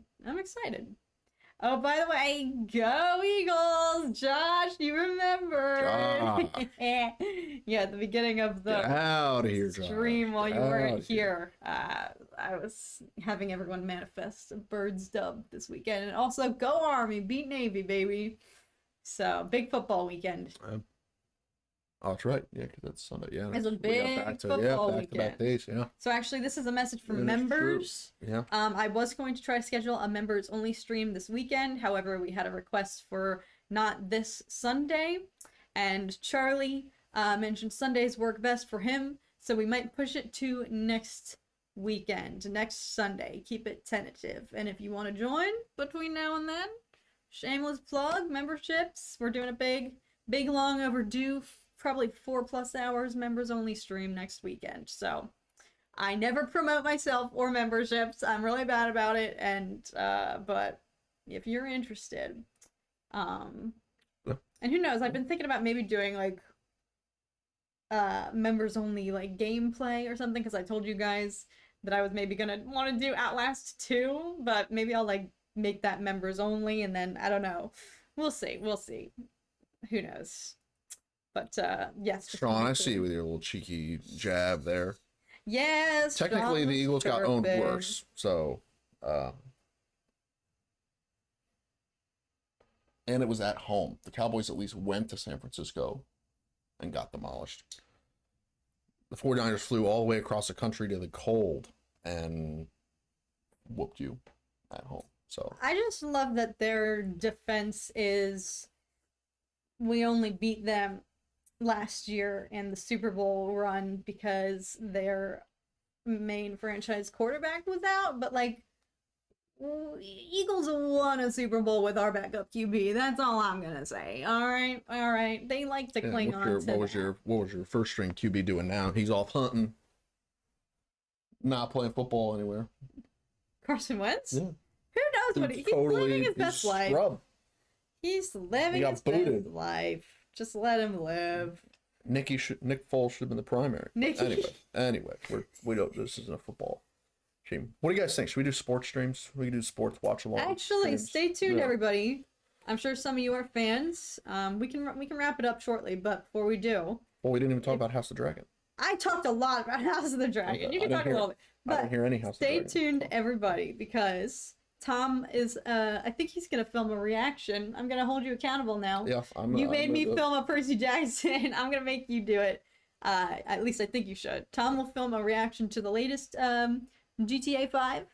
Oh, by the way, go Eagles! Josh, you remember? Yeah, at the beginning of the stream while you weren't here, I was having everyone manifest a Birds dub this weekend. And also, go Army, beat Navy, baby. So, big football weekend. Oh, that's right. Yeah, because that's Sunday. Yeah, it's a big football weekend. Back days, yeah. So actually, this is a message for members. Yeah. I was going to try to schedule a members only stream this weekend. However, we had a request for not this Sunday, and Charlie mentioned Sundays work best for him, so we might push it to next weekend, next Sunday. Keep it tentative, and if you want to join between now and then, shameless plug, memberships. We're doing a big, long overdue, probably 4+ hours members only stream next weekend. So I never promote myself or memberships. I'm really bad about it. And but if you're interested, and who knows, I've been thinking about maybe doing like members only like gameplay or something, because I told you guys that I was maybe gonna want to do Outlast 2, but maybe I'll like make that members only, and then I don't know. We'll see. Who knows? But yes, Sean, I see you with your little cheeky jab there. Yes. Technically, the Eagles got owned worse, so and it was at home. The Cowboys at least went to San Francisco and got demolished. The 49ers flew all the way across the country to the cold and whooped you at home. So I just love that their defense is, we only beat them last year in the Super Bowl run because their main franchise quarterback was out, but like, Eagles won a Super Bowl with our backup QB. That's all I'm gonna say. All right. They like to cling on to what was your first string QB doing now? He's off hunting, not playing football anywhere. Carson Wentz? Yeah. Who knows he's living his best life. He's living his best life. Just let him live. Nick Foles should have been the primary. Anyway, we don't. This isn't a football team. What do you guys think? Should we do sports streams? We can do sports watch along. Actually, stay tuned, everybody. I'm sure some of you are fans. We can wrap it up shortly, but before we do, well, we didn't even talk about House of the Dragon. I talked a lot about House of the Dragon. Okay, you can talk a little bit, but I didn't hear any House of the Dragon. Stay tuned, everybody, because Tom is, I think he's going to film a reaction. I'm going to hold you accountable now. Yeah, You made me film a Percy Jackson. I'm going to make you do it. At least I think you should. Tom will film a reaction to the latest GTA 5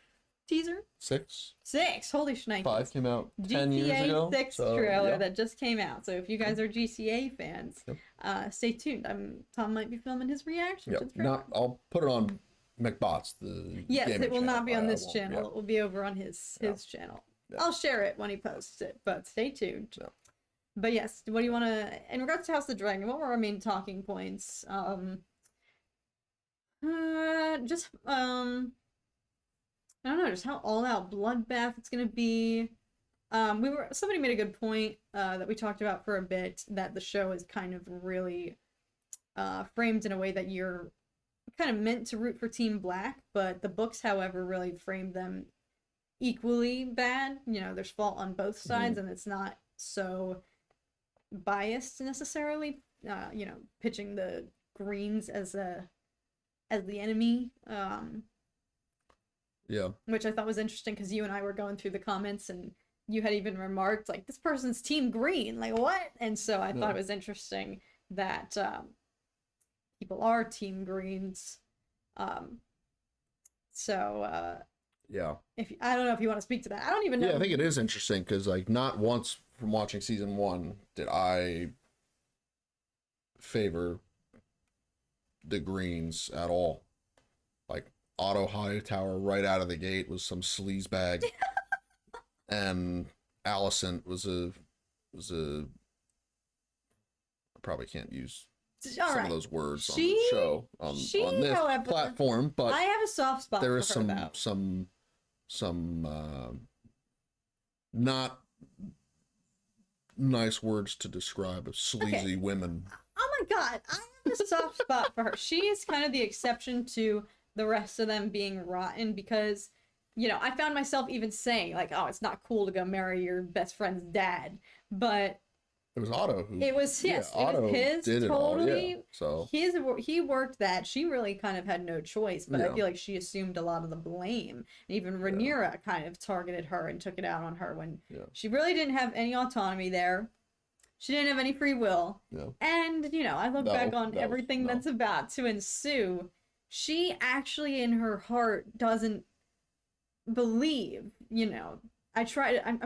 teaser. 6. Holy shnikes. 5 came out 10 years ago. GTA 6 trailer that just came out. So if you guys are GTA fans, stay tuned. Tom might be filming his reaction to the trailer. I'll put it on McBots, the yes, it will not be on this channel. It will be over on his channel. Yeah. I'll share it when he posts it, but stay tuned. Yeah. But yes, what do you want to, in regards to House of the Dragon, what were our main talking points? I don't know, just how all out bloodbath it's gonna be. Somebody made a good point that we talked about for a bit, that the show is kind of really framed in a way that you're kind of meant to root for Team Black, but the books, however, really frame them equally bad. You know, there's fault on both sides, and it's not so biased necessarily. You know, pitching the Greens as the enemy. Which I thought was interesting, because you and I were going through the comments, and you had even remarked like, this person's Team Green, like what? And so I thought it was interesting that people are Team Greens. I don't know if you want to speak to that. I don't even know. Yeah, I think it is interesting, because like, not once from watching season 1 did I favor the Greens at all. Like Otto Hightower right out of the gate was some sleazebag, and Alicent was a I probably can't use some of those words on the show on this however, platform, but I have a soft spot there is for her, some not nice words to describe a sleazy women. Oh my god, I have a soft spot for her. She is kind of the exception to the rest of them being rotten because, you know, I found myself even saying, like, oh, it's not cool to go marry your best friend's dad. But it was Otto who... It was, yes, yeah, it was his, did totally. It all, yeah, so. He worked that. She really kind of had no choice, but yeah. I feel like she assumed a lot of the blame. And even Rhaenyra kind of targeted her and took it out on her when she really didn't have any autonomy there. She didn't have any free will. Yeah. And, you know, I look back on everything that's about to ensue. She actually, in her heart, doesn't believe, you know. I'm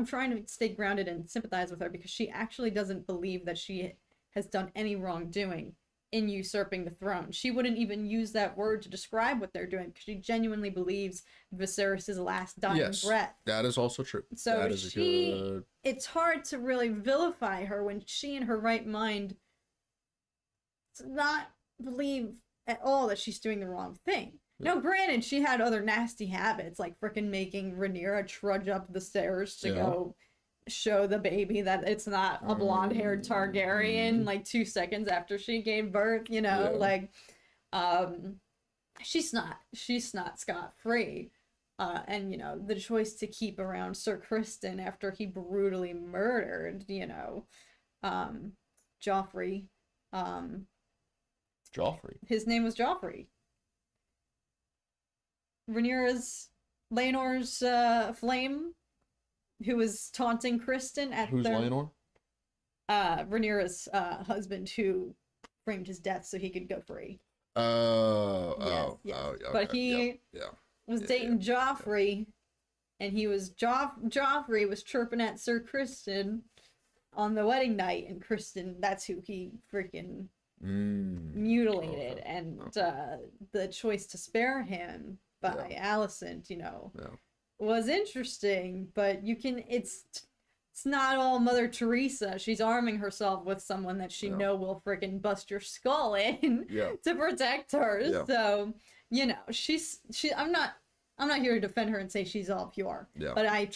trying to stay grounded and sympathize with her because she actually doesn't believe that she has done any wrongdoing in usurping the throne. She wouldn't even use that word to describe what they're doing because she genuinely believes Viserys' last dying breath. That is also true. So it's hard to really vilify her when she, in her right mind, does not believe at all that she's doing the wrong thing. Now, granted, she had other nasty habits, like frickin' making Rhaenyra trudge up the stairs to go show the baby that it's not a blonde-haired Targaryen, like 2 seconds after she gave birth, you know? Like, she's not scot-free. And, you know, the choice to keep around Sir Criston after he brutally murdered, you know, Joffrey. Joffrey. His name was Joffrey. Laenor's flame, who was taunting Criston at Who's Laenor? Rhaenyra's husband, who framed his death so he could go free. Okay. But he was dating Joffrey, and he was Joffrey was chirping at Sir Criston on the wedding night, and Criston, that's who he freaking mutilated, and the choice to spare him by Alicent, you know, was interesting, but it's not all Mother Teresa. She's arming herself with someone that she know will freaking bust your skull in to protect her. So, you know, I'm not here to defend her and say she's all pure, but I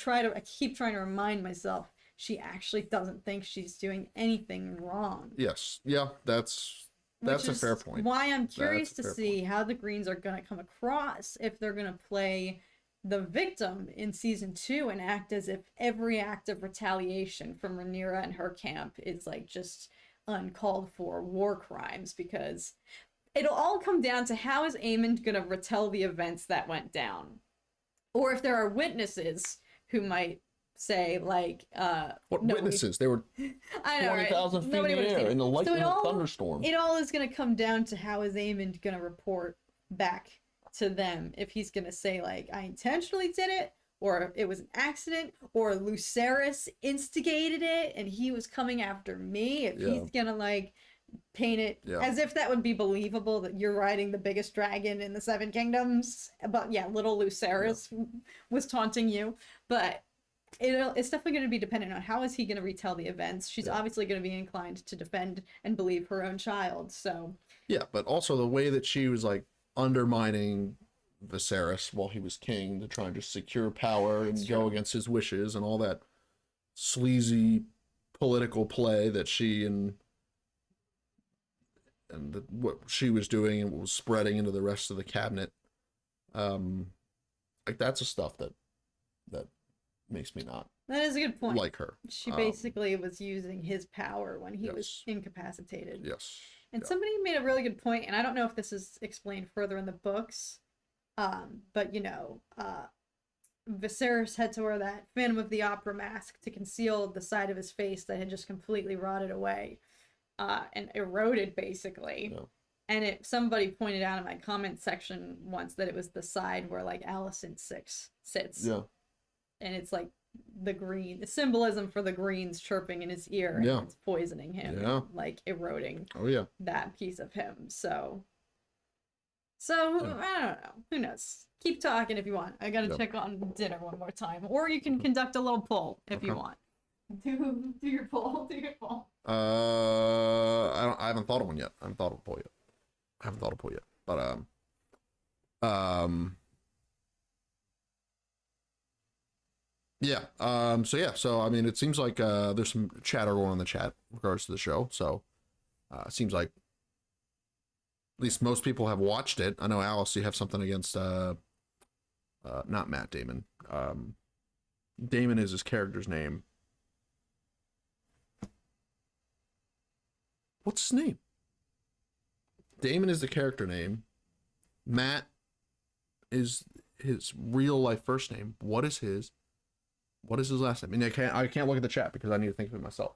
keep trying to remind myself she actually doesn't think she's doing anything wrong. Yes. Yeah, that's a fair point. Why I'm curious to see how the Greens are going to come across if they're going to play the victim in season 2 and act as if every act of retaliation from Rhaenyra and her camp is like just uncalled for war crimes, because it'll all come down to how is Aemond going to retell the events that went down, or if there are witnesses who might say, like, what witnesses? There were 20,000 feet in the air in the lightning and thunderstorm. It all is going to come down to how is Aemond going to report back to them, if he's going to say, like, I intentionally did it, or it was an accident, or Lucerys instigated it and he was coming after me. If he's going to, like, paint it as if that would be believable, that you're riding the biggest dragon in the Seven Kingdoms, but little Lucerys was taunting you. But it's definitely going to be dependent on how is he going to retell the events. She's obviously going to be inclined to defend and believe her own child. So but also the way that she was like undermining Viserys while he was king to try and just secure power and go against his wishes, and all that sleazy political play that she and what she was doing and what was spreading into the rest of the cabinet. Like that's the stuff that makes me not. That is a good point. Like her. She basically was using his power when he was incapacitated. Yes. And somebody made a really good point, and I don't know if this is explained further in the books, but, you know, Viserys had to wear that Phantom of the Opera mask to conceal the side of his face that had just completely rotted away and eroded, basically. Yeah. And somebody pointed out in my comment section once that it was the side where, like, Alicent sits. Yeah. And it's like the symbolism for the greens chirping in his ear, and it's poisoning him, like eroding that piece of him. So So I don't know. Who knows? Keep talking if you want. I gotta check on dinner one more time, or you can conduct a little poll if you want. Do your poll. Do your poll. I haven't thought of one yet. I haven't thought of a poll yet. But yeah. So I mean, it seems like there's some chatter going on in the chat in regards to the show. So it seems like at least most people have watched it. I know, Alice, you have something against not Matt Damon. Damon is his character's name. What's his name? Damon is the character name. Matt is his real life first name. What is his last name? I mean, I can't look at the chat because I need to think of it myself.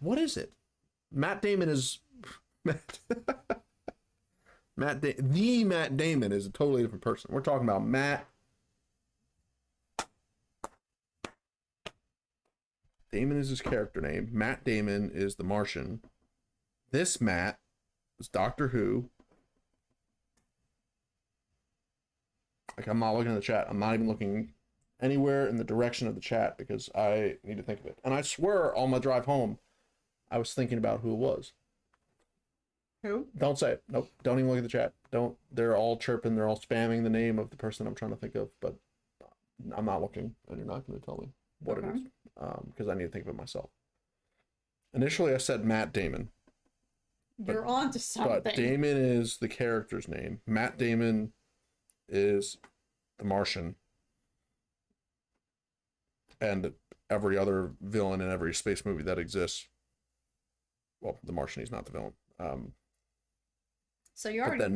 What is it? Matt Damon is Matt Matt Damon is a totally different person. We're talking about Matt Damon is his character name. Matt Damon is the Martian. This Matt is Doctor Who. Like, I'm not looking at the chat. I'm not even looking anywhere in the direction of the chat because I need to think of it. And I swear on my drive home, I was thinking about who it was. Who? Don't say it. Nope. Don't even look at the chat. Don't. They're all chirping. They're all spamming the name of the person I'm trying to think of, but I'm not looking, and you're not going to tell me what it is because I need to think of it myself. Initially, I said Matt Damon. You're on to something. But Damon is the character's name. Matt Damon is the Martian. And every other villain in every space movie that exists. Well, the Martian, he's not the villain. So you already... But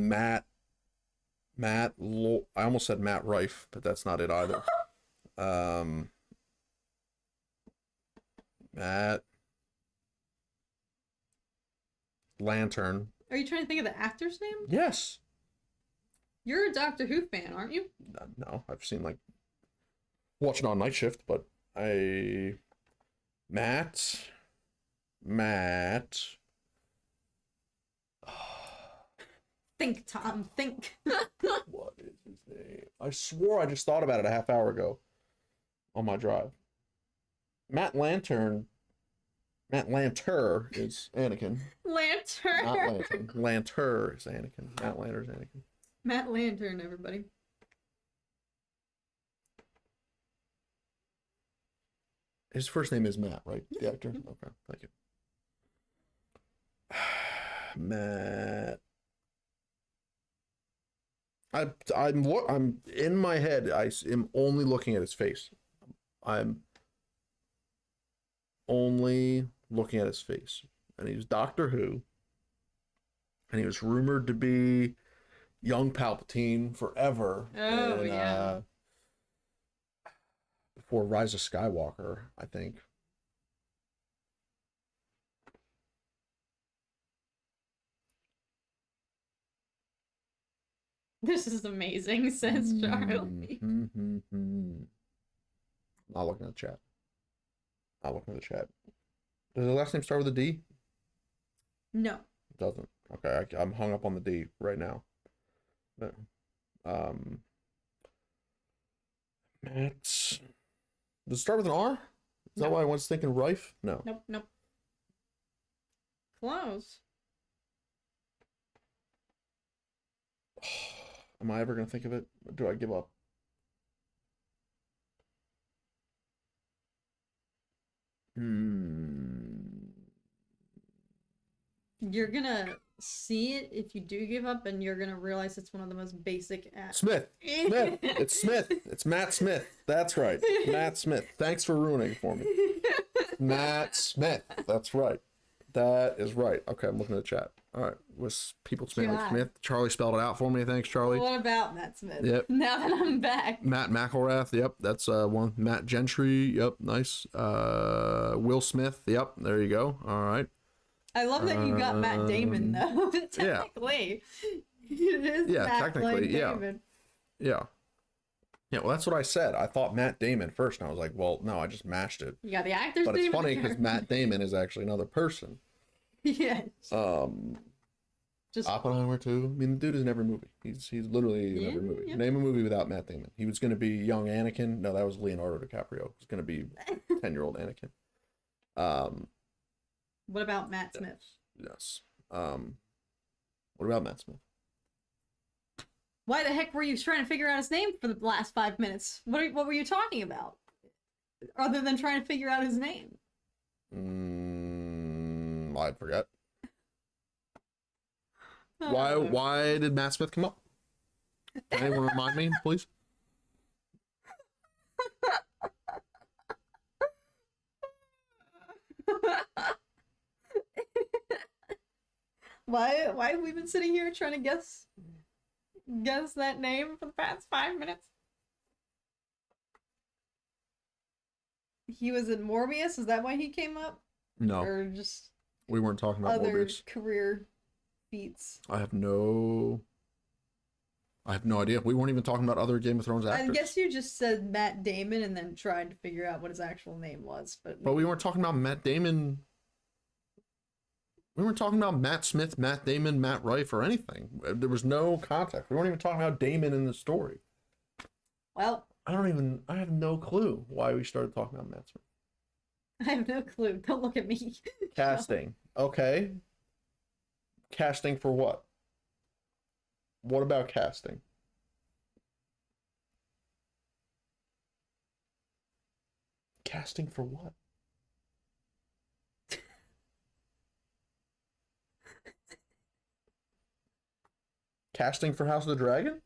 then I almost said Matt Rife, but that's not it either. Matt Lantern. Are you trying to think of the actor's name? Yes. You're a Doctor Who fan, aren't you? No, I've seen, like, watching on Night Shift, but Matt. Think, Tom, think. What is his name? I swore I just thought about it a half hour ago on my drive. Matt Lanter is Anakin. Lantern. Not Lantern. Lanter is Anakin. Matt Lanter is Anakin. Matt Lantern, everybody. His first name is Matt, right? The actor? Okay, thank you. Matt. I'm in my head. I am only looking at his face. I'm only looking at his face, and he was Doctor Who, and he was rumored to be young Palpatine forever. Oh, yeah. Before Rise of Skywalker, I think. This is amazing, says Charlie. Not looking at the chat. Not looking at the chat. Does the last name start with a D? No. It doesn't. Okay, I'm hung up on the D right now. But, Matt. Does it start with an R? Is that why I was thinking Rife? No. Nope. Close. Am I ever going to think of it? Or do I give up? You're gonna see it if you do give up, and you're gonna realize it's one of the most basic Smith. It's Smith. It's Matt Smith. That's right. Matt Smith. Thanks for ruining it for me. Matt Smith. That's right. That is right. Okay, I'm looking at the chat. All right. Was people spelling like Smith? Charlie spelled it out for me. Thanks, Charlie. What about Matt Smith? Yep. Now that I'm back. Matt McElrath. Yep. That's one. Matt Gentry. Yep. Nice. Will Smith. Yep. There you go. All right. I love that you got Matt Damon, though. Technically. It is Matt technically. Damon. Yeah. Yeah, well, that's what I said. I thought Matt Damon first, and I was like, well, no, I just mashed it. You got the actor's name. But it's funny because Matt Damon is actually another person. Yeah. Just Oppenheimer too. I mean, the dude is in every movie. He's literally in every movie. Yeah. Name a movie without Matt Damon. He was going to be young Anakin. No, that was Leonardo DiCaprio. He was going to be 10-year-old Anakin. What about Matt Smith? Yes. What about Matt Smith? Why the heck were you trying to figure out his name for the last 5 minutes? What were you talking about? Other than trying to figure out his name. I forget. Oh. Why did Matt Smith come up? Can anyone remind me, please? Why have we been sitting here trying to guess that name for the past 5 minutes? He was in Morbius? Is that why he came up? No. Or just we weren't talking about other Morbius. career feats? I have no idea. We weren't even talking about other Game of Thrones actors. I guess you just said Matt Damon and then tried to figure out what his actual name was, but we weren't talking about Matt Damon. We weren't talking about Matt Smith, Matt Damon, Matt Rife, or anything. There was no context. We weren't even talking about Damon in the story. well, I have no clue why we started talking about Matt Smith. I have no clue. Don't look at me. Casting. Okay. Casting for what? What about casting? Casting for what? Casting for House of the Dragon?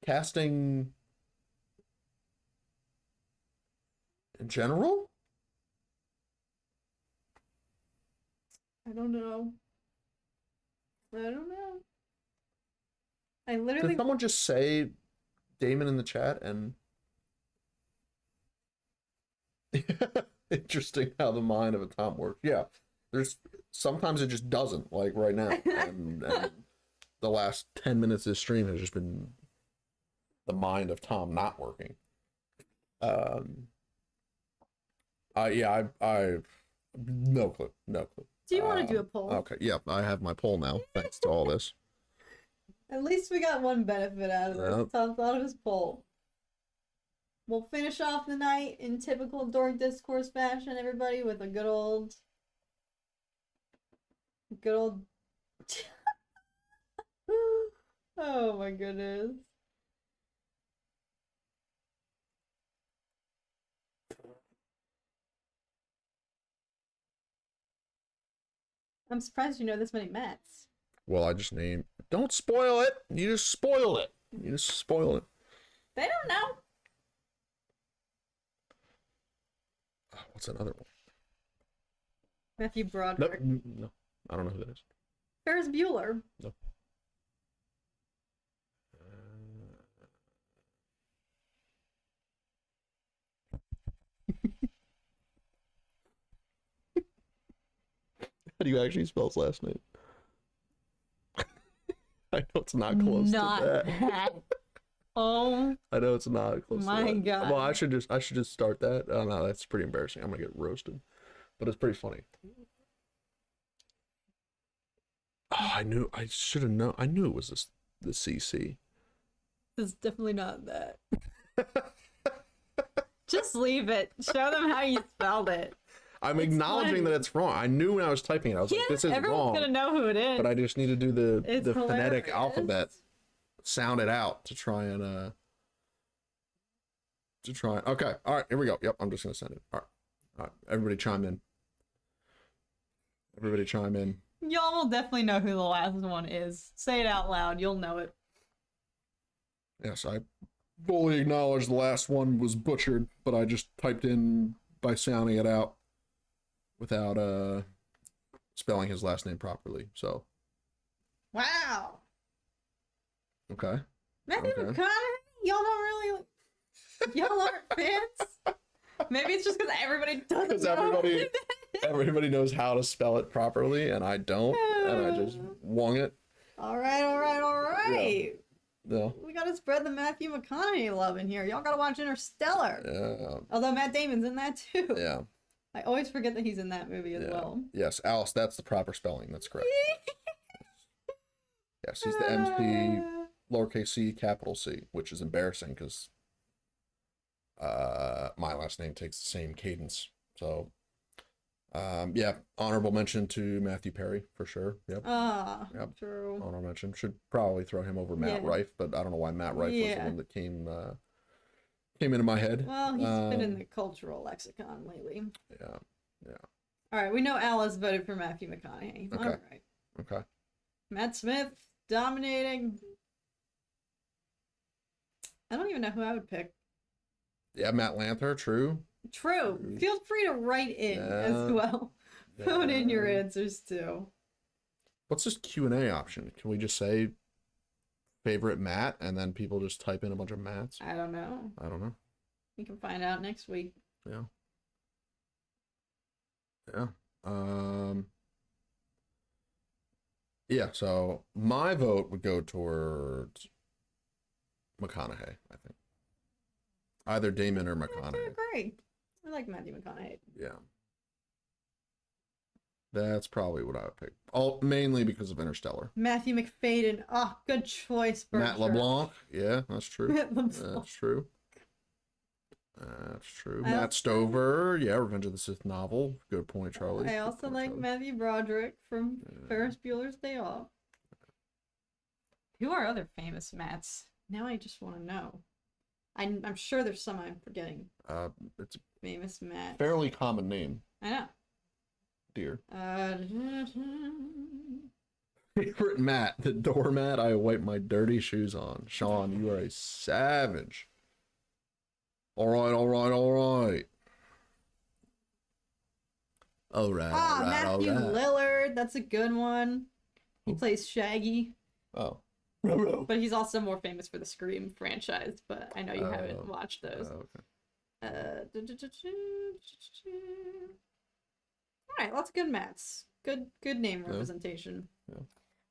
Casting in general? I don't know. I Did literally someone just say Damon in the chat and interesting how the mind of a Tom works. Yeah. There's sometimes it just doesn't, like right now. And the last 10 minutes of this stream has just been the mind of Tom not working. I no clue. Do you want to do a poll? Okay, yeah, I have my poll now, thanks to all this. At least we got one benefit out of this. Yep. Tom thought of his poll. We'll finish off the night in typical Dork Discourse fashion, everybody, with a good old... Oh my goodness. I'm surprised you know this many Mets. Well, I just named... Don't spoil it! You just spoiled it! They don't know. What's another one? Matthew Broderick. No, I don't know who that is. Ferris Bueller. No. How do you actually spell his last name? I know it's not close to that. Oh. I know it's not close to that. My God. Well, I should just start that. Oh no, that's pretty embarrassing. I'm gonna get roasted. But it's pretty funny. Oh, I should have known. I knew it was the CC. It's definitely not that. Just leave it. Show them how you spelled it. I'm acknowledging that it's wrong. I knew when I was typing it. I was like, this is everyone's wrong. Gonna know who it is. But I just need to do the phonetic hilarious. alphabet, sound it out to try and okay. All right, here we go. Yep, I'm just gonna send it. All right, everybody chime in. Y'all will definitely know who the last one is. Say it out loud. You'll know it. Yes, I fully acknowledge the last one was butchered, but I just typed in by sounding it out without spelling his last name properly. So. Wow. Okay. Matthew McConaughey? Y'all don't really... Y'all aren't fans? Maybe it's just because everybody doesn't know. Because everybody knows how to spell it properly, and I don't, and I just wung it. All right. Yeah. We gotta spread the Matthew McConaughey love in here. Y'all gotta watch Interstellar. Yeah. Although Matt Damon's in that too. Yeah. I always forget that he's in that movie as well. Yes, Alice, that's the proper spelling. That's correct. Yes, he's the MC, lowercase c, capital C, which is embarrassing because my last name takes the same cadence. So, yeah, honorable mention to Matthew Perry for sure. Yep. Yep. True. Honorable mention. Should probably throw him over Matt Rife, but I don't know why Matt Rife was the one that came into my head. Well, he's been in the cultural lexicon lately. Yeah. All right, we know Alice voted for Matthew McConaughey. Okay. All right. Okay. Matt Smith dominating. I don't even know who I would pick. Yeah, Matt Lanter, true. True. Feel free to write in as well. Phone in your answers too. What's this Q&A option? Can we just say favorite Matt and then people just type in a bunch of Matts? I don't know. We can find out next week. Yeah. Yeah, so my vote would go towards McConaughey, I think. Either Damon or McConaughey. I agree. I like Matthew McConaughey. Yeah. That's probably what I would pick. All mainly because of Interstellar. Matthew McFadden. Oh, good choice, Matt LeBlanc. Yeah, that's true. Matt LeBlanc. That's true. Matt Stover. Yeah, Revenge of the Sith novel. Good point, Charlie. I also like Matthew Broderick from Ferris Bueller's Day Off. Who are other famous Matts? Now I just want to know. I'm sure there's some I'm forgetting. It's a famous Matt. fairly common name. I know. Dear. Favorite Matt, the doormat I wipe my dirty shoes on. Sean, you are a savage. All right. Matthew Lillard. That's a good one. He plays Shaggy. Oh. But he's also more famous for the Scream franchise, but I know you haven't watched those. Okay. Alright, lots of good Matts. Good name representation. Yeah.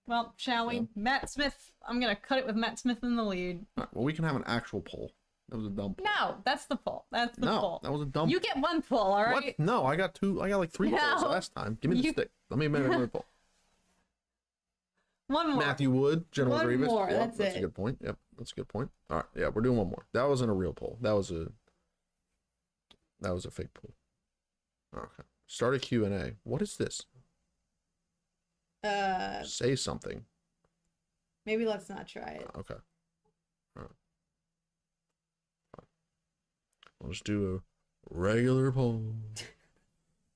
Well, shall we? Yeah. Matt Smith. I'm gonna cut it with Matt Smith in the lead. All right, well, we can have an actual poll. That was a dumb poll. No, that's the poll. That's the poll. That was a dumb You get one poll, alright? What? No, I got two. I got like three polls last time. Give me the stick. Let me make another poll. One more. Matthew Wood, General One Grievous. more, Yep, that's a good point. Yep, that's a good point. All right, yeah, we're doing one more. That wasn't a real poll. That was a fake poll. Okay. Start a Q&A. What is this? Say something. Maybe let's not try it. Okay. All right. Fine. I'll just do a regular poll.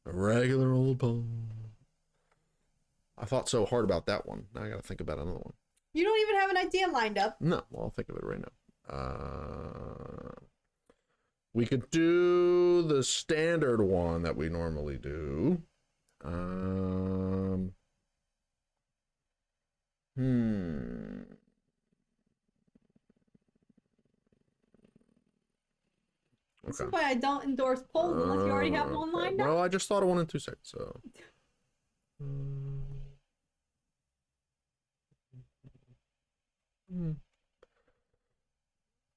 A regular old poll. I thought so hard about that one. Now I gotta think about another one. You don't even have an idea lined up. No, well, I'll think of it right now. We could do the standard one that we normally do. This is why I don't endorse polls unless you already have one lined up. Well, I just thought of one in 2 seconds, so.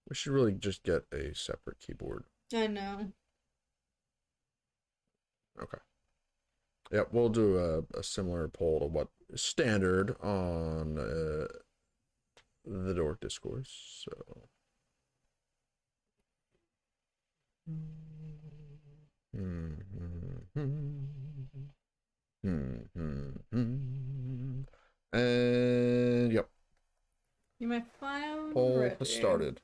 We should really just get a separate keyboard. I know. Okay. Yeah, we'll do a similar poll to what is standard on the Dork Discourse. So. And yep. You might find Poll has started.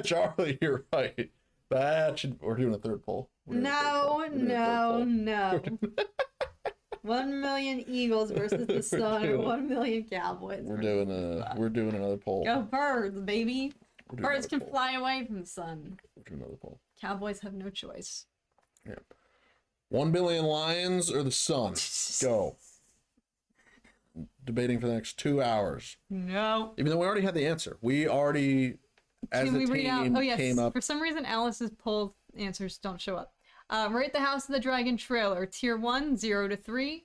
Charlie, you're right. We're doing a third poll. No. 1 million Eagles versus the Sun, or 1 million Cowboys. We're doing another poll. Go Birds, baby. Birds can fly away from the sun. We'll do another poll. Cowboys have no choice. Yeah. 1 billion lions or the sun? Go. Debating for the next 2 hours. No. Even though we already had the answer. We already, as a team, came up. For some reason, Alice's poll answers don't show up. Rate the House of the Dragon trailer. Tier 1, 0 to 3.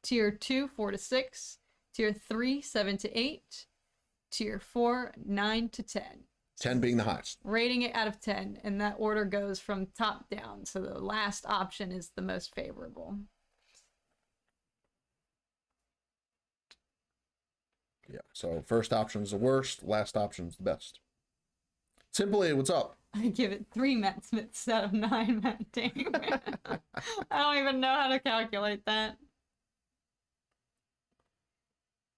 Tier 2, 4 to 6. Tier 3, 7 to 8. Tier 4, 9 to 10. 10 being the highest. Rating it out of 10, and that order goes from top down, so the last option is the most favorable. Yeah, so first option is the worst, last option is the best. Simply, what's up? I give it 3 Matt Smiths out of 9 Matt Dang. I don't even know how to calculate that.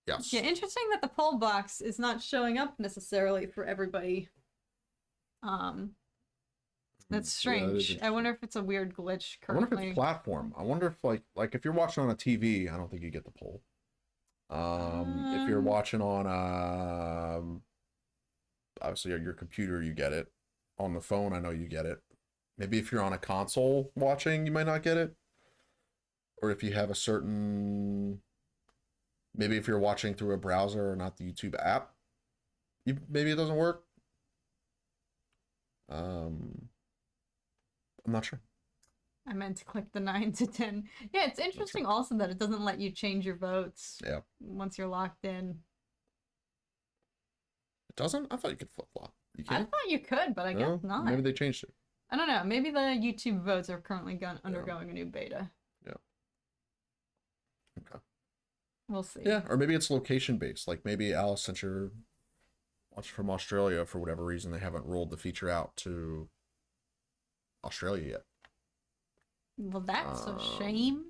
Yes. Yeah, interesting that the poll box is not showing up necessarily for everybody. That's strange. Yeah, I wonder if it's a weird glitch I wonder currently. if it's platform. I wonder if like if you're watching on a TV, I don't think you get the poll. If you're watching on obviously your computer, you get it. On the phone, I know you get it. Maybe if you're on a console watching, you might not get it. Or if you have a certain, maybe if you're watching through a browser or not the YouTube app, maybe it doesn't work. I'm not sure. I meant to click the 9 to 10. Yeah, it's interesting also that it doesn't let you change your votes. Yeah. Once you're locked in. It doesn't? I thought you could flip-flop. You I can't? thought you could, but I guess not. Maybe they changed it. I don't know. Maybe the YouTube votes are currently undergoing a new beta. Yeah. Okay. We'll see. Yeah, or maybe it's location-based. Like maybe Alice, since you're watching from Australia, for whatever reason, they haven't rolled the feature out to Australia yet. Well, that's a shame.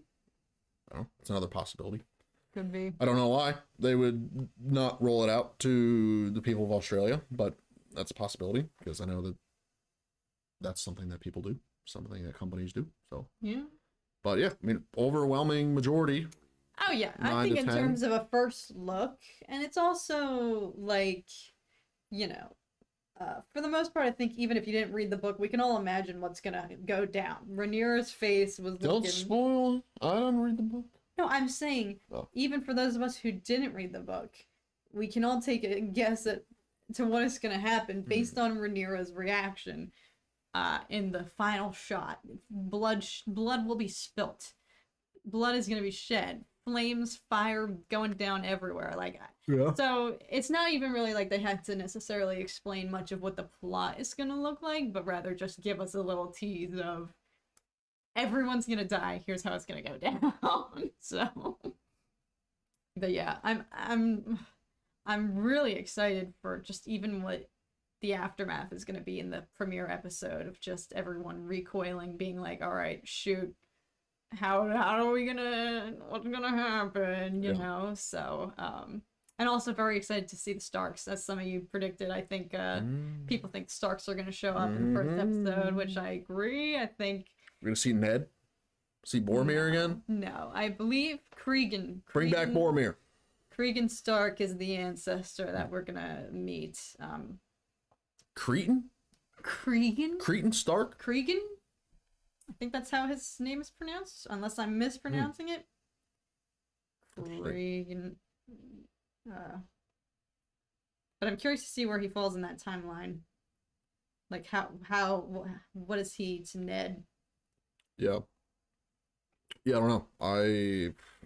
Well, it's another possibility. Could be. I don't know why they would not roll it out to the people of Australia, but that's a possibility because I know that that's something that people do, something that companies do. So yeah. But yeah, I mean, overwhelming majority. Oh yeah, I think in terms of a first look, and it's also like, you know, for the most part, I think even if you didn't read the book, we can all imagine what's gonna go down. Rhaenyra's face was looking... Don't spoil. I don't read the book. No, I'm saying, even for those of us who didn't read the book, we can all take a guess to what is gonna happen based on Rhaenyra's reaction in the final shot. Blood will be spilt. Blood is gonna be shed. Flames, fire going down everywhere. Like, yeah. So it's not even really like they had to necessarily explain much of what the plot is gonna look like, but rather just give us a little tease of everyone's gonna die. Here's how it's gonna go down. So, but yeah, I'm really excited for just even what the aftermath is gonna be in the premiere episode of just everyone recoiling, being like, all right, shoot. How are we gonna, what's gonna happen, you know? So, and also very excited to see the Starks, as some of you predicted. I think people think Starks are gonna show up in the first episode, which I agree. I think we're gonna see Ned, see Boromir again. No, I believe Cregan. Bring back Boromir. Cregan Stark is the ancestor that we're gonna meet. Cretan. Cretan Stark. Cregan. I think that's how his name is pronounced, unless I'm mispronouncing it. Cregan. But I'm curious to see where he falls in that timeline. Like what is he to Ned? Yeah. Yeah, I don't know.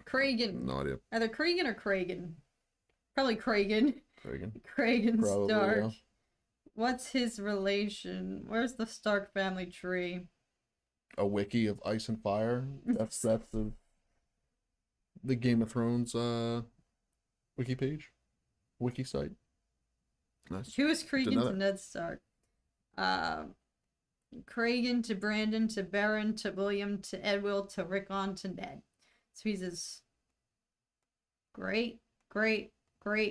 Cregan. No idea. Either Cregan or Cragen. Probably Cragen. Cragen Stark. Yeah. What's his relation? Where's the Stark family tree? A wiki of Ice and Fire. That's the Game of Thrones wiki page, wiki site. Nice. Who is Cregan to Ned Stark? Cregan to Brandon to Baron to William to Edwill to Rickon to Ned. So he's his great grandfather.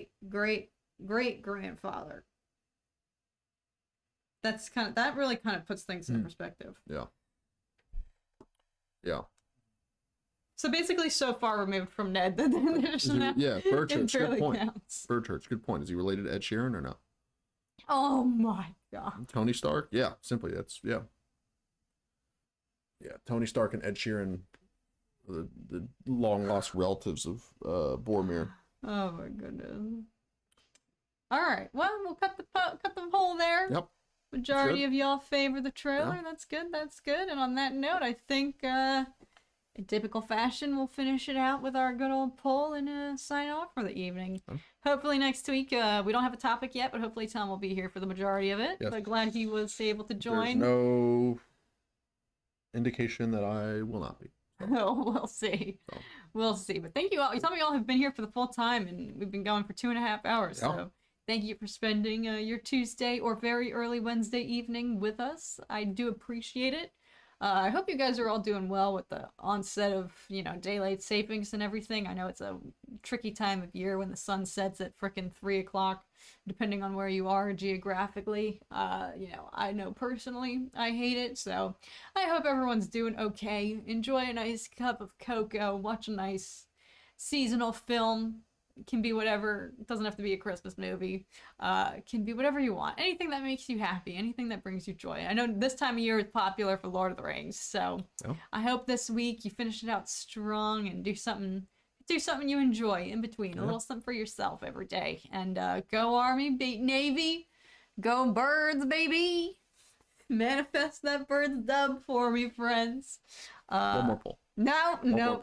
That really kind of puts things in perspective. Yeah. Yeah. So basically, so far removed from Ned, yeah, Birdchurch, good point. Counts. Birdchurch, good point. Is he related to Ed Sheeran or no? Oh my god. Tony Stark? Yeah, simply yeah. Tony Stark and Ed Sheeran, the long lost relatives of Boromir. Oh my goodness. All right, well, we'll cut the poll there. Yep. Majority of y'all favor the trailer. Yeah. That's good. And on that note, I think In typical fashion, we'll finish it out with our good old poll and sign off for the evening. Hopefully next week, we don't have a topic yet, but hopefully Tom will be here for the majority of it. Yes. But glad he was able to join. There's no indication that I will not be. Oh, we'll see. So. We'll see. But thank you all. Some of y'all have been here for the full time, and we've been going for 2.5 hours. Yeah. So thank you for spending your Tuesday or very early Wednesday evening with us. I do appreciate it. I hope you guys are all doing well with the onset of, daylight savings and everything. I know it's a tricky time of year when the sun sets at frickin' 3 o'clock, depending on where you are geographically. I know personally I hate it, so I hope everyone's doing okay. Enjoy a nice cup of cocoa, watch a nice seasonal film. It can be whatever. It doesn't have to be a Christmas movie. It can be whatever you want. Anything that makes you happy. Anything that brings you joy. I know this time of year is popular for Lord of the Rings, so I hope this week you finish it out strong and do something you enjoy in between. A little something for yourself every day. And go Army, beat Navy, go Birds, baby. Manifest that Birds dub for me, friends. One more poll. No. No.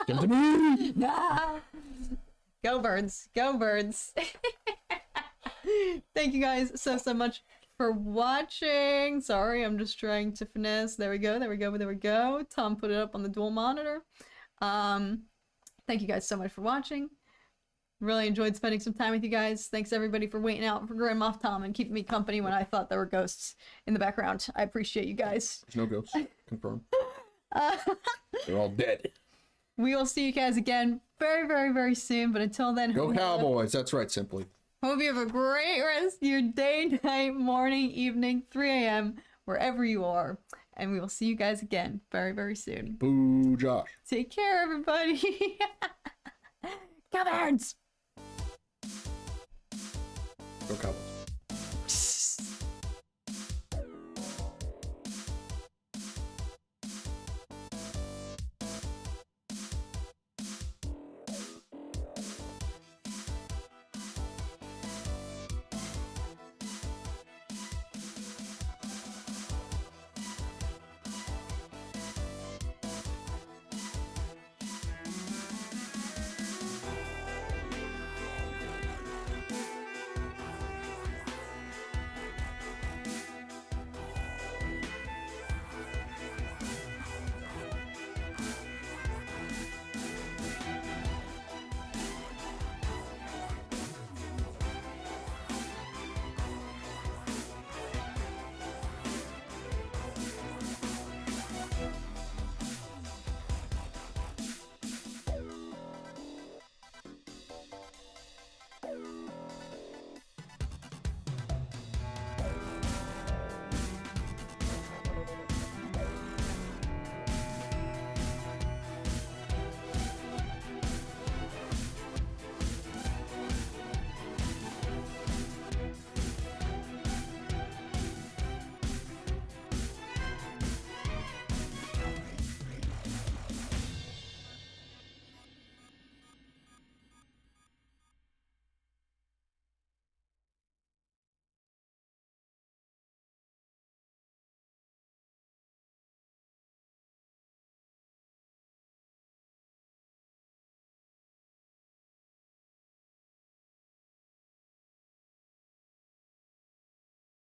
Give it to me. No. Go Birds. Go Birds. Thank you guys so much for watching. Sorry, I'm just trying to finesse. There we go. Tom put it up on the dual monitor. Thank you guys so much for watching. Really enjoyed spending some time with you guys. Thanks everybody for waiting out for Grand Moff Tom and keeping me company when I thought there were ghosts in the background. I appreciate you guys. There's no ghosts. Confirm. They're all dead. We will see you guys again very, very, very soon. But until then, Go Cowboys. That's right, simply. Hope you have a great rest of your day, night, morning, evening, 3 a.m., wherever you are. And we will see you guys again very, very soon. Boo, Josh. Take care, everybody. Go Birds! Go Cowboys.